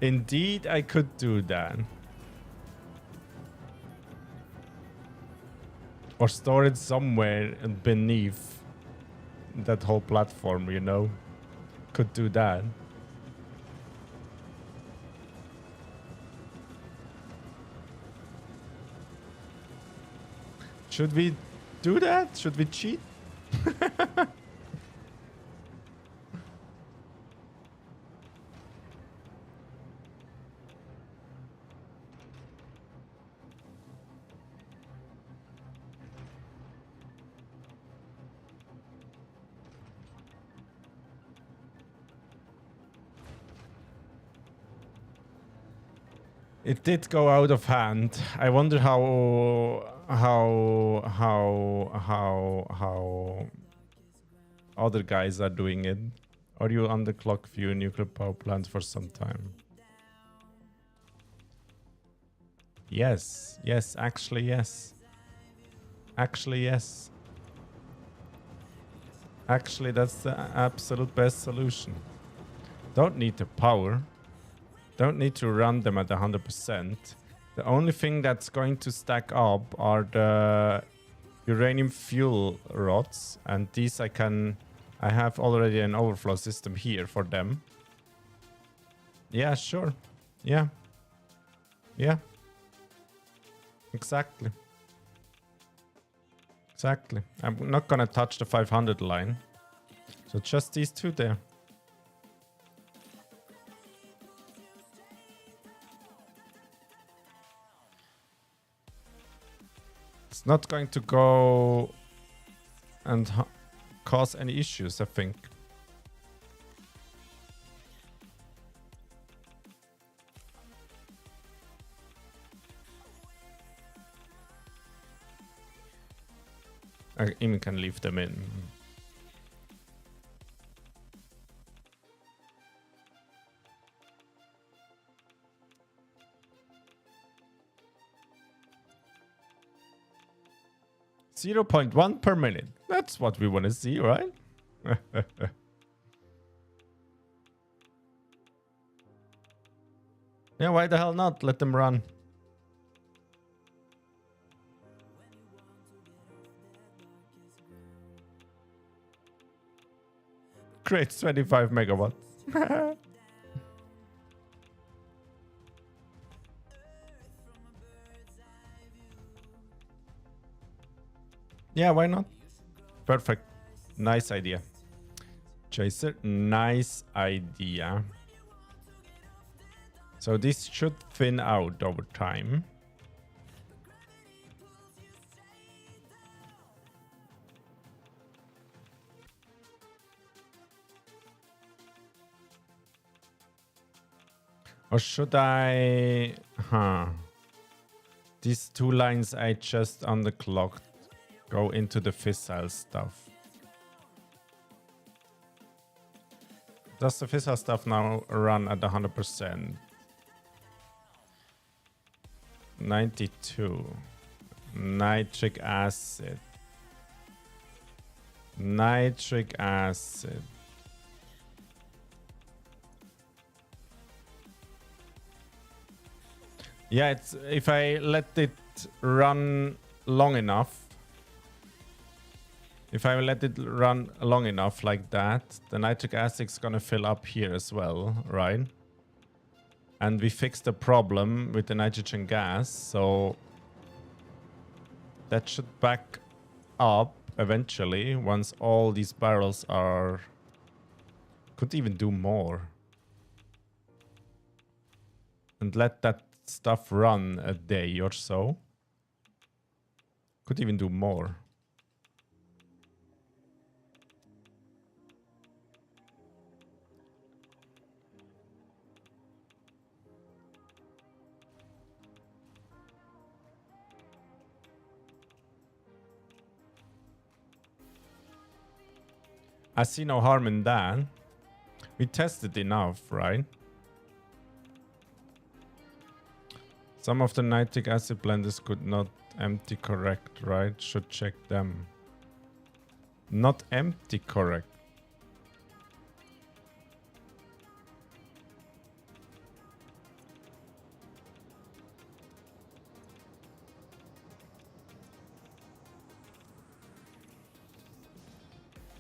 A: Indeed, I could do that. Or store it somewhere beneath that whole platform, you know? Could do that. Should we do that? Should we cheat? It did go out of hand. I wonder how other guys are doing it. Are you on the clock view nuclear power plants for some time? Yes, yes, actually yes. Actually yes. Actually that's the absolute best solution. Don't need the power. Don't need to run them at 100%. The only thing that's going to stack up are the uranium fuel rods, and these I have already an overflow system here for them. Yeah, sure. Yeah. Yeah. Exactly. Exactly. I'm not gonna touch the 500 line. So just these two there. It's not going to go and cause any issues, I think. I even can leave them in. 0.1 per minute. That's what we want to see, right? Yeah, why the hell not? Let them run. Creates 25 megawatts. Yeah, why not? Perfect. Nice idea. Chaser, nice idea. So this should thin out over time. Or should I... These two lines I just underclocked go into the fissile stuff. Does the fissile stuff now run at 100%? 92. Nitric acid. Nitric acid. Yeah, it's if I let it run long enough. If I let it run long enough like that, the nitric acid is gonna fill up here as well, right? And we fix the problem with the nitrogen gas, so that should back up eventually once all these barrels are... Could even do more. And let that stuff run a day or so. Could even do more. I see no harm in that. We tested enough, right? Some of the nitric acid blenders could not empty correct, right? Should check them. Not empty correct.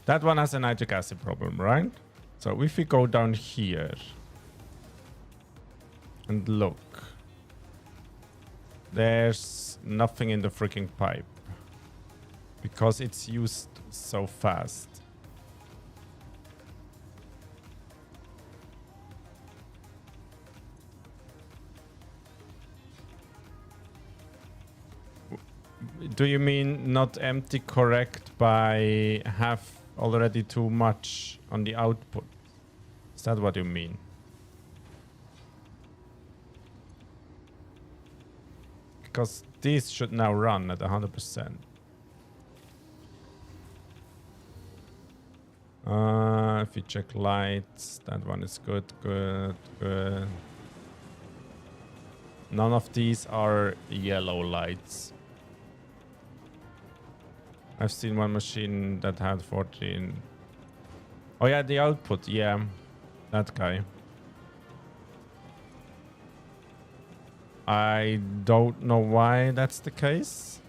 A: That one has a nitric acid problem, right? So if we go down here and look, there's nothing in the freaking pipe. because it's used so fast. Do you mean not empty correct by have already too much on the output? Is that what you mean? Because these should now run at 100%. If you check lights, that one is good, good, good. None of these are yellow lights. I've seen one machine that had 14. Oh yeah, the output, yeah. That guy. I don't know why that's the case.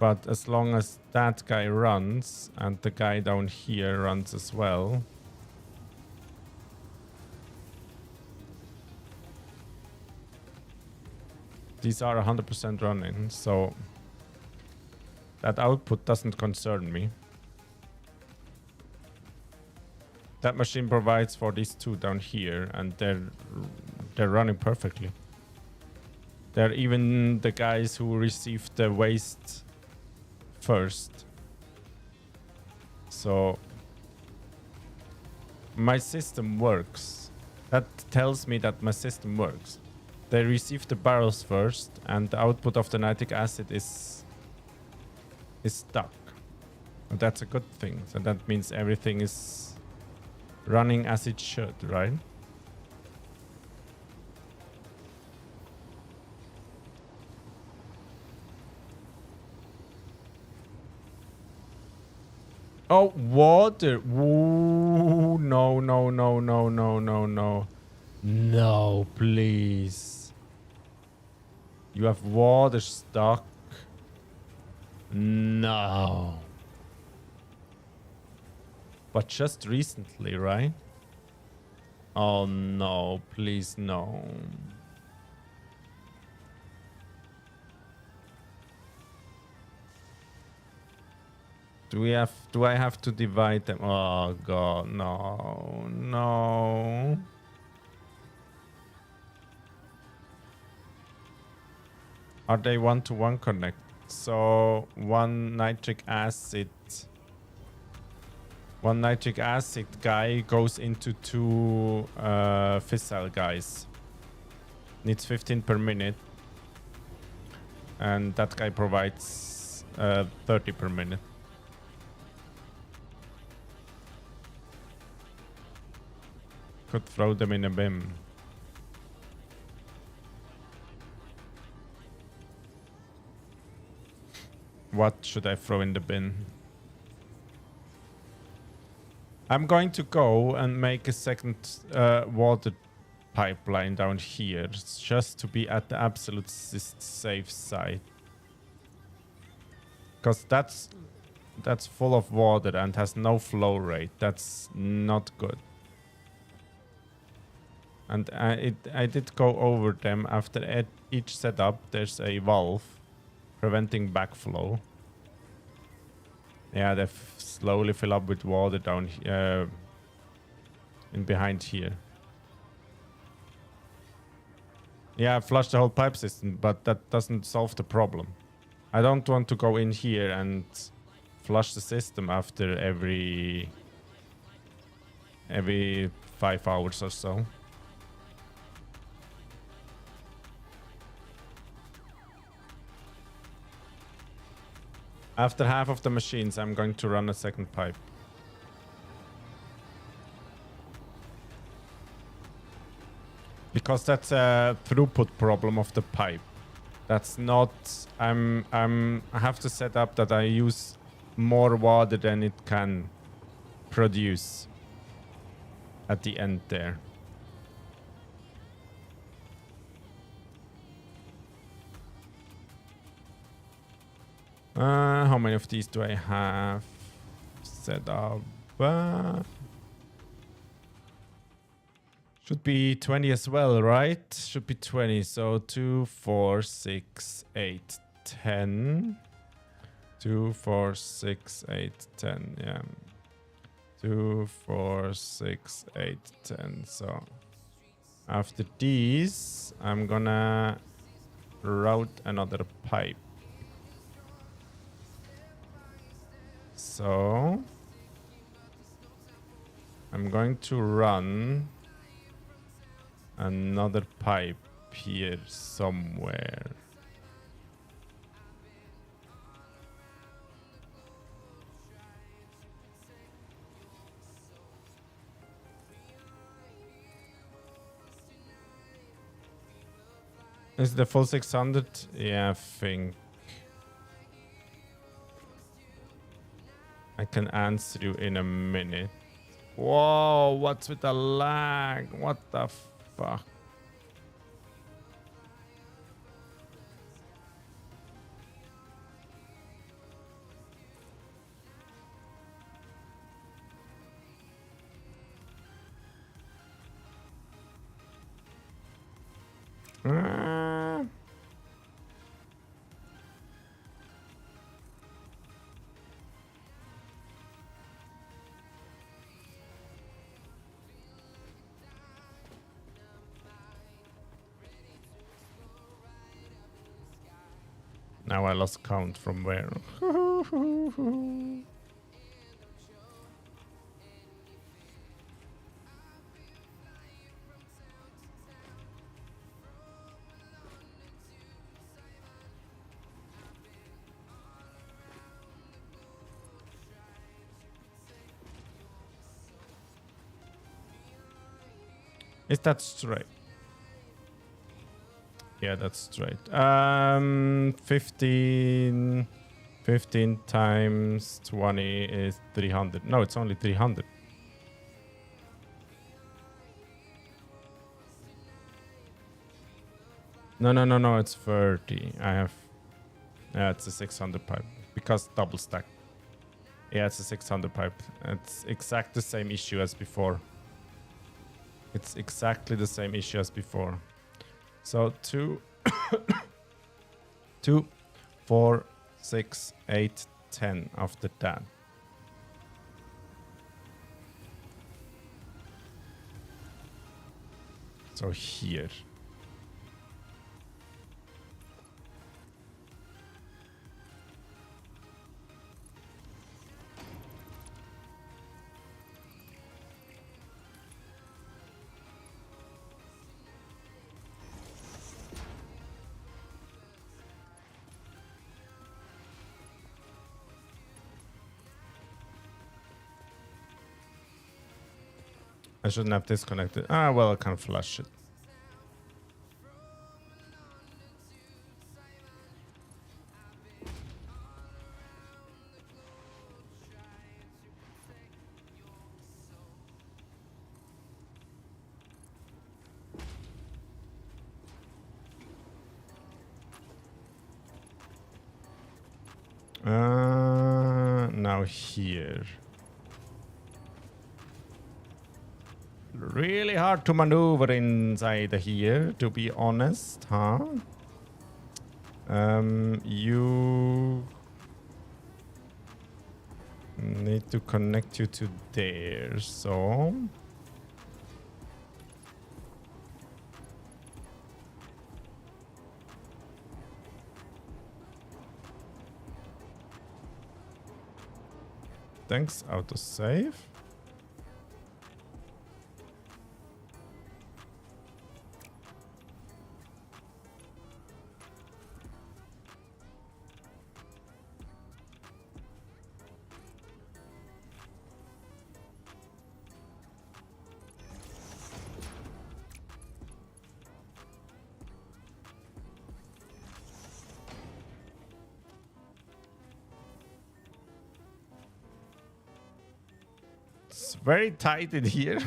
A: But as long as that guy runs and the guy down here runs as well. These are 100% running, so that output doesn't concern me. That machine provides for these two down here, and they're running perfectly. They're even the guys who received the waste first. So my system works. That tells me that my system works. They receive the barrels first, and the output of the nitric acid is stuck. And that's a good thing. So that means everything is running as it should, right? Oh, water. Ooh, no, no, no, no, no, no, no. No, please. You have water stuck. No. But just recently, right? Oh no, please no. Do I have to divide them? Oh god, no. No. Are they one-to-one connect? So one nitric acid guy goes into two fissile guys. Needs 15 per minute. And that guy provides 30 per minute. Could throw them in a bin. What should I throw in the bin? I'm going to go and make a second water pipeline down here, just to be at the absolute safe side. Because that's full of water and has no flow rate. That's not good. And I did go over them. After each setup, there's a valve preventing backflow. Yeah, they slowly fill up with water down here, in behind here. Yeah, I flushed the whole pipe system, but that doesn't solve the problem. I don't want to go in here and flush the system after every 5 hours or so. After half of the machines, I'm going to run a second pipe. Because that's a throughput problem of the pipe. That's not... I have to set up that I use more water than it can produce at the end there. How many of these do I have set up? Should Should be 20 as well, right? Should be 20. So 2, 4, 6, 8, 10. 2, 4, 6, 8, 10. Yeah. 2, 4, 6, 8, 10. So after these, I'm gonna route another pipe. So I'm going to run another pipe here somewhere. Is the full 600? Yeah, I think I can answer you in a minute. Whoa, what's with the lag? What the fuck? Now I lost count from where. Is that straight? Yeah, that's straight. 15 times 20 is 300. No, it's only 300. No, it's 30. I have... Yeah, it's a 600 pipe. Because double stack. Yeah, it's a 600 pipe. It's exactly the same issue as before. It's exactly the same issue as before. So 2, 2, 4, 6, 8, 10 after that. So here. I shouldn't have disconnected. Ah, well, I can flush it. Now here. Really hard to maneuver inside here, to be honest, huh? You need to connect you to there, so... Thanks, autosave. It's very tight in here.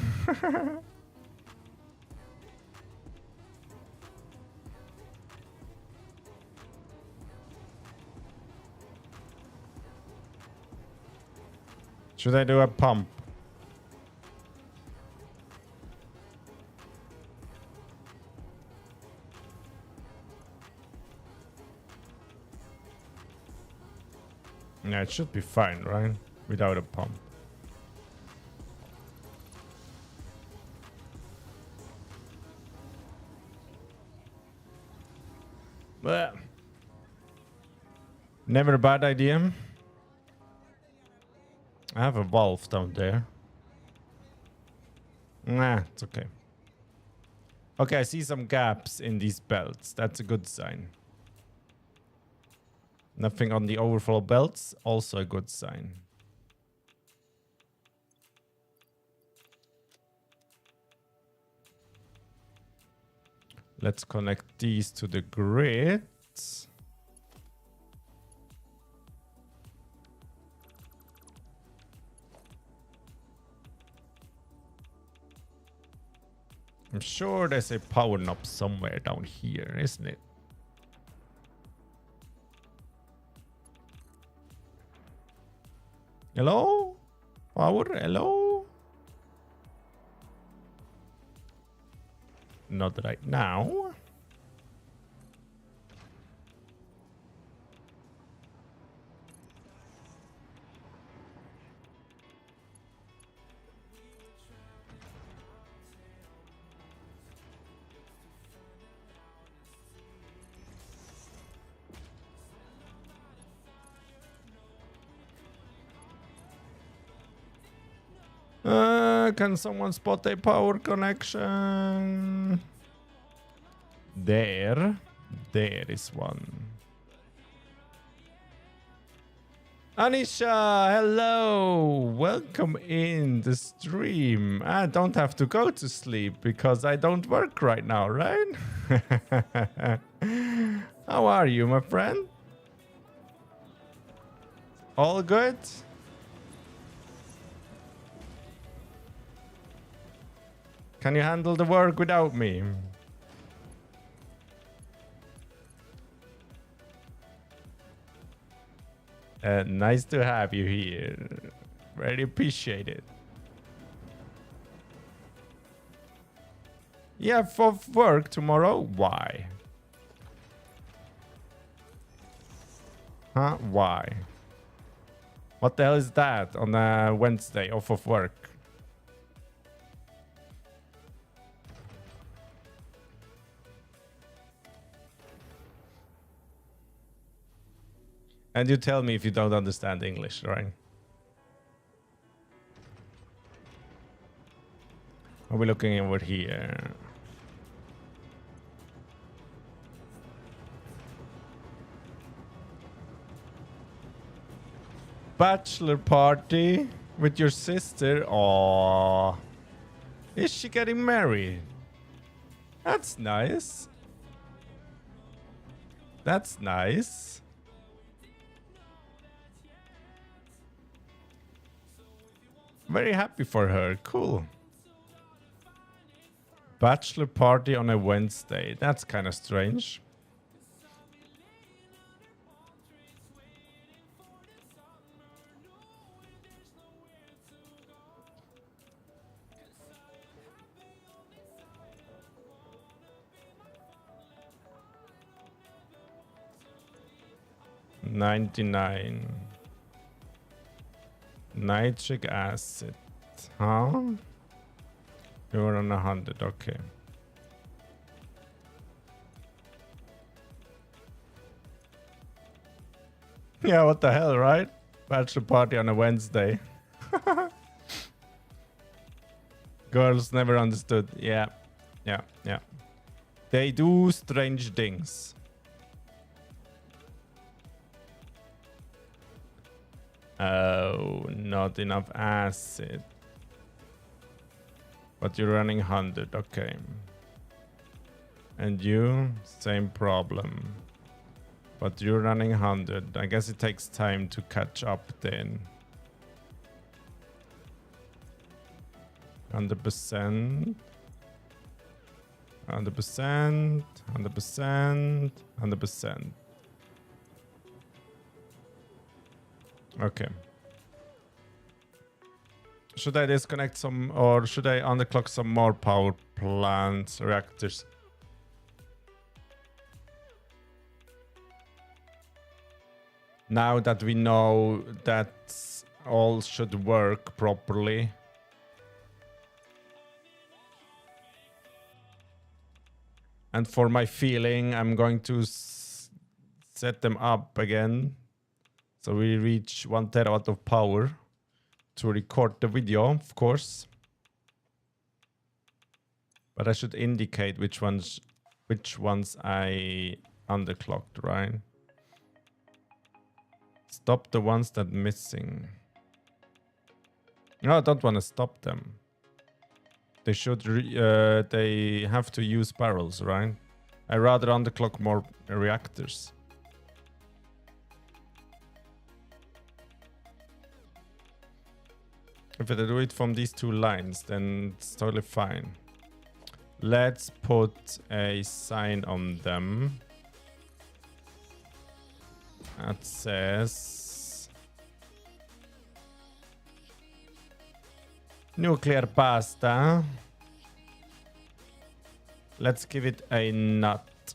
A: Should I do a pump? Yeah, it should be fine, right? Without a pump. But never a bad idea. I have a valve down there. Nah, it's okay. Okay, I see some gaps in these belts. That's a good sign. Nothing on the overflow belts. Also a good sign. Let's connect these to the grid. I'm sure there's a power knob somewhere down here, isn't it? Hello? Power? Hello? Not right now. Can someone spot a power connection? There. There is one. Anisha, hello. Welcome in the stream. I don't have to go to sleep because I don't work right now, right? How are you, my friend? All good? Can you handle the work without me? Nice to have you here. Very appreciate it. Yeah, for work tomorrow? Why? Huh? Why? What the hell is that on a Wednesday off of work? And you tell me if you don't understand English, right? Are we looking over here? Bachelor party with your sister? Aww. Is she getting married? That's nice. That's nice. Very happy for her. Cool. Bachelor party on a Wednesday. That's kind of strange. $99. Nitric acid. Huh? You're on 100. Okay. Yeah, what the hell, right? Bachelor party on a Wednesday. Girls never understood. Yeah. Yeah. Yeah. They do strange things. Oh, not enough acid. But you're running 100, okay. And you, same problem. But you're running 100. I guess it takes time to catch up then. 100%. 100%. 100%. 100%. Okay. Should I disconnect some, or should I underclock some more power plants, reactors? Now that we know that all should work properly. And for my feeling, I'm going to set them up again. So we reach 1 terawatt of power to record the video, of course. But I should indicate which ones I underclocked, right? Stop the ones that missing. No, I don't want to stop them. They should, they have to use barrels, right? I rather underclock more reactors. If I do it from these 2 lines, then it's totally fine. Let's put a sign on them that says nuclear pasta. Let's give it a nut.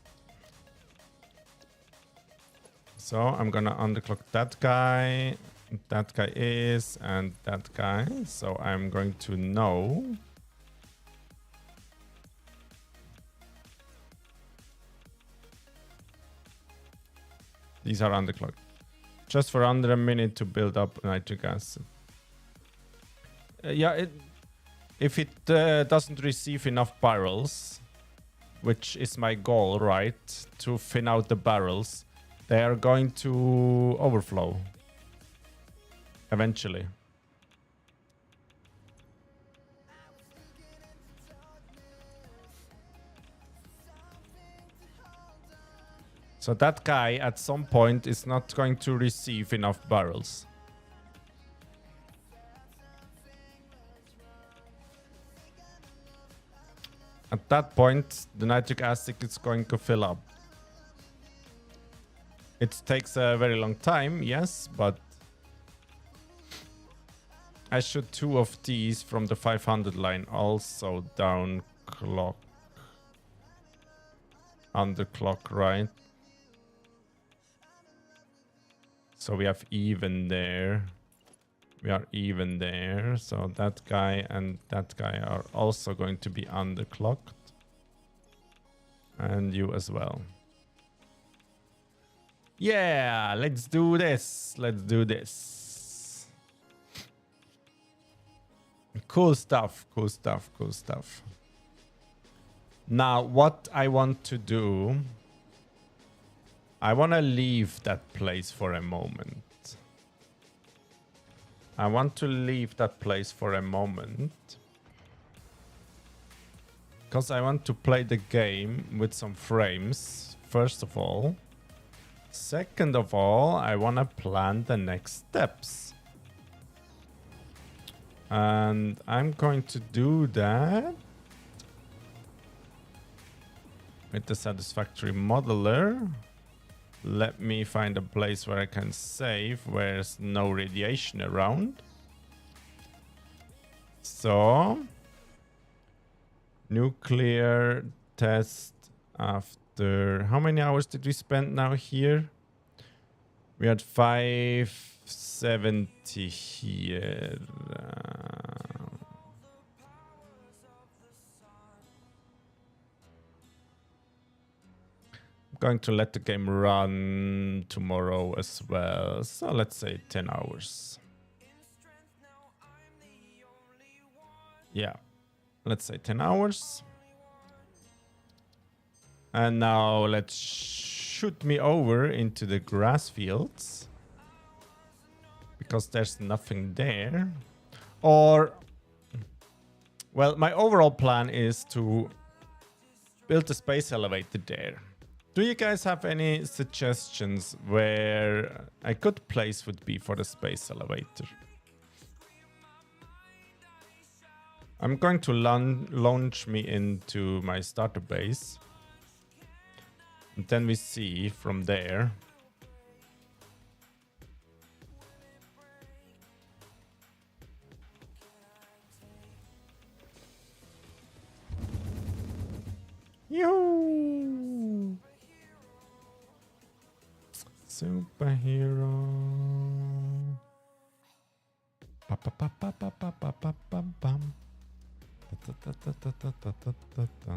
A: So I'm gonna underclock that guy is, and that guy. So I'm going to know. These are underclocked. Just for under a minute to build up nitric acid. Yeah, if it doesn't receive enough barrels, which is my goal, right? To thin out the barrels, they are going to overflow. Eventually. So that guy at some point is not going to receive enough barrels. At that point, the nitric acid is going to fill up. It takes a very long time, yes, but I should 2 of these from the 500 line also down clock. Underclock, right? So we have even there. We are even there. So that guy and that guy are also going to be underclocked. And you as well. Yeah, let's do this. Let's do this. Cool stuff, cool stuff, cool stuff. Now, what I want to do... I want to leave that place for a moment. I want to leave that place for a moment. Because I want to play the game with some frames, first of all. Second of all, I want to plan the next steps. And I'm going to do that with the Satisfactory modeler. Let me find a place where I can save, where there's no radiation around. So, nuclear test after... How many hours did we spend now here? We had 570 here. Going to let the game run tomorrow as well. So let's say 10 hours. Yeah, let's say 10 hours. And now let's shoot me over into the grass fields. Because there's nothing there. Or, well, my overall plan is to build a space elevator there. Do you guys have any suggestions where a good place would be for the space elevator? I'm going to launch me into my starter base. And then we see from there. Yoo! superhero. Pa, pa, pa, pa, pa, pa, pa, pa, pa, pam. Ta, ta, ta, ta, ta, ta, ta, ta, ta.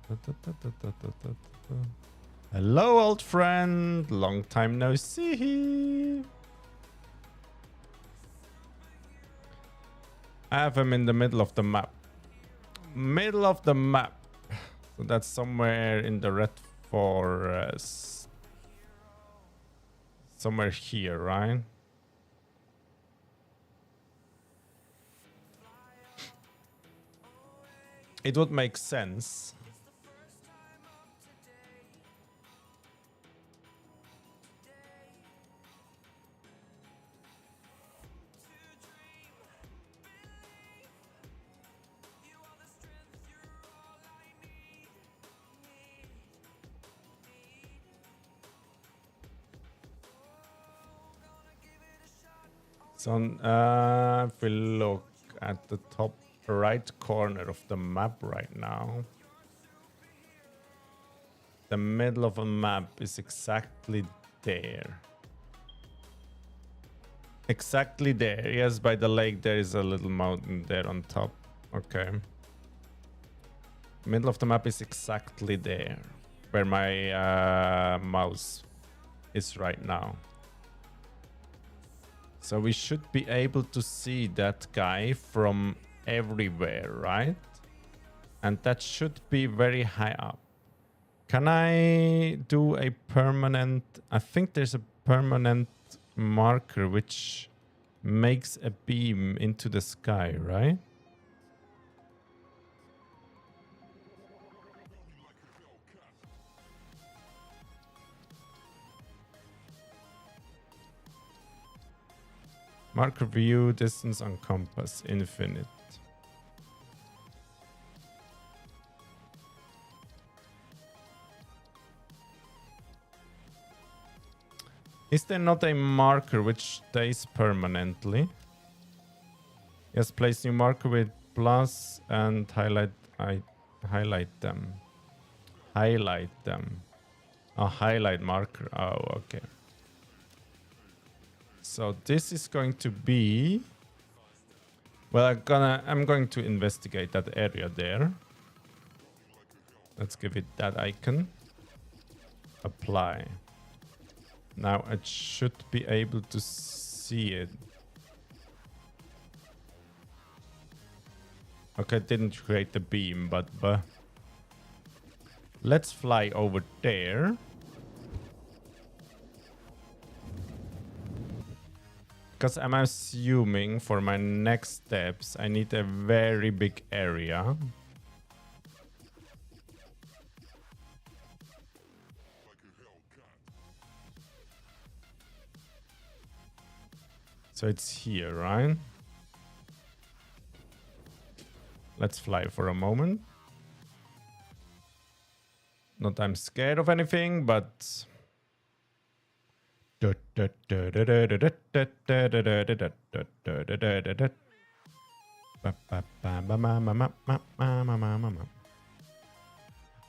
A: Ta, ta, ta, ta, ta, ta, ta, ta. Hello, old friend. Long time no see. I have him in the middle of the map. Middle of the map. So that's somewhere in the red forest. Somewhere here, right? It would make sense. So if we look at the top right corner of the map right now, the middle of a map is exactly there. Exactly there. Yes, by the lake there is a little mountain there on top. Okay. Middle of the map is exactly there, where my mouse is right now. So we should be able to see that guy from everywhere, right? And that should be very high up. Can I do a permanent... I think there's a permanent marker which makes a beam into the sky, right? Marker view, distance on compass, infinite. Is there not a marker which stays permanently? Yes, place new marker with plus and highlight them. Highlight them. A highlight marker. Oh, okay. So this is going to be... Well, I'm going to investigate that area there. Let's give it that icon. Apply. Now I should be able to see it. Okay, didn't create the beam, but let's fly over there. Because I'm assuming for my next steps, I need a very big area. So it's here, right? Let's fly for a moment. Not I'm scared of anything, but... I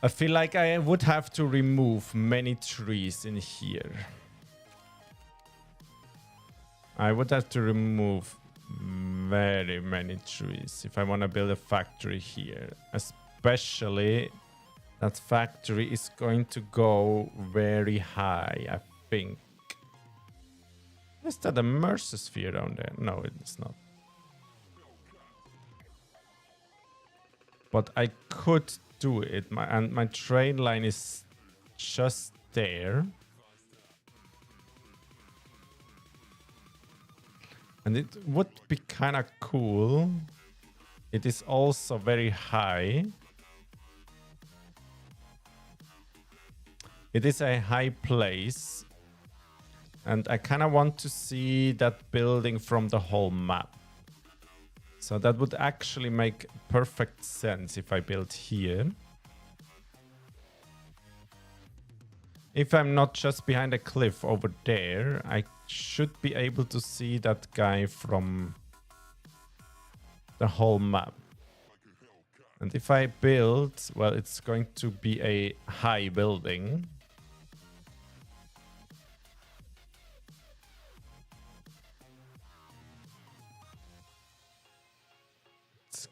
A: feel like I would have to remove many trees in here. I would have to remove very many trees if I want to build a factory here. Especially that factory is going to go very high, I think. Is that a Mercer sphere down there? No, it is not. But I could do it. My train line is just there. And it would be kind of cool. It is also very high. It is a high place. And I kind of want to see that building from the whole map. So that would actually make perfect sense if I build here. If I'm not just behind a cliff over there, I should be able to see that guy from the whole map. And if I build, well, it's going to be a high building.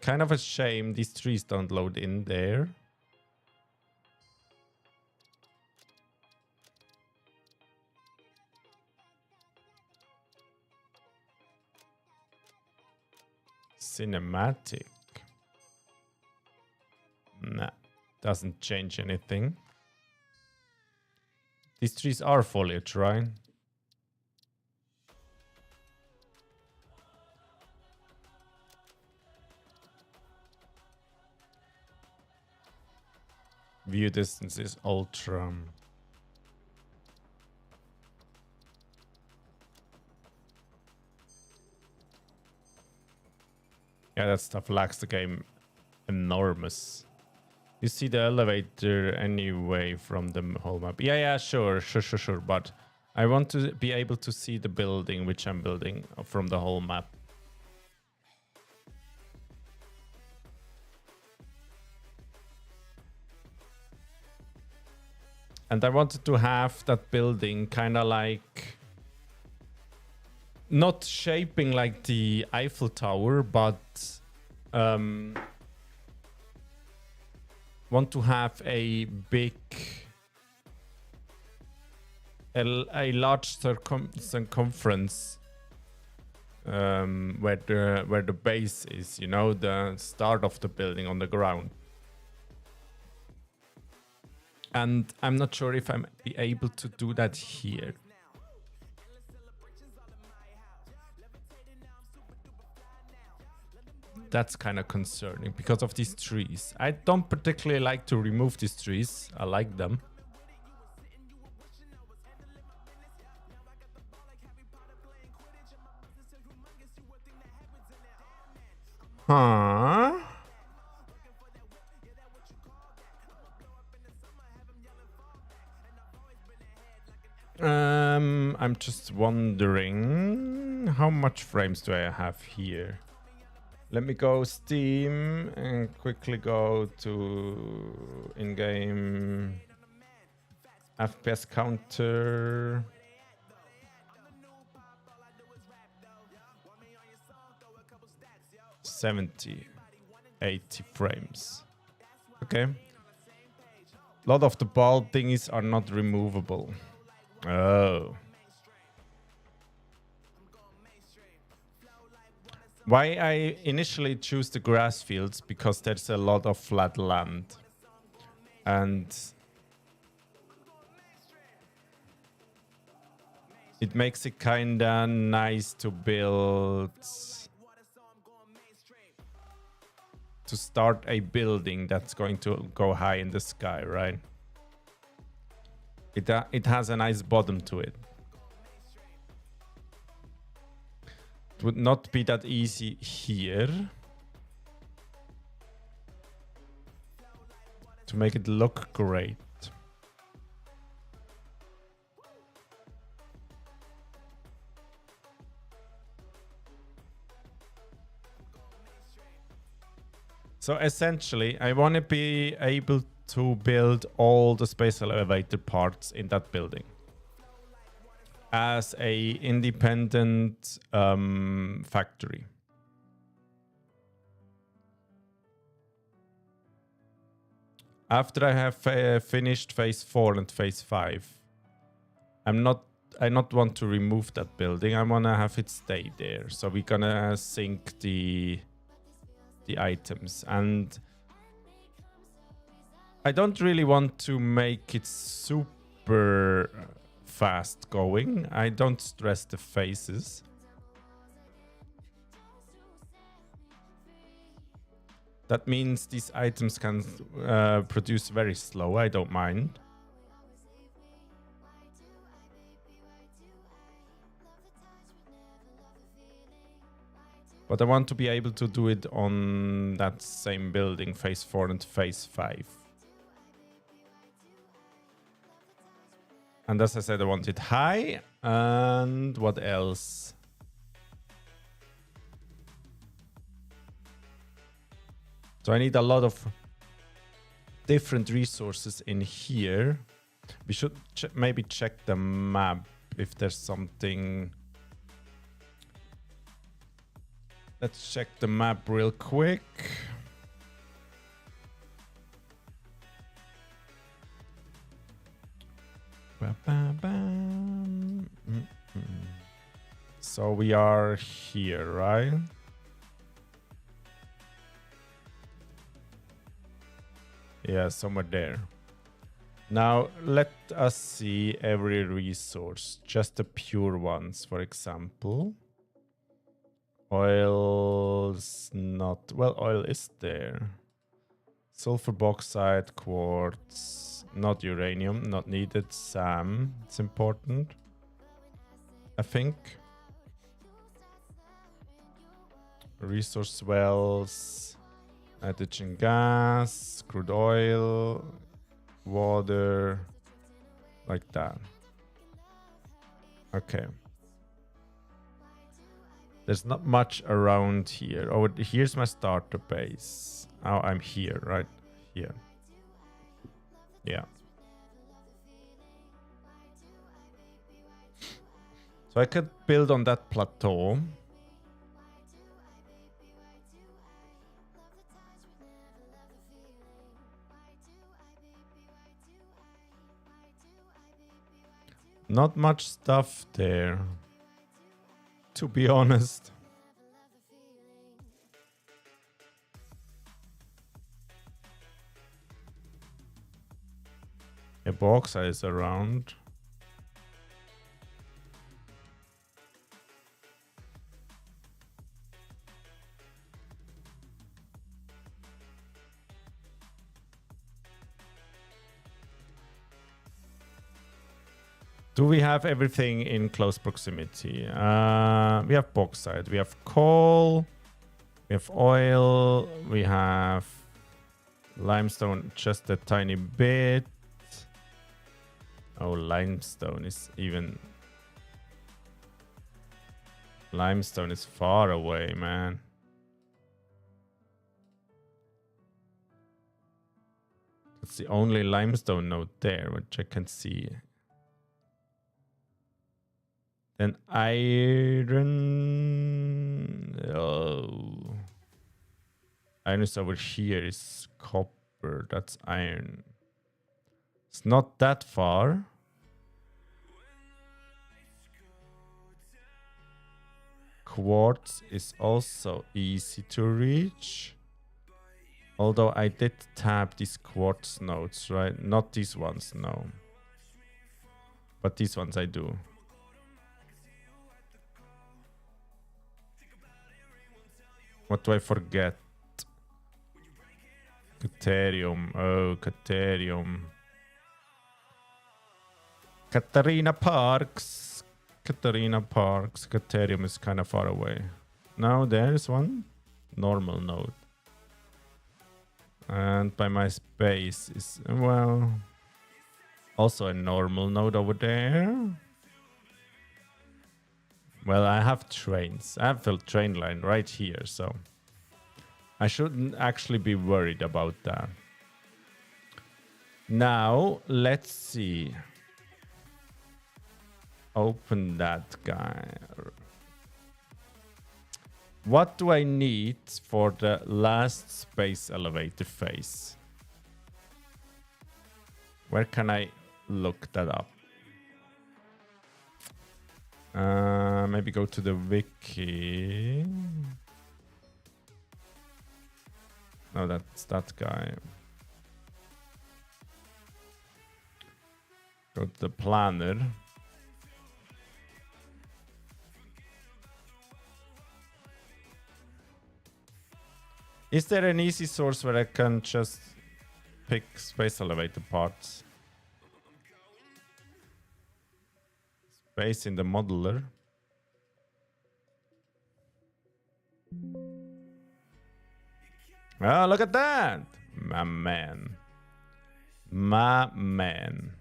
A: Kind of a shame these trees don't load in there. Cinematic. Nah, doesn't change anything. These trees are foliage, right? View distance is ultra. Yeah, that stuff lags the game enormous. You see the elevator anyway from the whole map. Yeah, sure. But I want to be able to see the building which I'm building from the whole map. And I wanted to have that building kind of like... not shaping like the Eiffel Tower, but... want to have a big... a large circumference where the base is, you know, the start of the building on the ground. And I'm not sure if I'm be able to do that here. That's kind of concerning because of these trees. I don't particularly like to remove these trees. I like them. Huh? I'm just wondering how much frames do I have here? Let me go Steam and quickly go to in-game FPS counter. 70, 80 frames. Okay. A lot of the ball thingies are not removable. Oh. Why I initially choose the grass fields, because there's a lot of flat land. And it makes it kinda nice to build... to start a building that's going to go high in the sky, right? It has a nice bottom to it. It would not be that easy here to make it look great. So essentially, I want to be able to build all the space elevator parts in that building as a independent factory. After I have finished phase 4 and phase 5, I not want to remove that building. I want to have it stay there. So we're gonna sync the items, and I don't really want to make it super fast going. I don't stress the phases. That means these items can produce very slow. I don't mind. But I want to be able to do it on that same building, phase 4 and phase 5. And as I said, I want it high. And what else? So I need a lot of different resources in here. We should maybe check the map if there's something... Let's check the map real quick. So we are here, right? Yeah, somewhere there. Now let us see every resource, just the pure ones, for example. Oil's not, well, oil is there. Sulfur, bauxite, quartz, not uranium, not needed. SAM, it's important, I think. Resource wells, nitrogen gas, crude oil, water, like that. Okay. There's not much around here. Oh, here's my starter base. Oh, I'm here, right? Here. Yeah. So I could build on that plateau. Not much stuff there, to be honest. A bauxite is around. Do we have everything in close proximity? We have bauxite, we have coal, we have oil, we have limestone just a tiny bit. Oh, limestone is even... Limestone is far away, man. It's the only limestone node there, which I can see. Then iron... Oh. Iron is over here, is copper. That's iron. It's not that far. Quartz is also easy to reach. Although I did tap these quartz nodes, right? Not these ones, no. But these ones I do. What do I forget? Caterium. Oh, Caterium. Katarina Parks. Katarina Parks. Caterium is kind of far away. Now there's one normal node. And by my space is, well, also a normal node over there. Well, I have trains. I have the train line right here, so I shouldn't actually be worried about that. Now, let's see. Open that guy. What do I need for the last space elevator phase? Where can I look that up? Maybe go to the wiki. No, that's that guy. Go to the planner. Is there an easy source where I can just pick space elevator parts? Space in the modeler. Oh, look at that! My man. My man.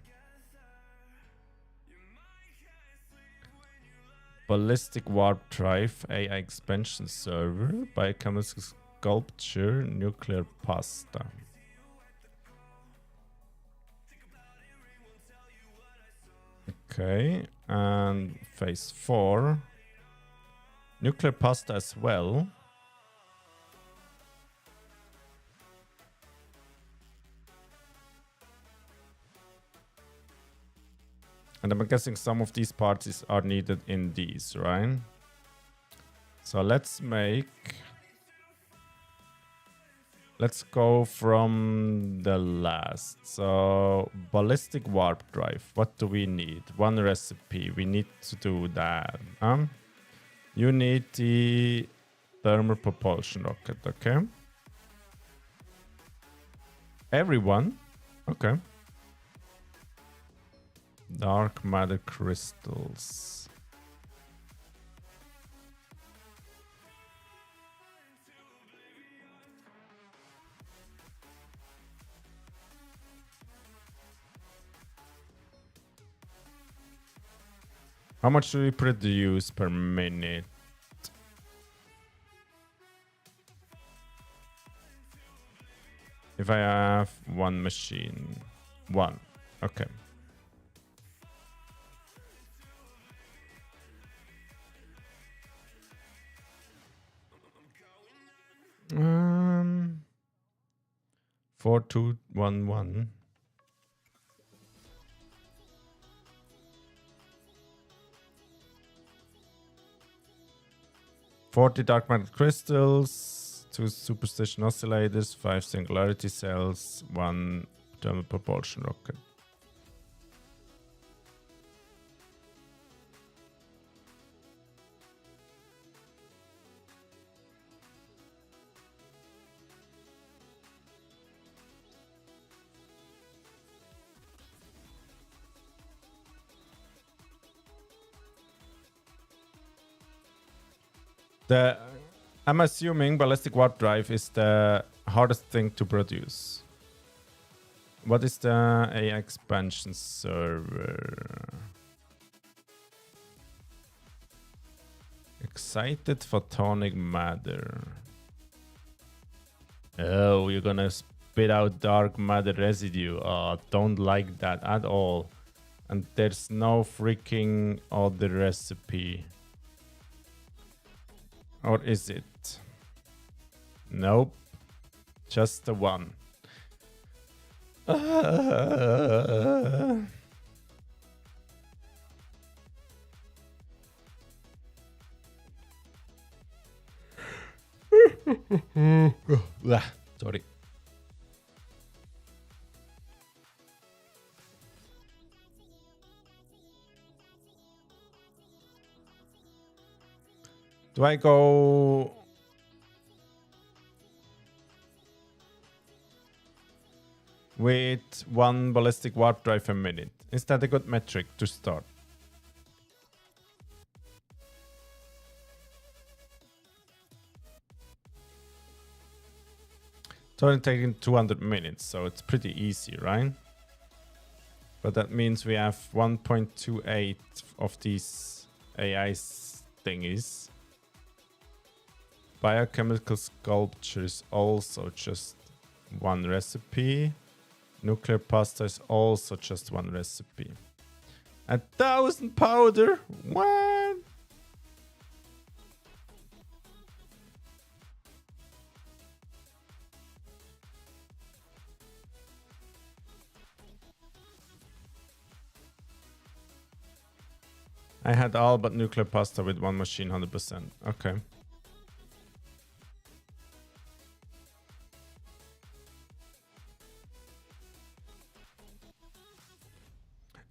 A: Ballistic warp drive, AI expansion server, biochemical sculpture, nuclear pasta. Okay, and phase 4. Nuclear pasta as well. And I'm guessing some of these parts are needed in these, right? So let's go from the last. So ballistic warp drive. What do we need? One recipe. We need to do that. You need the thermal propulsion rocket, okay? Everyone? Okay. Dark matter crystals. How much do we produce per minute? If I have one machine. One. Okay. Um, 4211. $40 dark matter crystals, 2 superstition oscillators, 5 singularity cells, 1 thermal propulsion rocket. I'm assuming ballistic warp drive is the hardest thing to produce. What is the AI expansion server? Excited photonic matter. Oh, you're gonna spit out dark matter residue. Oh, don't like that at all. And there's no freaking other recipe. Or is it? Nope. Just the one. Sorry. Do I go with 1 ballistic warp drive a minute? Is that a good metric to start? It's only taking 200 minutes, so it's pretty easy, right? But that means we have 1.28 of these AI thingies. Biochemical sculpture is also just 1 recipe. Nuclear pasta is also just 1 recipe. 1,000 powder? What? I had all but nuclear pasta with 1 machine, 100%. Okay.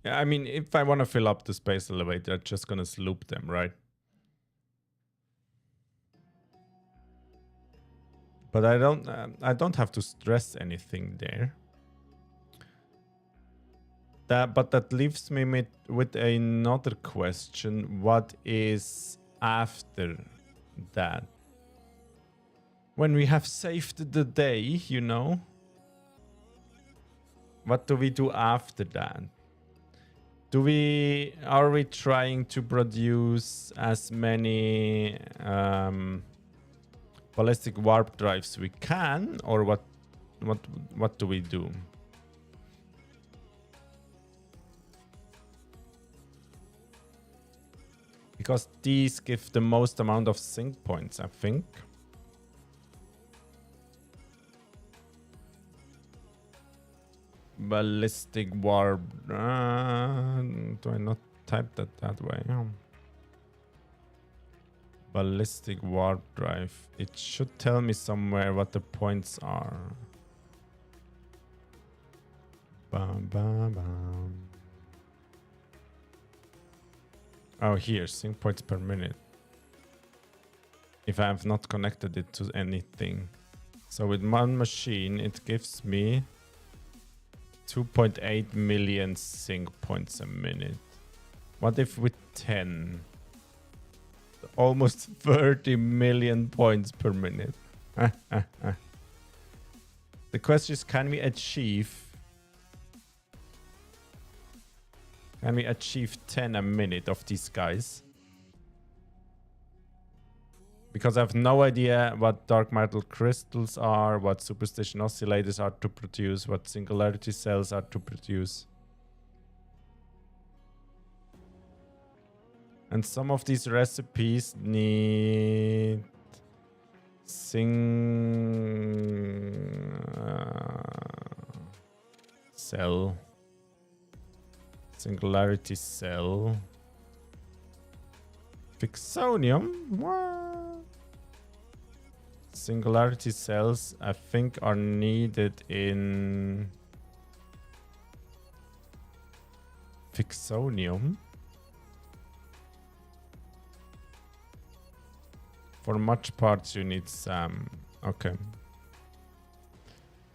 A: Yeah, I mean, if I want to fill up the space elevator, I'm just gonna sloop them, right? But I don't have to stress anything there. But that leaves me with another question. What is after that? When we have saved the day, you know? What do we do after that? Are we trying to produce as many ballistic warp drives we can, or what do we do? Because these give the most amount of sync points, I think. ballistic warp. Do I not type that way? Ballistic warp drive. It should tell me somewhere what the points are. Bam, bam, bam. Oh, here, sync points per minute. If I have not connected it to anything. So with one machine, it gives me 2.8 million sync points a minute. What if with 10? Almost 30 million points per minute. The question is, can we achieve 10 a minute of these guys? Because I have no idea what dark metal crystals are, what superstition oscillators are to produce, what singularity cells are to produce. And some of these recipes need cell. Singularity cell. Plutonium? What? Singularity cells, I think, are needed in Plutonium. For much parts you need some. Okay.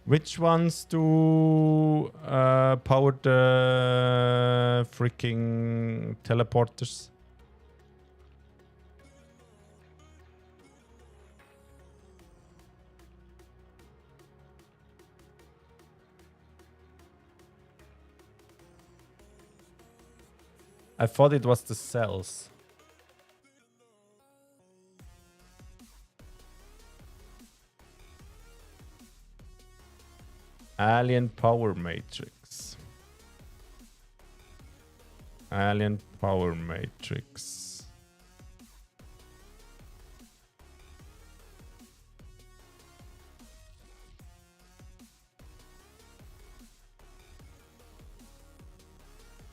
A: Which ones do power the freaking teleporters? I thought it was the cells. Alien power matrix. Alien power matrix.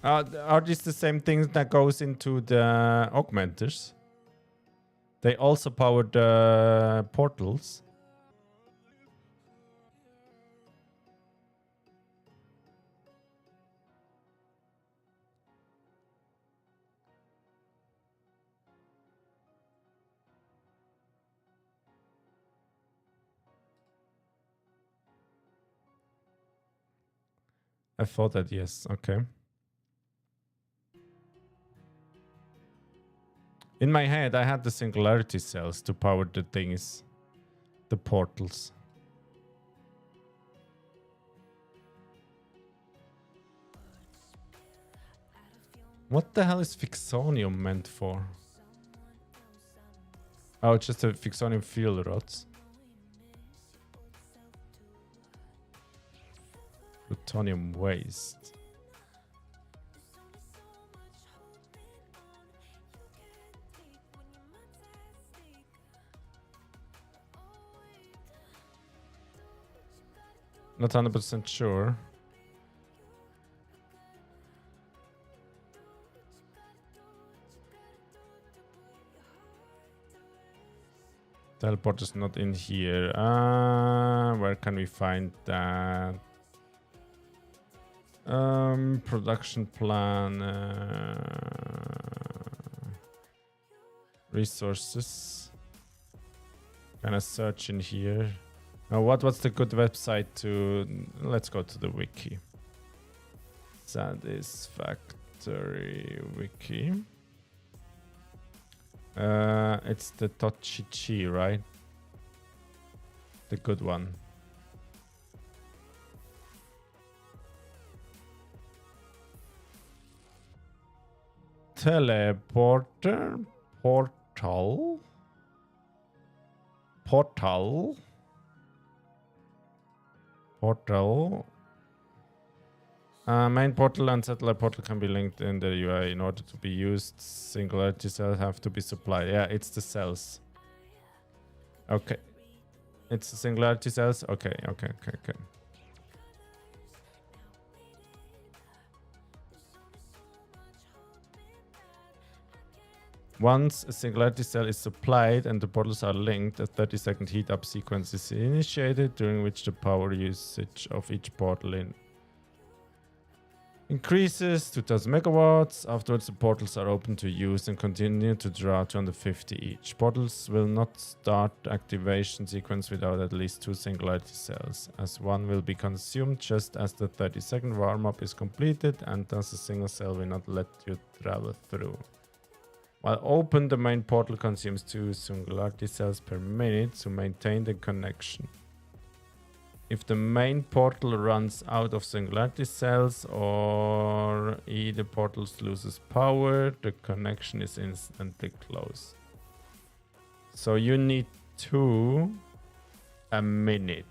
A: Are these the same things that goes into the augmenters? They also power the portals. I thought that, yes. Okay. In my head, I had the singularity cells to power the things, the portals. What the hell is Plutonium meant for? Oh, it's just a Plutonium field rods. Plutonium waste. Not 100% sure. Teleport is not in here. Where can we find that? Production plan. Resources. Can I search in here? What's the good website to... Let's go to the wiki. Satisfactory wiki. It's the Tochichi, right? The good one. Teleporter. Portal. Main portal and satellite portal can be linked in the UI. In order to be used, singularity cells have to be supplied. Yeah, it's the cells. Okay. It's the singularity cells? Okay. Once a singularity cell is supplied and the portals are linked, a 30-second heat up sequence is initiated, during which the power usage of each portal increases to 2000 megawatts. Afterwards, the portals are open to use and continue to draw 250 each. Portals will not start the activation sequence without at least 2 singularity cells, as one will be consumed just as the 30-second warm-up is completed, and thus a single cell will not let you travel through. While open, the main portal consumes 2 singularity cells per minute to maintain the connection. If the main portal runs out of singularity cells or either portal loses power, the connection is instantly closed. So you need 2 a minute.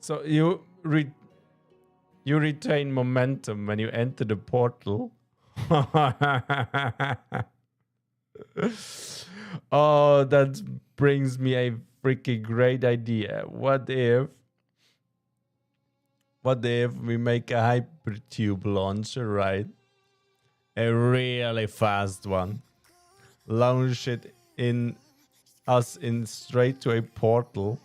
A: So you retain momentum when you enter the portal. Oh, that brings me a freaking great idea. What if we make a hypertube launcher, right? A really fast one. Launch it in straight to a portal.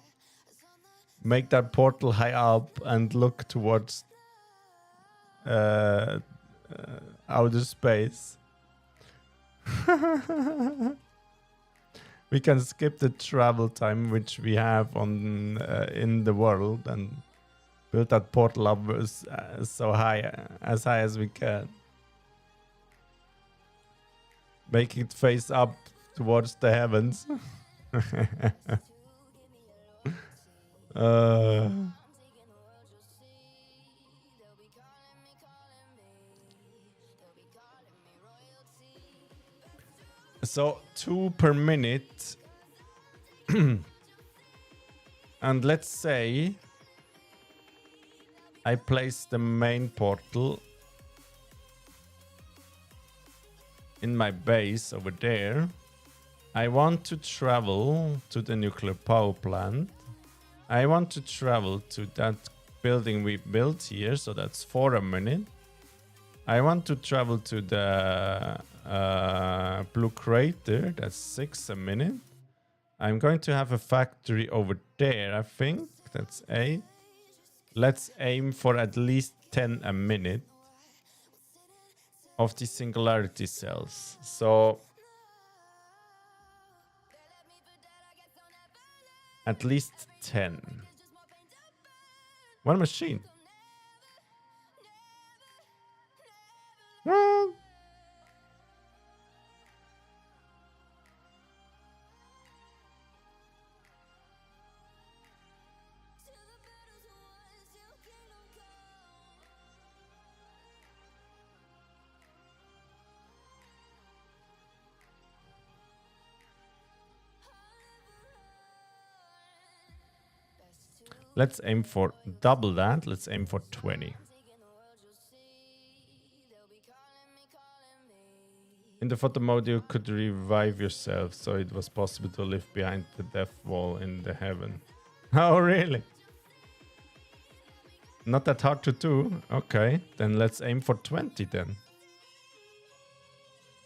A: Make that portal high up and look towards outer space. We can skip the travel time which we have on in the world and build that portal up as high as we can. Make it face up towards the heavens. So 2 per minute. And let's say I place the main portal in my base over there. I want to travel to the nuclear power plant. I want to travel to that building we built here, so that's 4 a minute. I want to travel to the blue crater, that's 6 a minute. I'm going to have a factory over there, I think, that's 8. Let's aim for at least 10 a minute of the singularity cells. So at least 10. One machine. Well, let's aim for double that. Let's aim for 20. In the photo mode, you could revive yourself, so it was possible to live behind the death wall in the heaven. Oh, really? Not that hard to do. Okay, then let's aim for 20 then.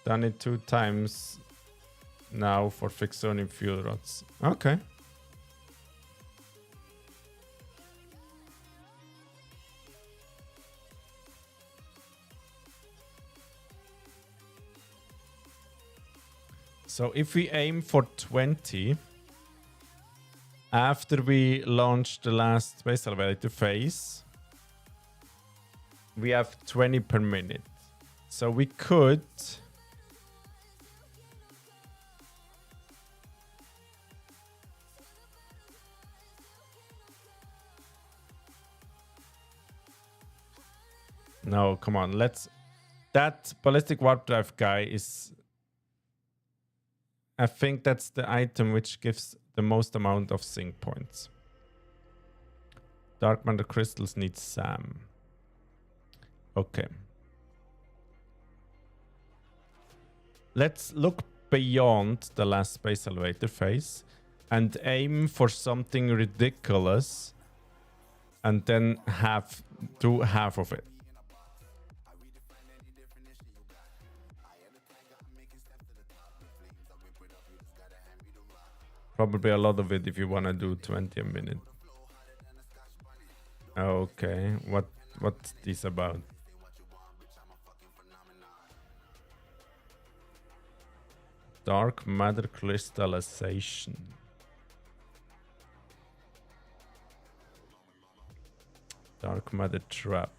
A: Done it 2 times now for Plutonium fuel rods. Okay. So if we aim for 20, after we launch the last space elevator phase, we have 20 per minute. So we could no, come on, that ballistic warp drive guy is, I think that's the item which gives the most amount of sync points. Dark matter crystals need SAM. Okay. Let's look beyond the last space elevator phase and aim for something ridiculous and then do half of it. Probably a lot of it if you want to do 20 a minute. Okay, what's this about? Dark matter crystallization. Dark matter trap.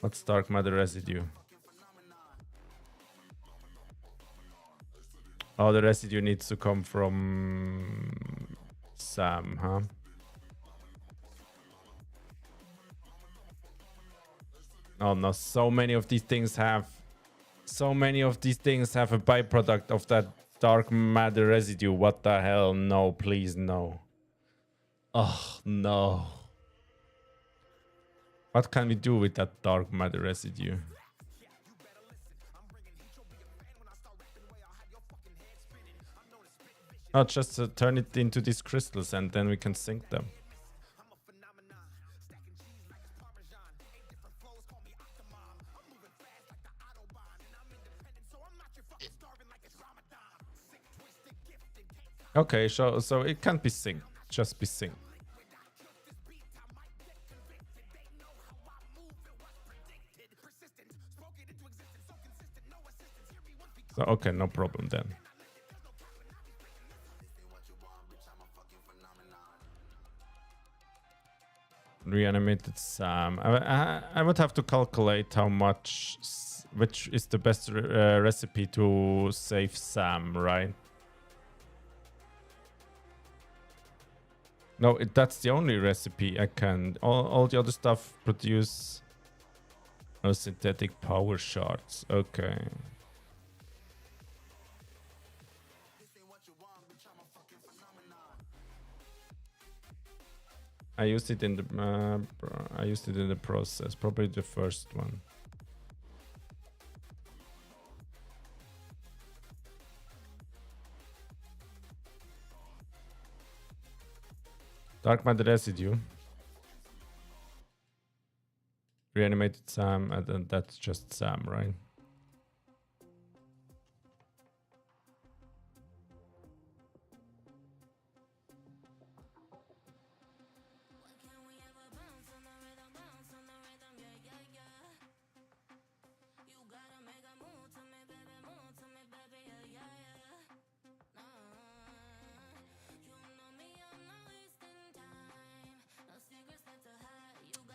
A: What's dark matter residue? Oh, the residue needs to come from SAM, huh? Oh no, so many of these things have a byproduct of that dark matter residue. What the hell? No, please no. Oh no. What can we do with that dark matter residue? Oh, just turn it into these crystals and then we can sync them. Okay, so it can't be synced, just be synced. So, okay, no problem then. Reanimated SAM. I would have to calculate how much, which is the best recipe to save SAM, right? No, that's the only recipe I can. All the other stuff produce synthetic power shards. Okay. I used it in the process, probably the first one. Dark matter residue. Reanimated SAM, and then that's just SAM, right?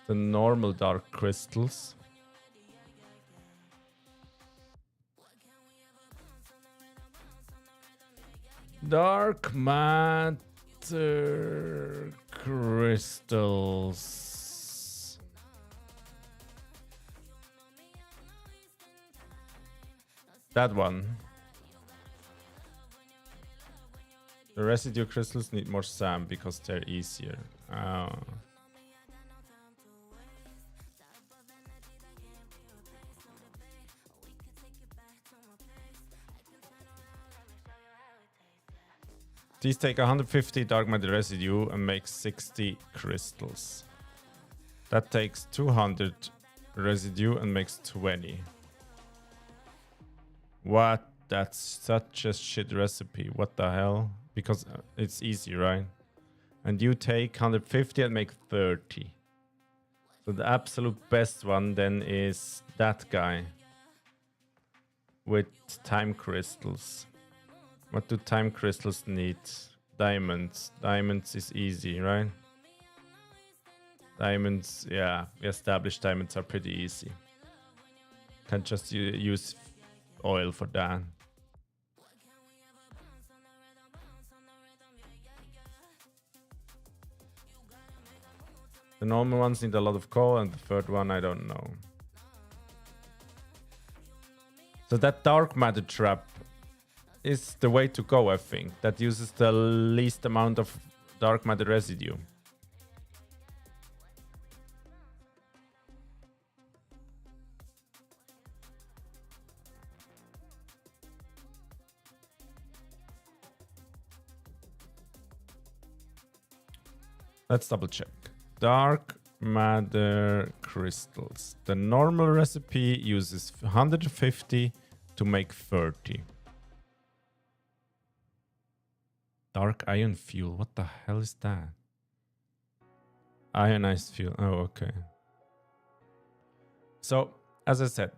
A: The normal dark crystals. Dark matter crystals. That one. The residue crystals need more SAM because they're easier. Oh. These take 150 dark matter residue and make 60 crystals. That takes 200 residue and makes 20. What? That's such a shit recipe. What the hell? Because it's easy, right? And you take 150 and make 30. So the absolute best one then is that guy with time crystals. What do time crystals need? Diamonds. Diamonds is easy, right? Diamonds, yeah, established diamonds are pretty easy. Can't just use oil for that. The normal ones need a lot of coal, and the third one I don't know. So that dark matter trap is the way to go, I think. That uses the least amount of dark matter residue. Let's double check. Dark matter crystals. The normal recipe uses 150 to make 30. Dark ion fuel. What the hell is that? Ionized fuel. Oh, okay. So, as I said,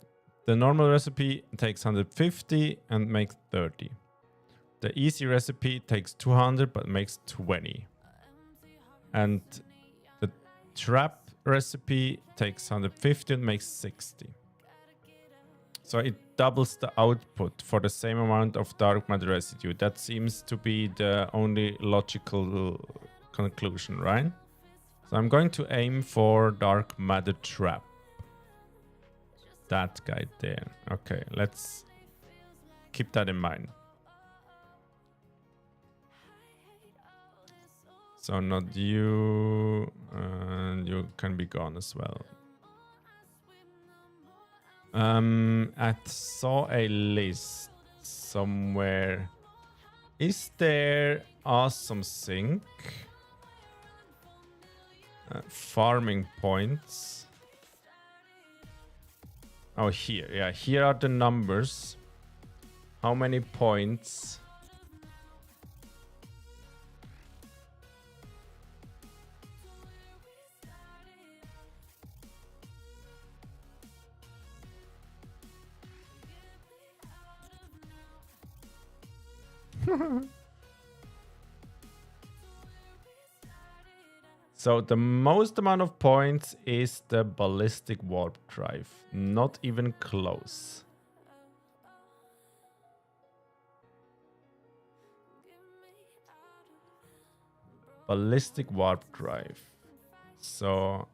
A: the normal recipe takes 150 and makes 30. The easy recipe takes 200 but makes 20. And the trap recipe takes 150 and makes 60. So it doubles the output for the same amount of dark matter residue. That seems to be the only logical conclusion, right? So I'm going to aim for dark matter trap. That guy there. Okay, let's keep that in mind. So not you, and you can be gone as well. I saw a list somewhere. Is there awesome zinc? Farming points. Oh, here. Yeah, here are the numbers. How many points? So the most amount of points is the ballistic warp drive. Not even close. Ballistic warp drive. So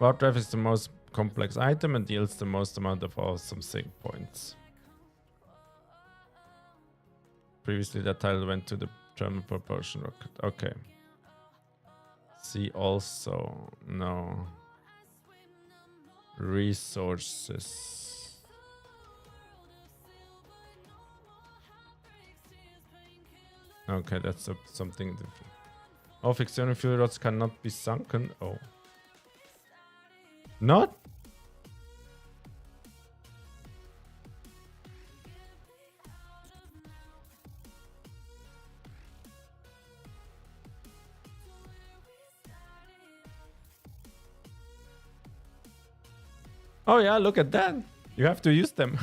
A: warp drive is the most complex item and deals the most amount of awesome sync points. Previously, that title went to the German propulsion rocket. Okay. See also, no. Resources. Okay, that's something different. Oh, Fictional fuel rods cannot be sunken. Oh. Not? Oh yeah, look at that. You have to use them.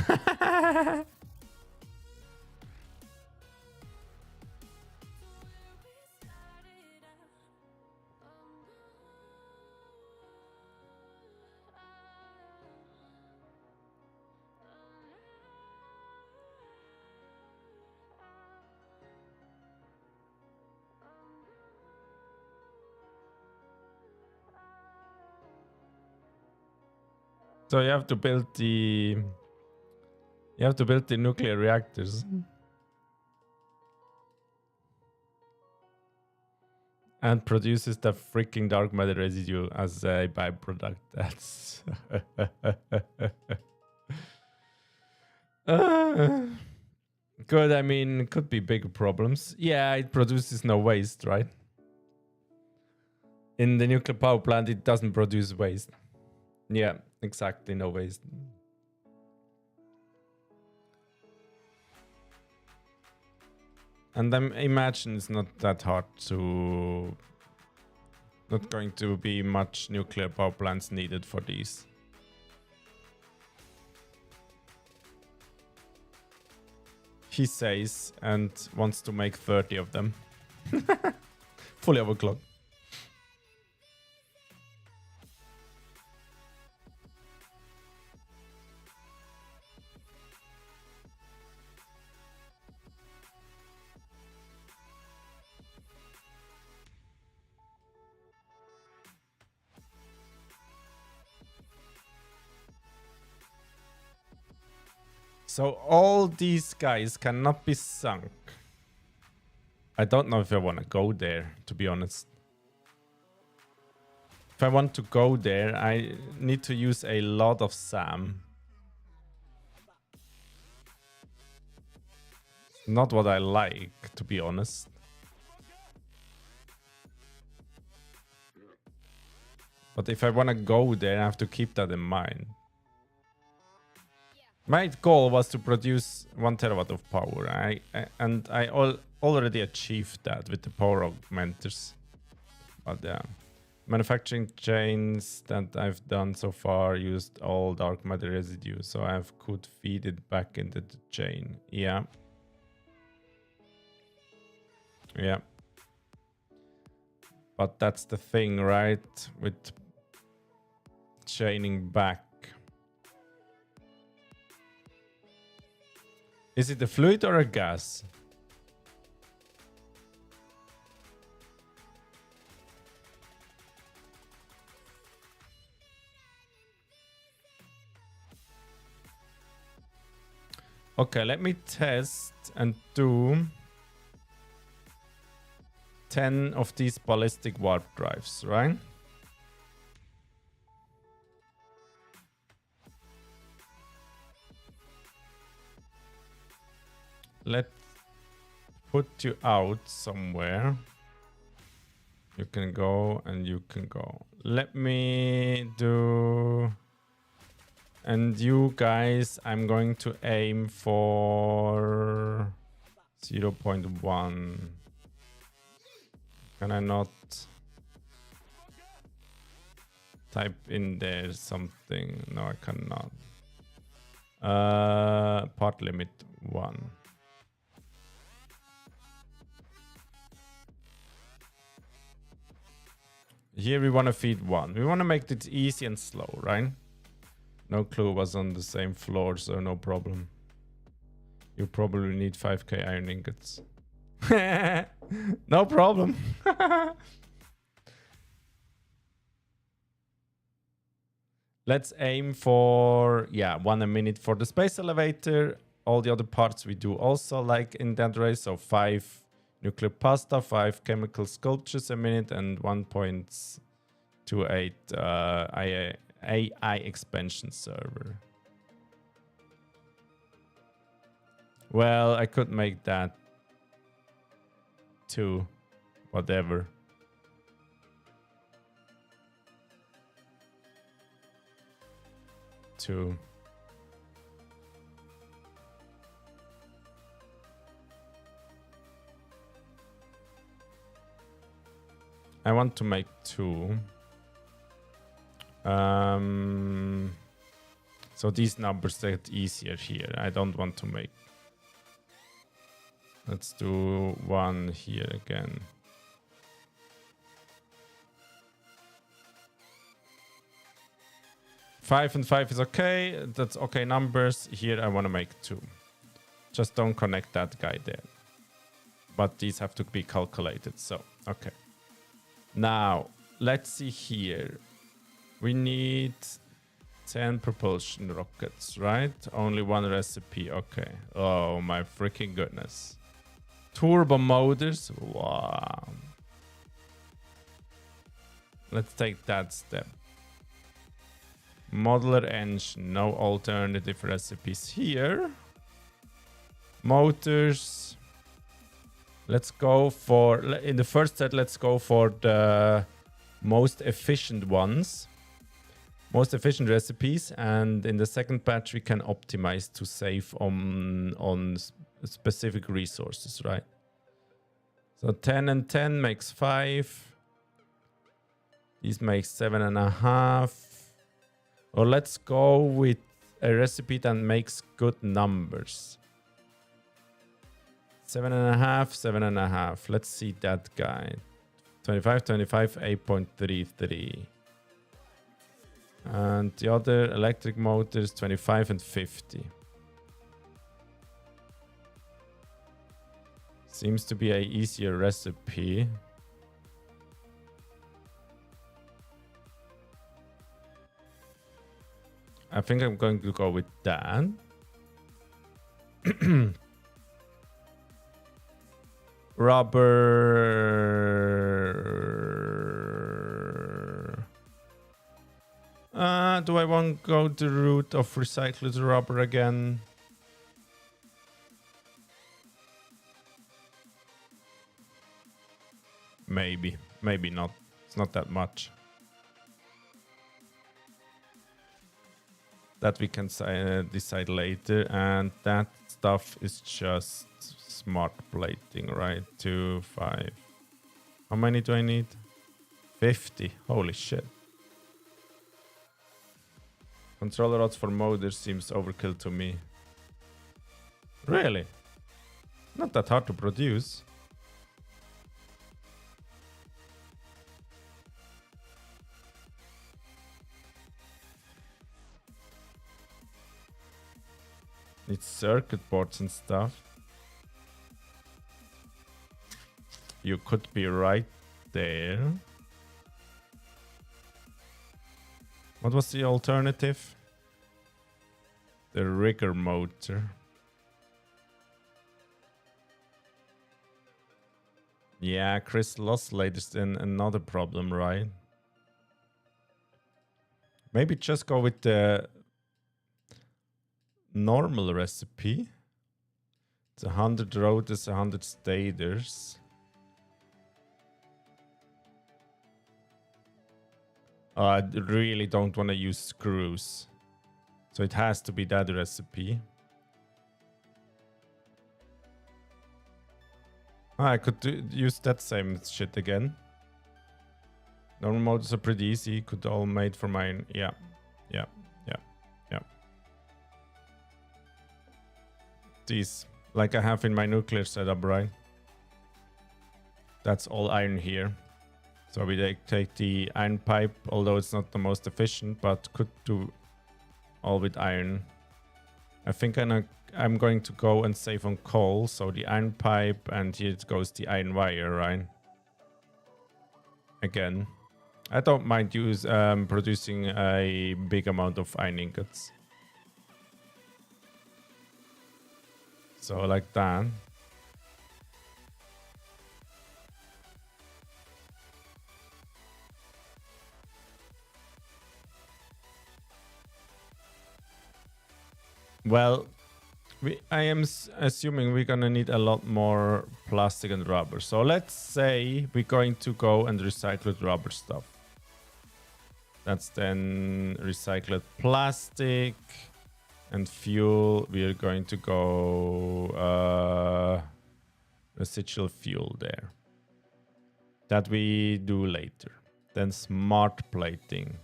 A: So you have to build the nuclear reactors. And produces the freaking dark matter residue as a byproduct. That's good. I mean, could be bigger problems. Yeah, it produces no waste, right? In the nuclear power plant, it doesn't produce waste. Yeah, exactly, no waste. And I imagine it's not that hard to... Not going to be much nuclear power plants needed for these. He says, and wants to make 30 of them. Fully overclocked. So all these guys cannot be sunk. I don't know if I want to go there, to be honest. If I want to go there, I need to use a lot of SAM. Not what I like, to be honest. But if I want to go there, I have to keep that in mind. My goal was to produce 1 terawatt of power. I already achieved that with the power augmenters. But yeah, manufacturing chains that I've done so far used all dark matter residue, so I could feed it back into the chain. Yeah. Yeah. But that's the thing, right? With chaining back. Is it a fluid or a gas? Okay, let me test and do 10 of these ballistic warp drives, right? Let's put you out somewhere. You can go and you can go. Let me do... And you guys, I'm going to aim for 0.1. Can I not type in there something? No, I cannot. Part limit 1. Here we want to feed 1. We want to make it easy and slow, right? No clue was on the same floor, so no problem. You probably need 5k iron ingots. No problem. Let's aim for, yeah, 1 a minute for the space elevator. All the other parts we do also like in that race. So 5 nuclear pasta, 5 chemical sculptures a minute, and 1.28 AI expansion server. Well, I could make that 2, whatever. Two. I want to make 2. So these numbers get easier here. I don't want to make. Let's do 1 here again. Five and 5 is okay. That's okay numbers. Here I want to make 2. Just don't connect that guy there. But these have to be calculated. So, okay. Now, let's see here. We need 10 propulsion rockets, right? Only 1 recipe. Okay. Oh my freaking goodness. Turbo motors. Wow. Let's take that step. Modular engine. No alternative recipes here. Motors. Let's go for... In the first set, let's go for the most efficient ones. Most efficient recipes. And in the second batch, we can optimize to save on specific resources, right? So 10 and 10 makes 5. These makes 7.5. Or let's go with a recipe that makes good numbers. 7.5, 7.5. Let's see that guy. 25, 25, 8.33. And the other electric motors, 25 and 50. Seems to be a easier recipe. I think I'm going to go with that. Rubber. Do I want to go the route of recycled rubber again? Maybe. Maybe not. It's not that much. That we can decide later. And that stuff is just smart plating, right? 2, 5. How many do I need? 50. Holy shit. Controller rods for motors seems overkill to me. Really? Not that hard to produce. Need circuit boards and stuff. You could be right there. What was the alternative? The rigger motor. Yeah, crystal oscillators then another problem, right? Maybe just go with the normal recipe. It's 100 rotors, 100 stators. I really don't want to use screws. So it has to be that recipe. I could use that same shit again. Normal motors are pretty easy. Could all made from iron. Yeah. These, like I have in my nuclear setup, right? That's all iron here. So we take the iron pipe, although it's not the most efficient, but could do all with iron. I think I'm going to go and save on coal. So the iron pipe, and here it goes the iron wire, right? Again, I don't mind producing a big amount of iron ingots. So like that. Well, I am assuming we're gonna need a lot more plastic and rubber. So let's say we're going to go and recycle rubber stuff. That's then recycled plastic and fuel. We are going to go residual fuel there. That we do later. Then smart plating.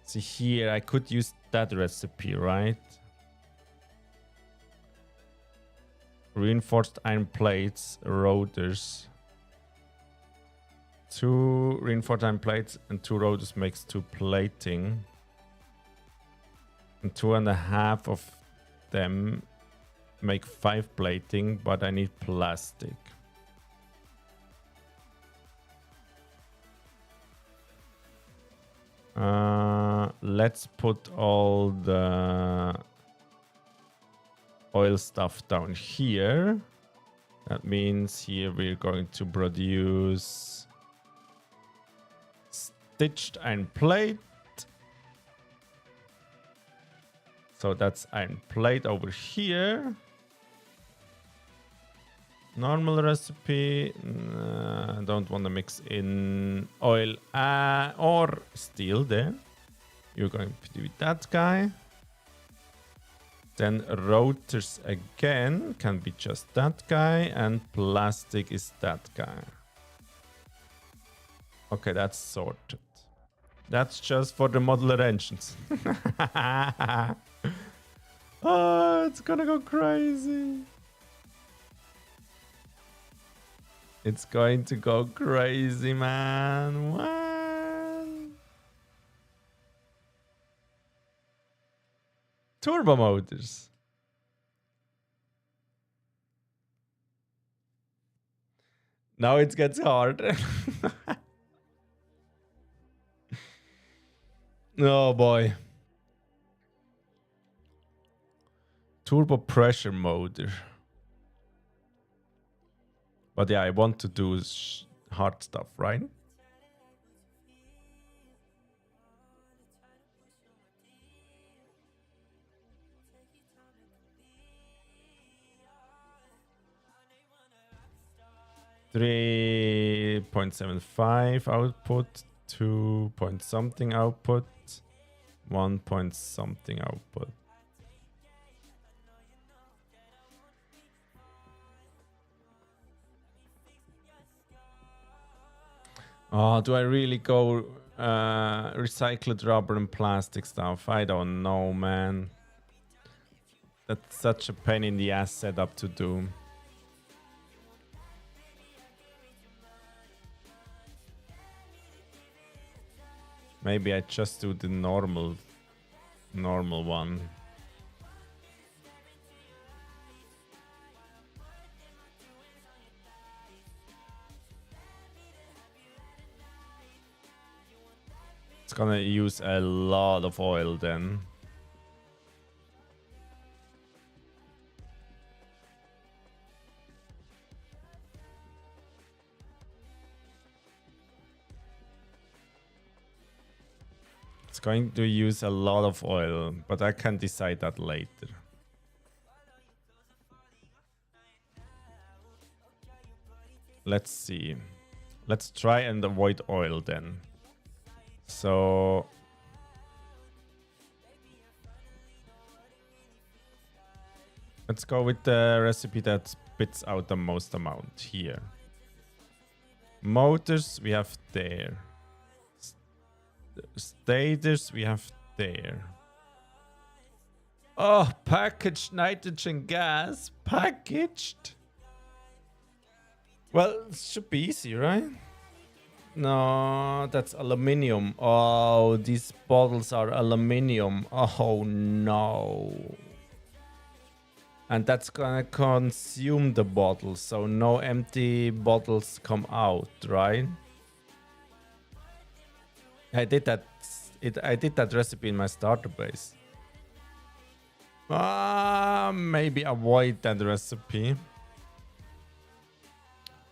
A: See here, I could use that recipe, right? Reinforced iron plates, rotors. 2 reinforced iron plates and 2 rotors makes 2 plating. And 2.5 of them make 5 plating, but I need plastic. Let's put all the oil stuff down here. That means here we're going to produce stitched iron plate. So that's iron plate over here. Normal recipe. I don't want to mix in oil or steel there. You're going to do that guy. Then rotors again can be just that guy, and plastic is that guy. Okay, that's sorted. That's just for the modular engines. Oh, it's gonna go crazy. It's going to go crazy, man. What? Turbo motors. Now it gets hard. Oh boy. Turbo pressure motor. But yeah, I want to do hard stuff, right? .75 output, 2 point something output, 1 point something output. Oh, do I really go recycled rubber and plastic stuff? I don't know, man. That's such a pain in the ass setup to do. Maybe I just do the normal one. It's gonna use a lot of oil then. It's going to use a lot of oil, but I can decide that later. Let's see. Let's try and avoid oil then. So let's go with the recipe that spits out the most amount here. Motors we have there. Stators we have there. Oh, packaged nitrogen gas. Packaged. Well, it should be easy, right? No, that's aluminium. Oh, these bottles are aluminium. Oh, no. And that's gonna consume the bottles, so no empty bottles come out, right? I did that. I did that recipe in my starter base. Maybe avoid that recipe.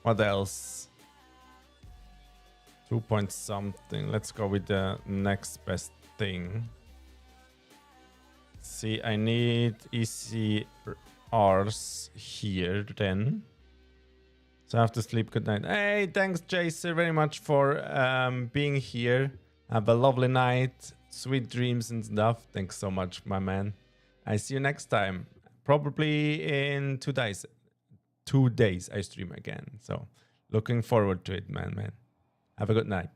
A: What else? 2 point something. Let's go with the next best thing. See, I need ECRs here then. So I have to sleep. Good night. Hey, thanks, Jason, very much for being here. Have a lovely night. Sweet dreams and stuff. Thanks so much, my man. I see you next time. Probably in 2 days. 2 days I stream again. So looking forward to it, man. Have a good night.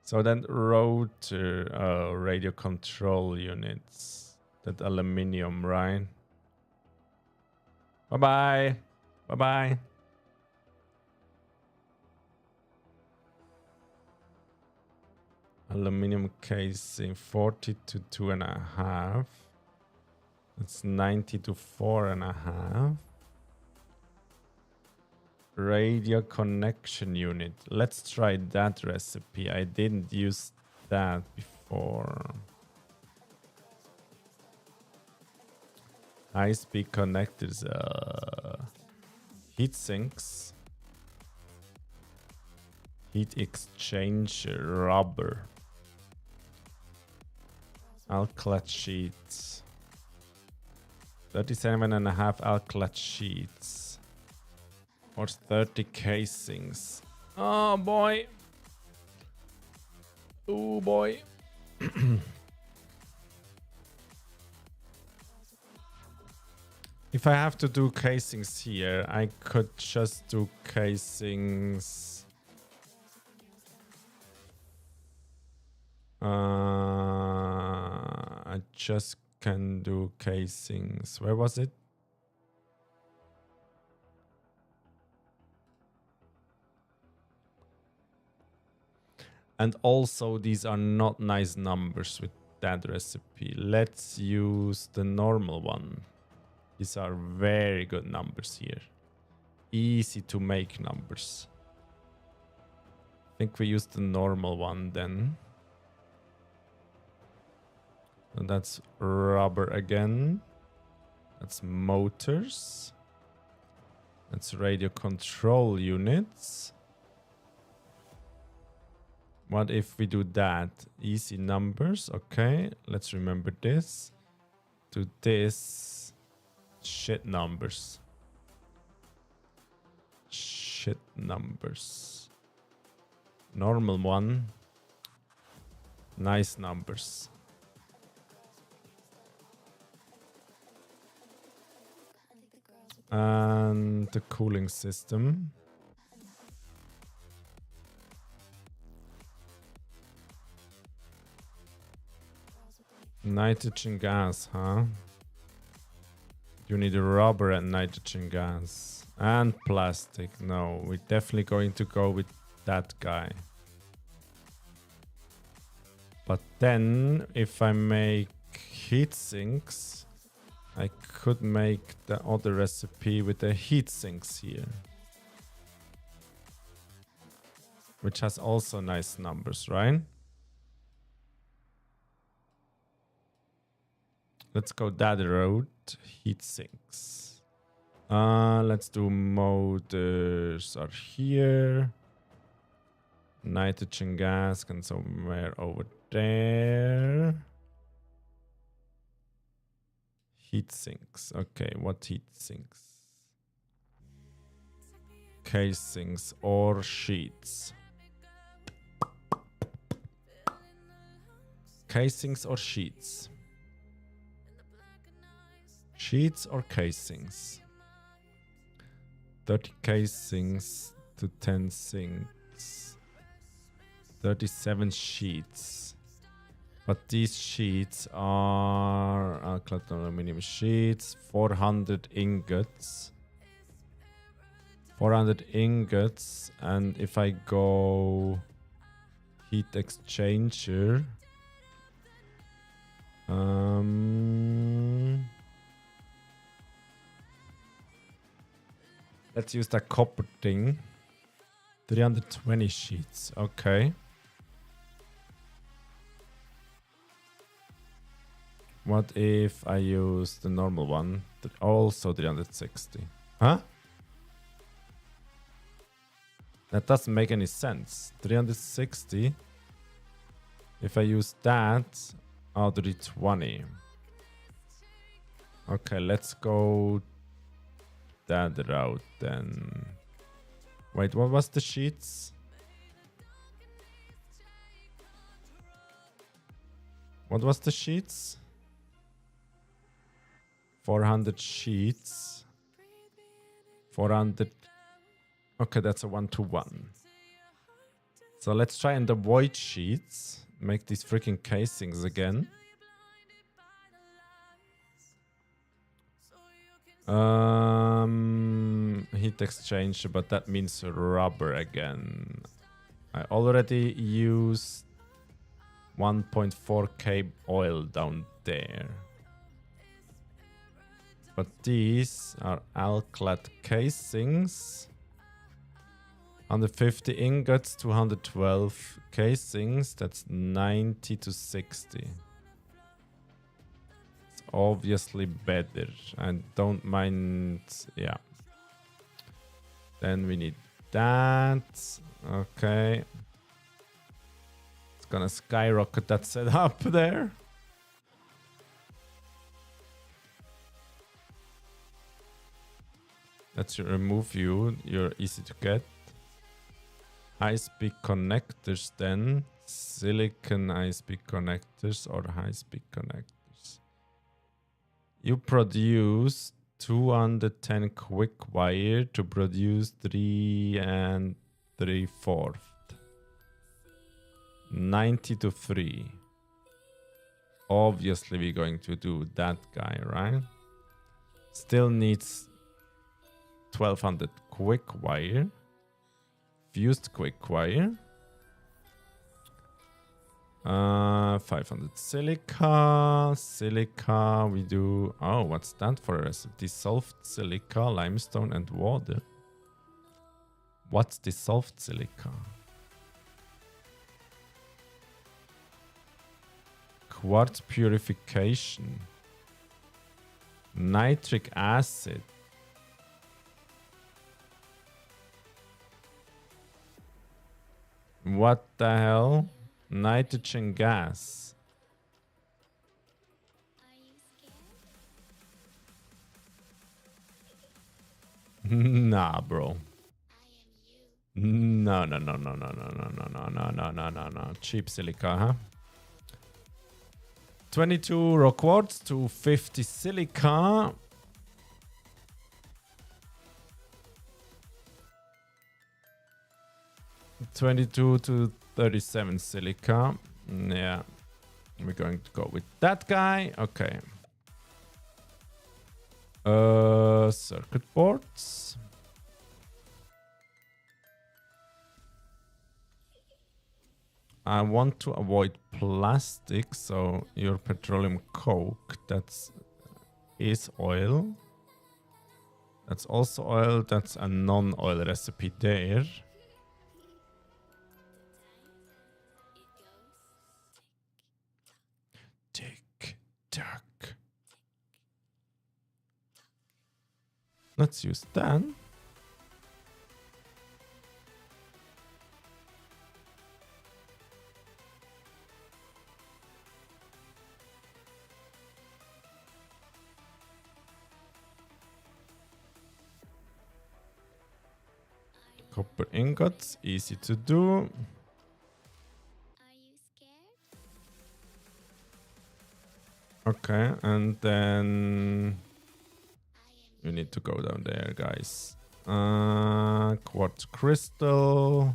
A: So then rotor, radio control units. That aluminium, right? Bye-bye. Bye-bye. Aluminium casing, 40 to 2.5. That's 90 to 4.5. Radio connection unit. Let's try that recipe. I didn't use that before. High-speed connectors. Heat sinks. Heat exchanger. Rubber. Alklat sheets. 37.5 alklat sheets. Or 30 casings. Oh boy. Oh boy. If I have to do casings here, I could just do casings. I just can do casings. Where was it? And also, these are not nice numbers with that recipe. Let's use the normal one. These are very good numbers here. Easy to make numbers. I think we use the normal one then. So that's rubber again. That's motors. That's radio control units. What if we do that? Easy numbers. Okay, let's remember this. To this. Shit numbers. Shit numbers. Normal one. Nice numbers. And the cooling system. Nitrogen gas, huh? You need rubber and nitrogen gas. And plastic. No, we're definitely going to go with that guy. But then, if I make heat sinks, I could make the other recipe with the heat sinks here. Which has also nice numbers, right? Let's go that road. Heat sinks. Let's do motors are here. Nitrogen gas can somewhere over there. Heat sinks. Okay, what heat sinks? Casings or sheets. Casings or sheets? Sheets or casings? 30 casings to 10 sinks. 37 sheets. But these sheets are clad aluminum sheets. 400 ingots. 400 ingots. And if I go heat exchanger. Let's use that copper thing. 320 sheets. Okay. What if I use the normal one? Also 360. Huh? That doesn't make any sense. 360. If I use that, I'll do 320. Okay, let's go that route then. Wait, what was the sheets? What was the sheets? 400 sheets. 400. Okay, that's a 1-to-1. So let's try and avoid sheets. Make these freaking casings again. Heat exchanger, but that means rubber again. I already used 1.4k oil down there. But these are alclad casings. 150 ingots, 212 casings. That's 90 to 60. It's obviously better. I don't mind. Yeah. Then we need that. Okay. It's gonna skyrocket that setup there. Let's remove you. You're easy to get. High-speed connectors then. Silicon high-speed connectors or high-speed connectors. You produce 210 quick wire to produce 3 3/4. 90 to 3. Obviously we're going to do that guy, right? Still needs 1200 quick wire. Fused quick wire. 500 silica. Silica we do. Oh, what's that for a recipe? Dissolved silica, limestone and water. What's dissolved silica? Quartz purification. Nitric acid. What the hell? Nitrogen gas. Nah, bro. No, no, no, no, no, no, no, no, no, no, no, no, no, no. Cheap silica, huh? 22 raw quartz to 50 silica. $22 to 37 silica. Yeah. We're going to go with that guy. Okay. Circuit boards. I want to avoid plastic, so your petroleum coke, is oil. That's also oil. That's a non-oil recipe there. Tick tock. Let's use that. Copper ingots, easy to do. Okay, and then you need to go down there, guys. Quartz crystal.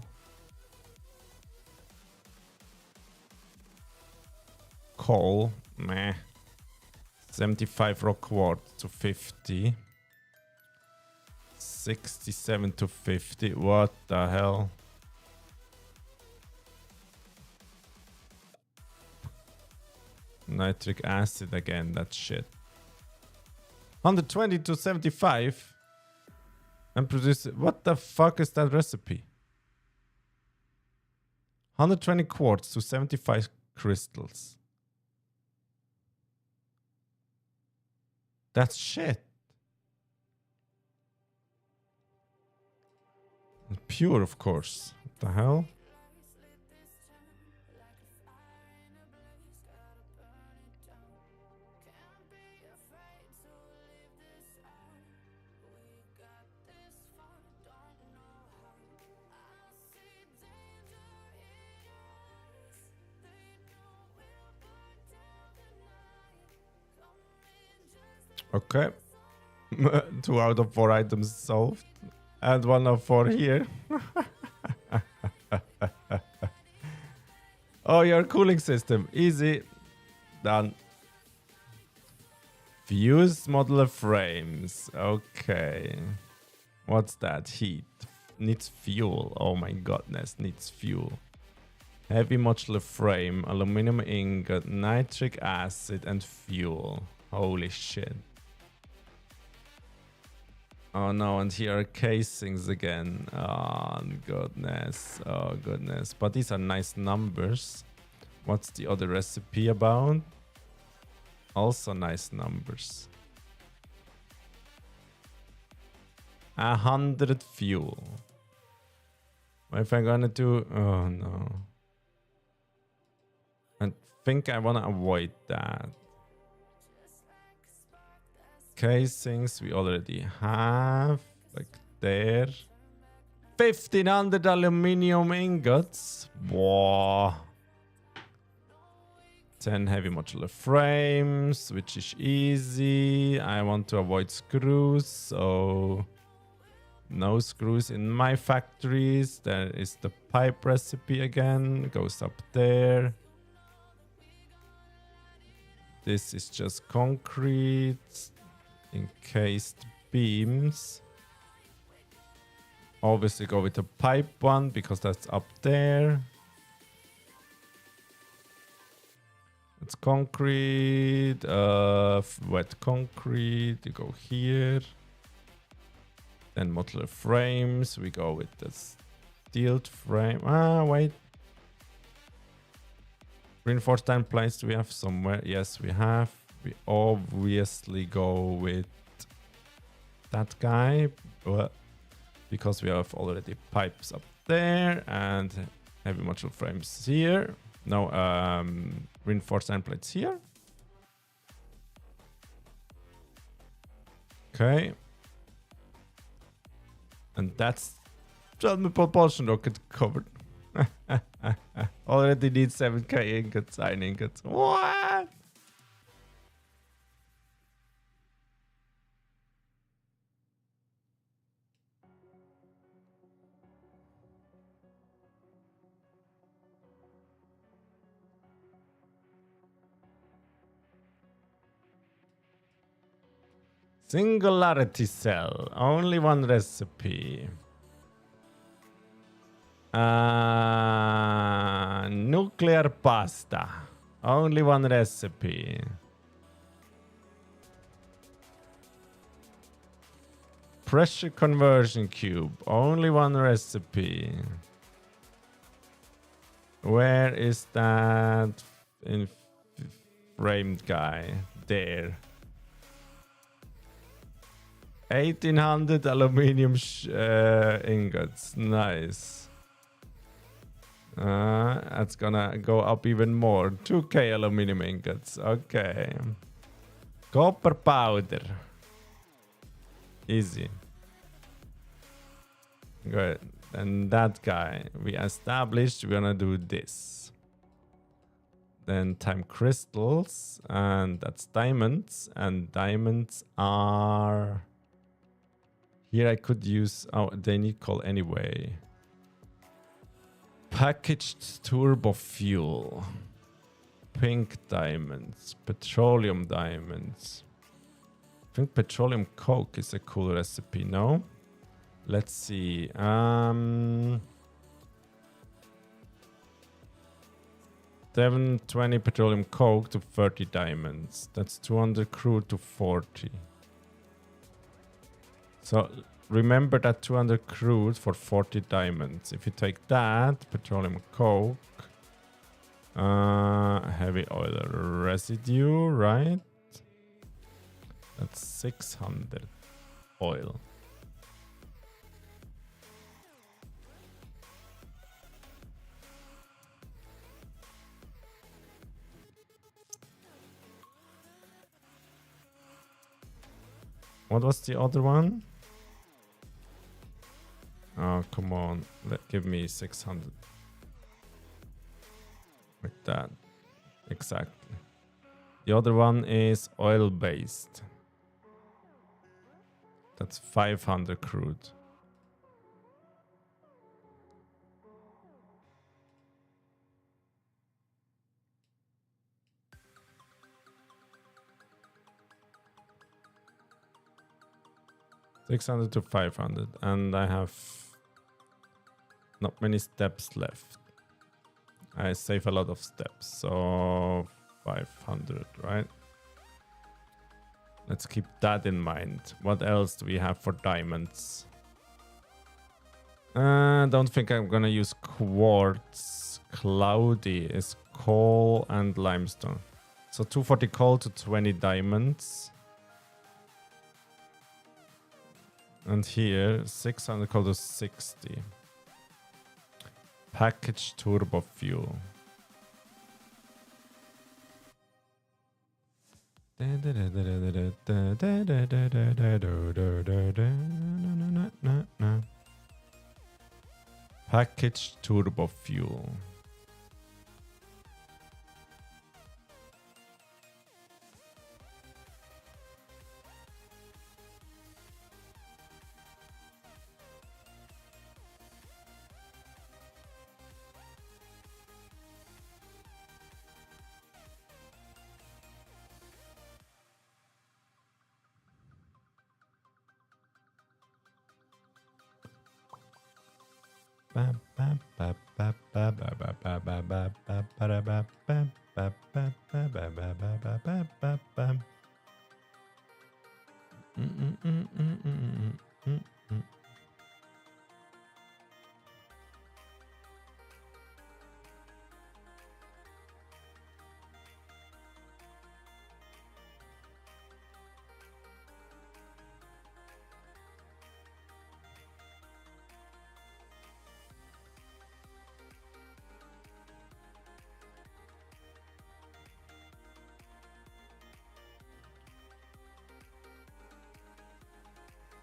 A: Coal, meh. 75 rock quartz to 50. 67 to 50. What the hell? Nitric acid again, that shit. 120 to 75. And produce. What the fuck is that recipe? 120 quartz to 75 crystals. That's shit. Pure, of course. What the hell? Okay. 2 out of 4 items solved. And 1 of 4 here. Oh, your cooling system. Easy. Done. Fused modular frames. Okay. What's that? Heat. Needs fuel. Oh my goodness. Needs fuel. Heavy modular frame. Aluminum ingot. Nitric acid and fuel. Holy shit. Oh no, and here are casings again. Oh goodness. Oh goodness. But these are nice numbers. What's the other recipe about? Also nice numbers. 100 fuel. What if I'm gonna do... Oh no. I think I wanna avoid that. Casings we already have, like there. 1500 aluminium ingots. Wow. 10 heavy modular frames, which is easy. I want to avoid screws, so no screws in my factories. There is the pipe recipe again, goes up there. This is just concrete. Encased beams. Obviously go with the pipe one because that's up there. It's concrete, wet concrete, you go here. Then modular frames, we go with the steeled frame. Ah, wait. Reinforced iron plates do we have somewhere? Yes, we have. We obviously go with that guy, but because we have already pipes up there and heavy module frames here. No, reinforced iron plates here. Okay. And that's German propulsion rocket covered. Already need 7k ingots, iron ingots. What? Singularity cell. Only one recipe. Nuclear pasta. Only one recipe. Pressure conversion cube. Only one recipe. Where is that framed guy? There. 1800 aluminium ingots. Nice. That's gonna go up even more. 2k aluminium ingots. Okay. Copper powder. Easy. Good. And that guy we established, we're gonna do this. Then time crystals, and that's diamonds. And diamonds are here. I could use, oh, they need coal anyway. Packaged turbo fuel. Pink diamonds. Petroleum diamonds. I think petroleum coke is a cool recipe, no? Let's see. 720 petroleum coke to 30 diamonds. That's 200 crude to 40. So remember that 200 crude for 40 diamonds. If you take that, petroleum coke, heavy oil residue, right? That's 600 oil. What was the other one? Oh, come on. Give me 600. Like that. Exactly. The other one is oil-based. That's 500 crude. $600 to 500, and I have not many steps left. I save a lot of steps, so 500, right? Let's keep that in mind. What else do we have for diamonds? Don't think I'm gonna use quartz. Cloudy is coal and limestone. So 240 coal to 20 diamonds. And here, 600 coal to 60. Packaged turbo fuel. Packaged turbo fuel.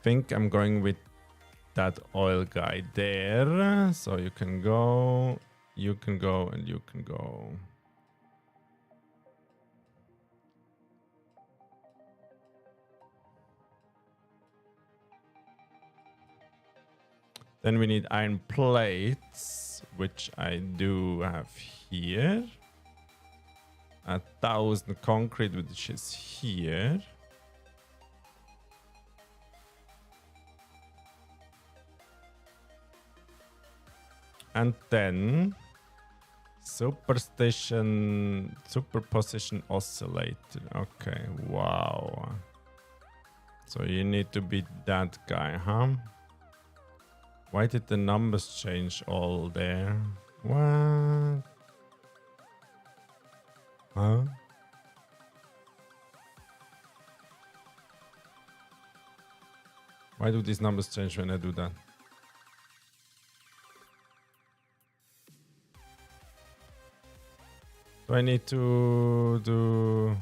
A: think I'm going with that oil guy there. So you can go, and you can go. Then we need iron plates, which I do have here. 1,000 concrete, which is here. And then superposition oscillator. Okay, wow. So you need to be that guy, huh? Why did the numbers change all there? What? Huh? Why do these numbers change when I do that? Do I need to do...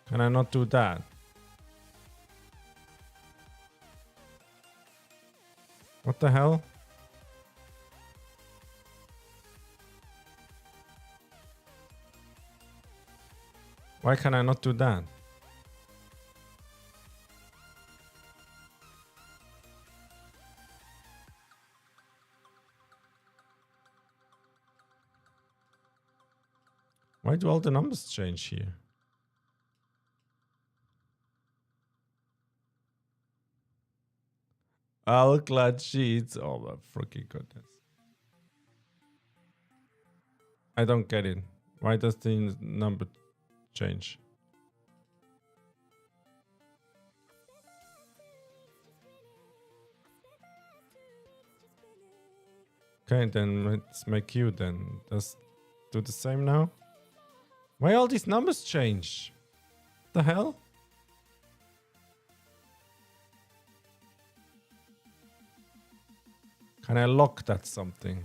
A: Can I not do that? What the hell? Why can I not do that? Why do all the numbers change here? Alclad sheets. Oh my freaking goodness. I don't get it. Why does the number change? Okay, then let's make you then. Let's do the same now. Why all these numbers change? The hell? Can I lock that something?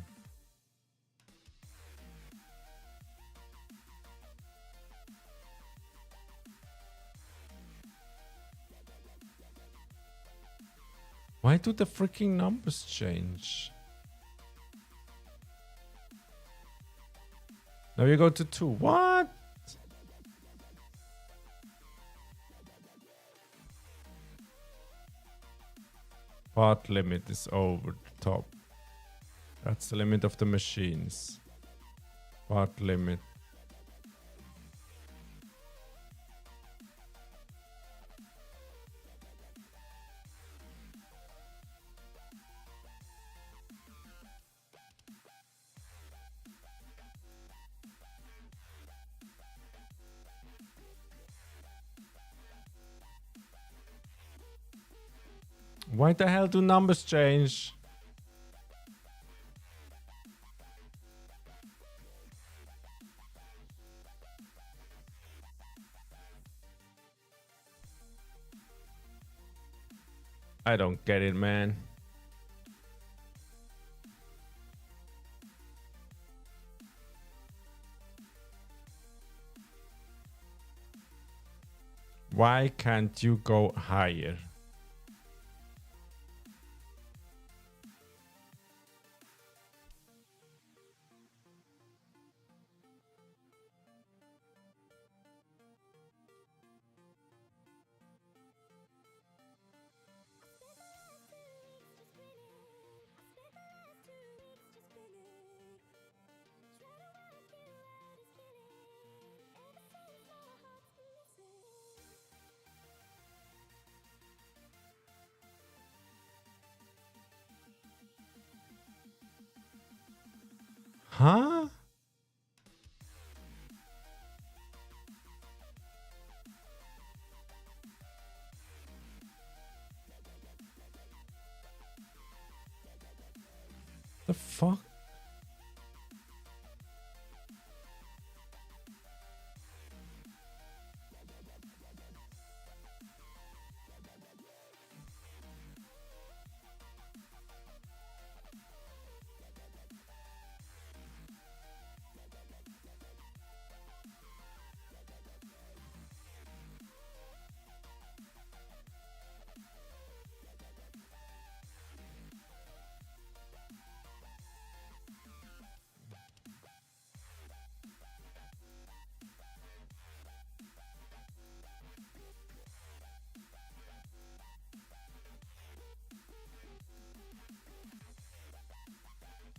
A: Why do the freaking numbers change? Now you go to 2. What? Part limit is over the top. That's the limit of the machines. Part limit. Why the hell do numbers change? I don't get it, man. Why can't you go higher? Huh? The fuck?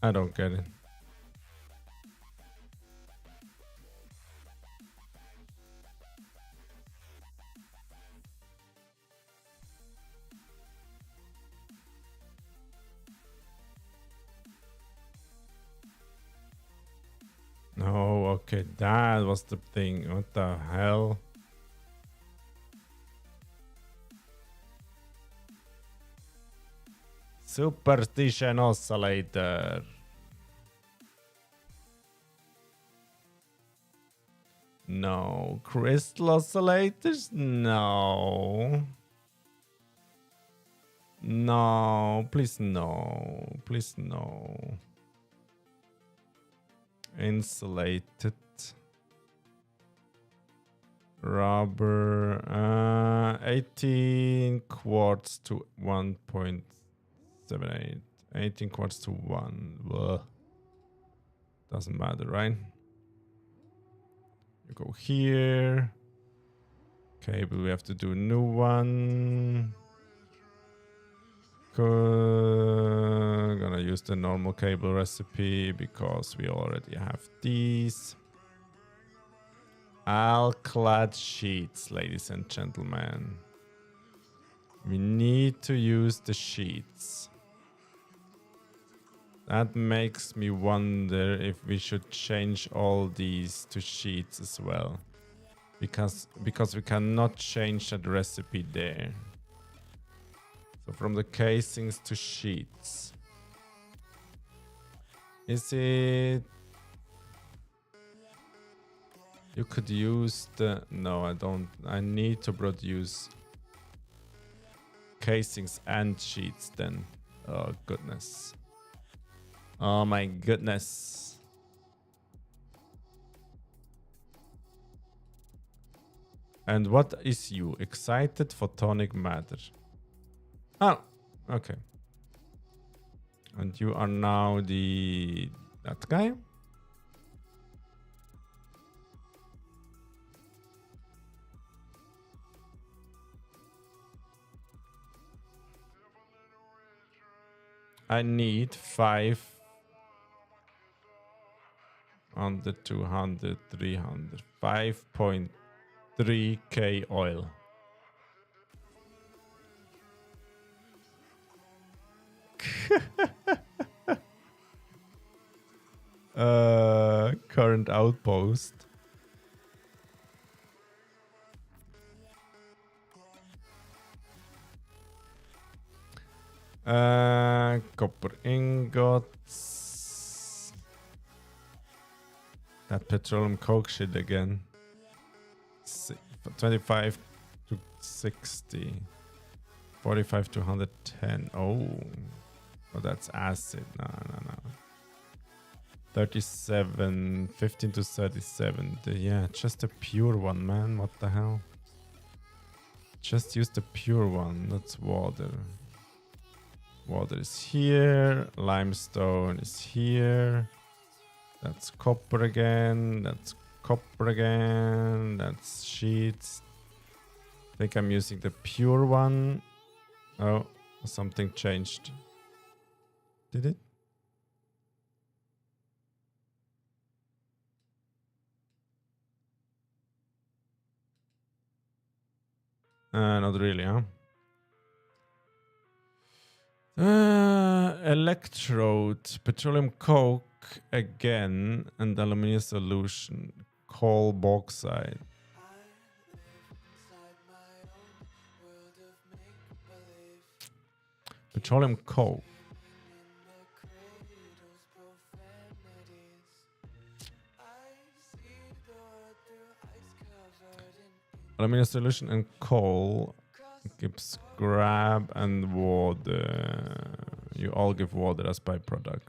A: I don't get it. No, okay, that was the thing. What the hell? Superstition oscillator. No. Crystal oscillators? No. No. Please no. Please no. Insulated. Rubber. 18 quarts to 1.78. 18 quarts to 1. Ugh. Doesn't matter, right? You go here. Cable, we have to do a new one. Gonna use the normal cable recipe because we already have these. Alclad sheets, ladies and gentlemen. We need to use the sheets. That makes me wonder if we should change all these to sheets as well. Because we cannot change that recipe there. So from the casings to sheets. Is it... You could use the... No, I don't. I need to produce casings and sheets then. Oh, goodness. Oh, my goodness. And what is you? Excited photonic matter. Oh, okay. And you are now that guy? I need 5 on the 200, 300, 5.3k oil. Current outpost. Copper ingots. That petroleum coke shit again. 25 to 60. 45 to 110. Oh, that's acid. No. 37, 15 to 37. Yeah, just a pure one, man. What the hell? Just use the pure one. That's water. Water is here. Limestone is here. That's copper again. That's copper again. That's sheets. I think I'm using the pure one. Oh, something changed. Did it? Not really, huh? Electrode, petroleum coke again, and aluminum solution, coal bauxite. Petroleum coke. Aluminum solution and coal gives grab and water. You all give water as byproduct.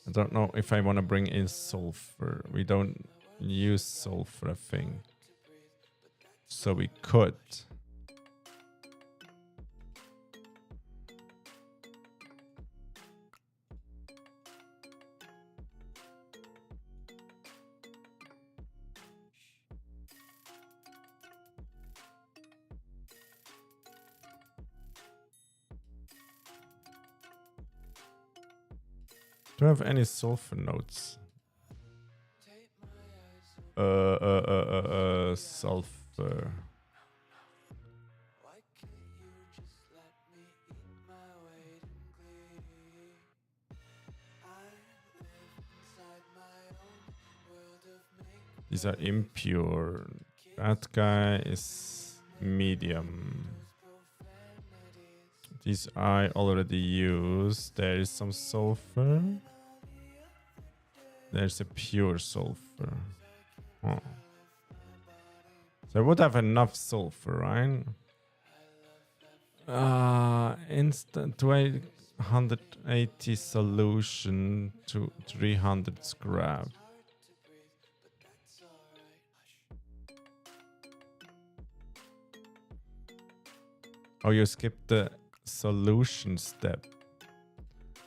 A: I don't know if I want to bring in sulfur. We don't use sulfur, I think. So we could. Do I have any sulfur notes? Sulfur. These are impure. That guy is medium. These I already used. There is some sulfur. There's a pure sulfur. Oh. So I would have enough sulfur, right? Instant 180 solution to 300 scrap. Oh, you skipped the solution step.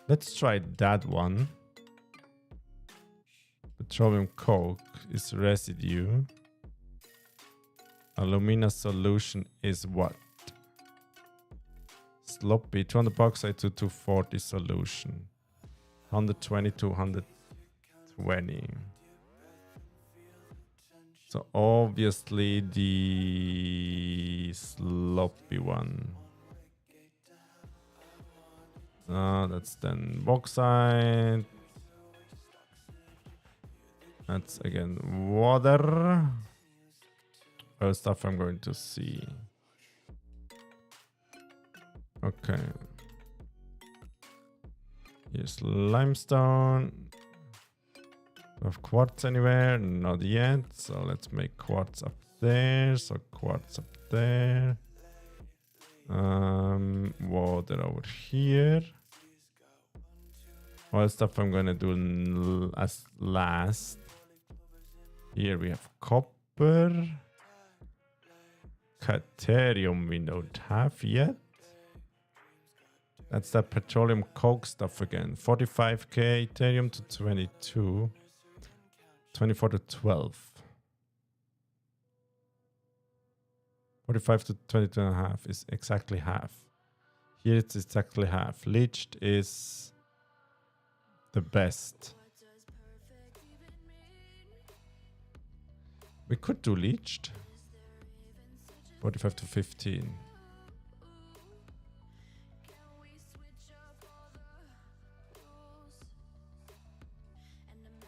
A: Let's try that one. Petroleum coke is residue. Alumina solution is what? Sloppy. 200 bauxite to 240 solution. 120 to 120. So obviously the sloppy one. That's then bauxite. That's again water. Stuff I'm going to see. Okay. Here's limestone. Have quartz anywhere? Not yet. So let's make quartz up there. So quartz up there. Water over here. All stuff I'm gonna do as last. Here we have copper. Caterium we don't have yet. That's that petroleum coke stuff again. 45k Ethereum to 22. 24 to 12. 45 to 22 and a half is exactly half. Here it's exactly half. Leached is the best. We could do leached. 45 to 15.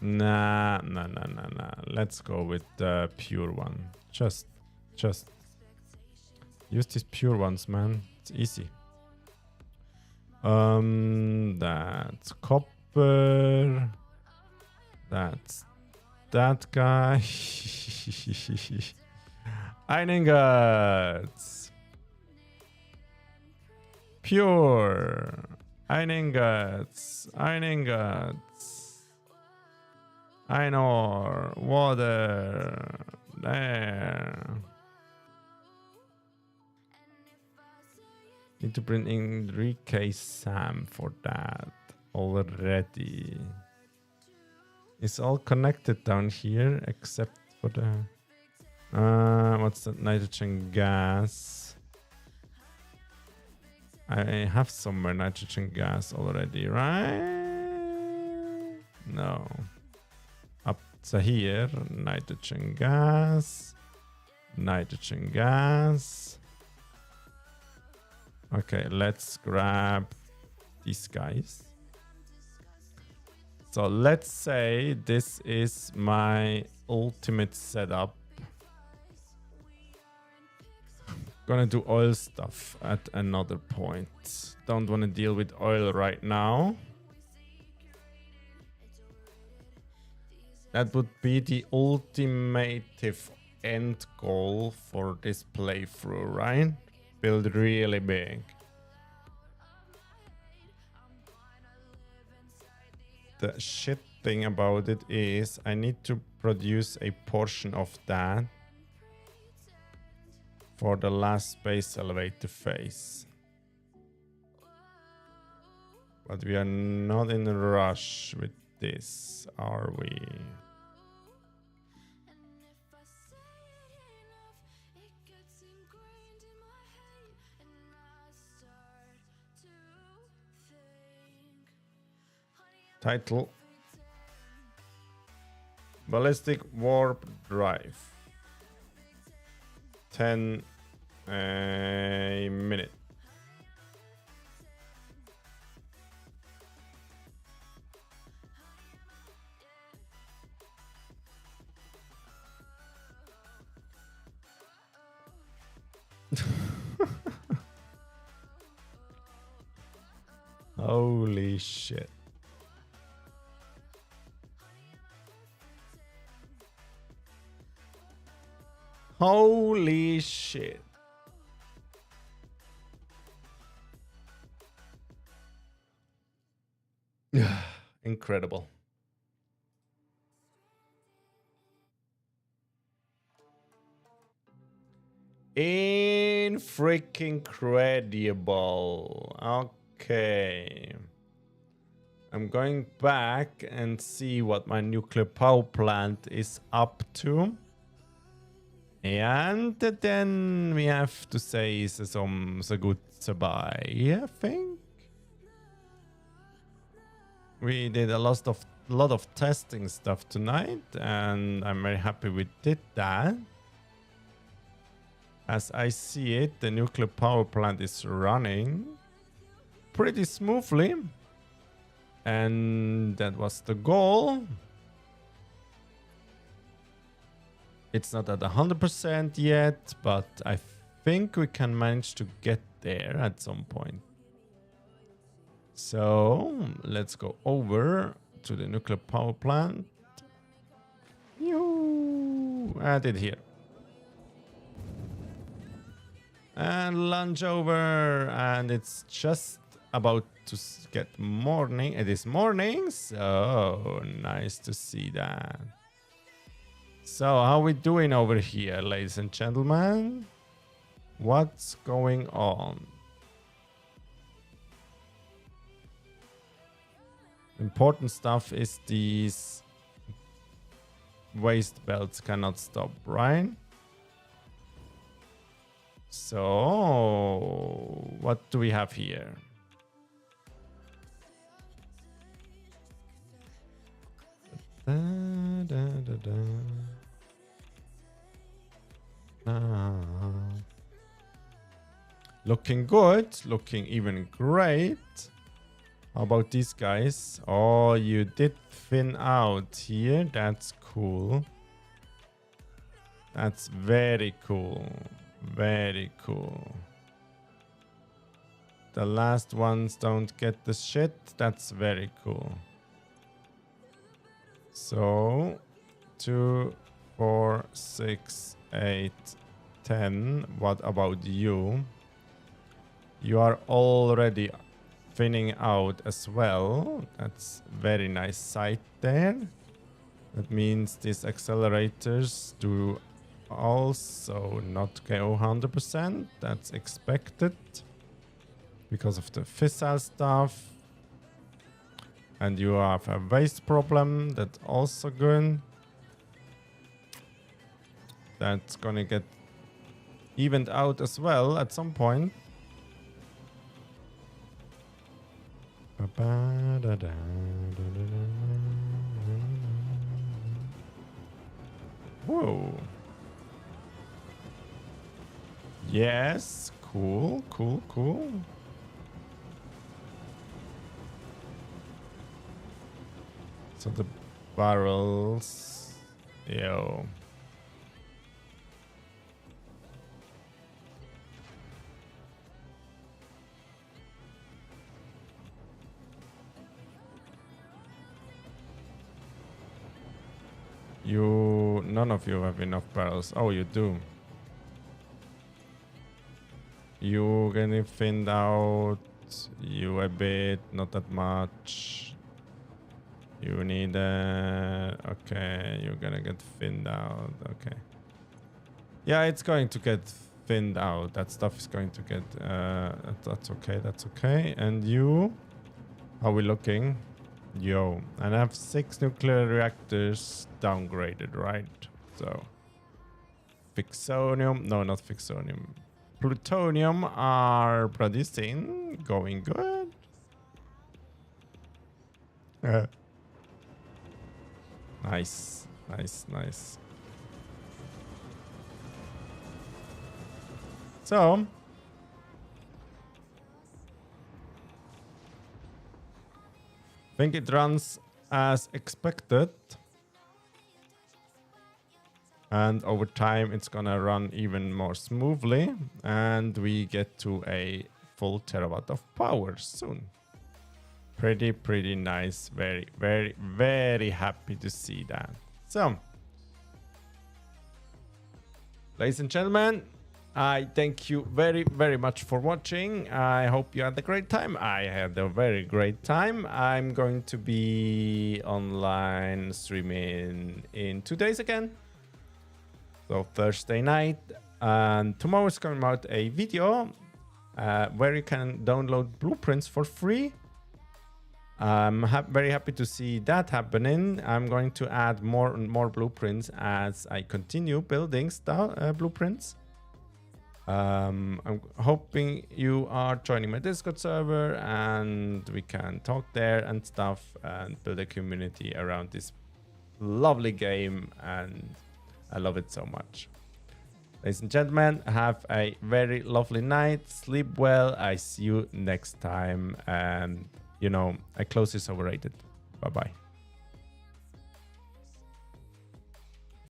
A: Nah. Let's go with the pure one. Just use these pure ones, man. It's easy. That's copper. That's that guy. Iron ingots. Pure. Iron ingots. Iron ingots. Iron ore. Water. There. Need to bring in Enrique Sam for that already. It's all connected down here except for the what's that nitrogen gas? I have somewhere nitrogen gas already, right? No. Up to here, nitrogen gas. Nitrogen gas. Okay, let's grab these guys. So let's say this is my ultimate setup. Gonna do oil stuff at another point. Don't want to deal with oil right now. That would be the ultimate end goal for this playthrough, right? Build really big. The shit thing about it is I need to produce a portion of that for the last space elevator phase. But we are not in a rush with this, are we? Title. Ballistic warp drive. 10 a minute. Holy shit. Holy shit. Incredible. In freaking incredible. Okay. I'm going back and see what my nuclear power plant is up to. And then we have to say some goodbye, I think. We did a lot of testing stuff tonight, and I'm very happy we did that. As I see it, the nuclear power plant is running pretty smoothly. And that was the goal. It's not at 100% yet, but I think we can manage to get there at some point. So let's go over to the nuclear power plant. Add it here. And lunge over, and it's just about to get morning. It is morning, so nice to see that. So how we doing over here, ladies and gentlemen? What's going on? Important stuff is these waste belts cannot stop, right? So what do we have here? Da, da, da, da. Looking good, looking even great. How about these guys? Oh, you did thin out here. That's cool. That's very cool. Very cool. The last ones don't get the shit. That's very cool. So 2, 4, 6, 8, 10. What about you? You are already thinning out as well. That's very nice sight there. That means these accelerators do also not go 100%. That's expected because of the fissile stuff. And you have a waste problem. That's also good. That's gonna get evened out as well at some point. Whoa. Yes, cool, cool, cool. So the barrels, yo. None of you have enough barrels. Oh, you do. You getting thinned out. You a bit, not that much. You need okay, you're gonna get thinned out. Okay. Yeah, it's going to get thinned out. That stuff is going to get that's okay, that's okay. And you, how are we looking? Yo, and I have 6 nuclear reactors downgraded, right? So Fixonium, no, not Fixonium. Plutonium are producing, going good. Nice, nice, nice. So, I think it runs as expected. And over time, it's gonna run even more smoothly. And we get to a full terawatt of power soon. Pretty nice. Very happy to see that. So, ladies and gentlemen, I thank you very much for watching. I hope you had a great time. I had a very great time. I'm going to be online streaming in 2 days again. So Thursday night, and tomorrow is coming out a video where you can download blueprints for free. I'm very happy to see that happening. I'm going to add more and more blueprints as I continue building blueprints. I'm hoping you are joining my Discord server and we can talk there and stuff and build a community around this lovely game, and I love it so much. Ladies and gentlemen, have a very lovely night. Sleep well. I see you next time. And, you know, a close is overrated. Bye-bye.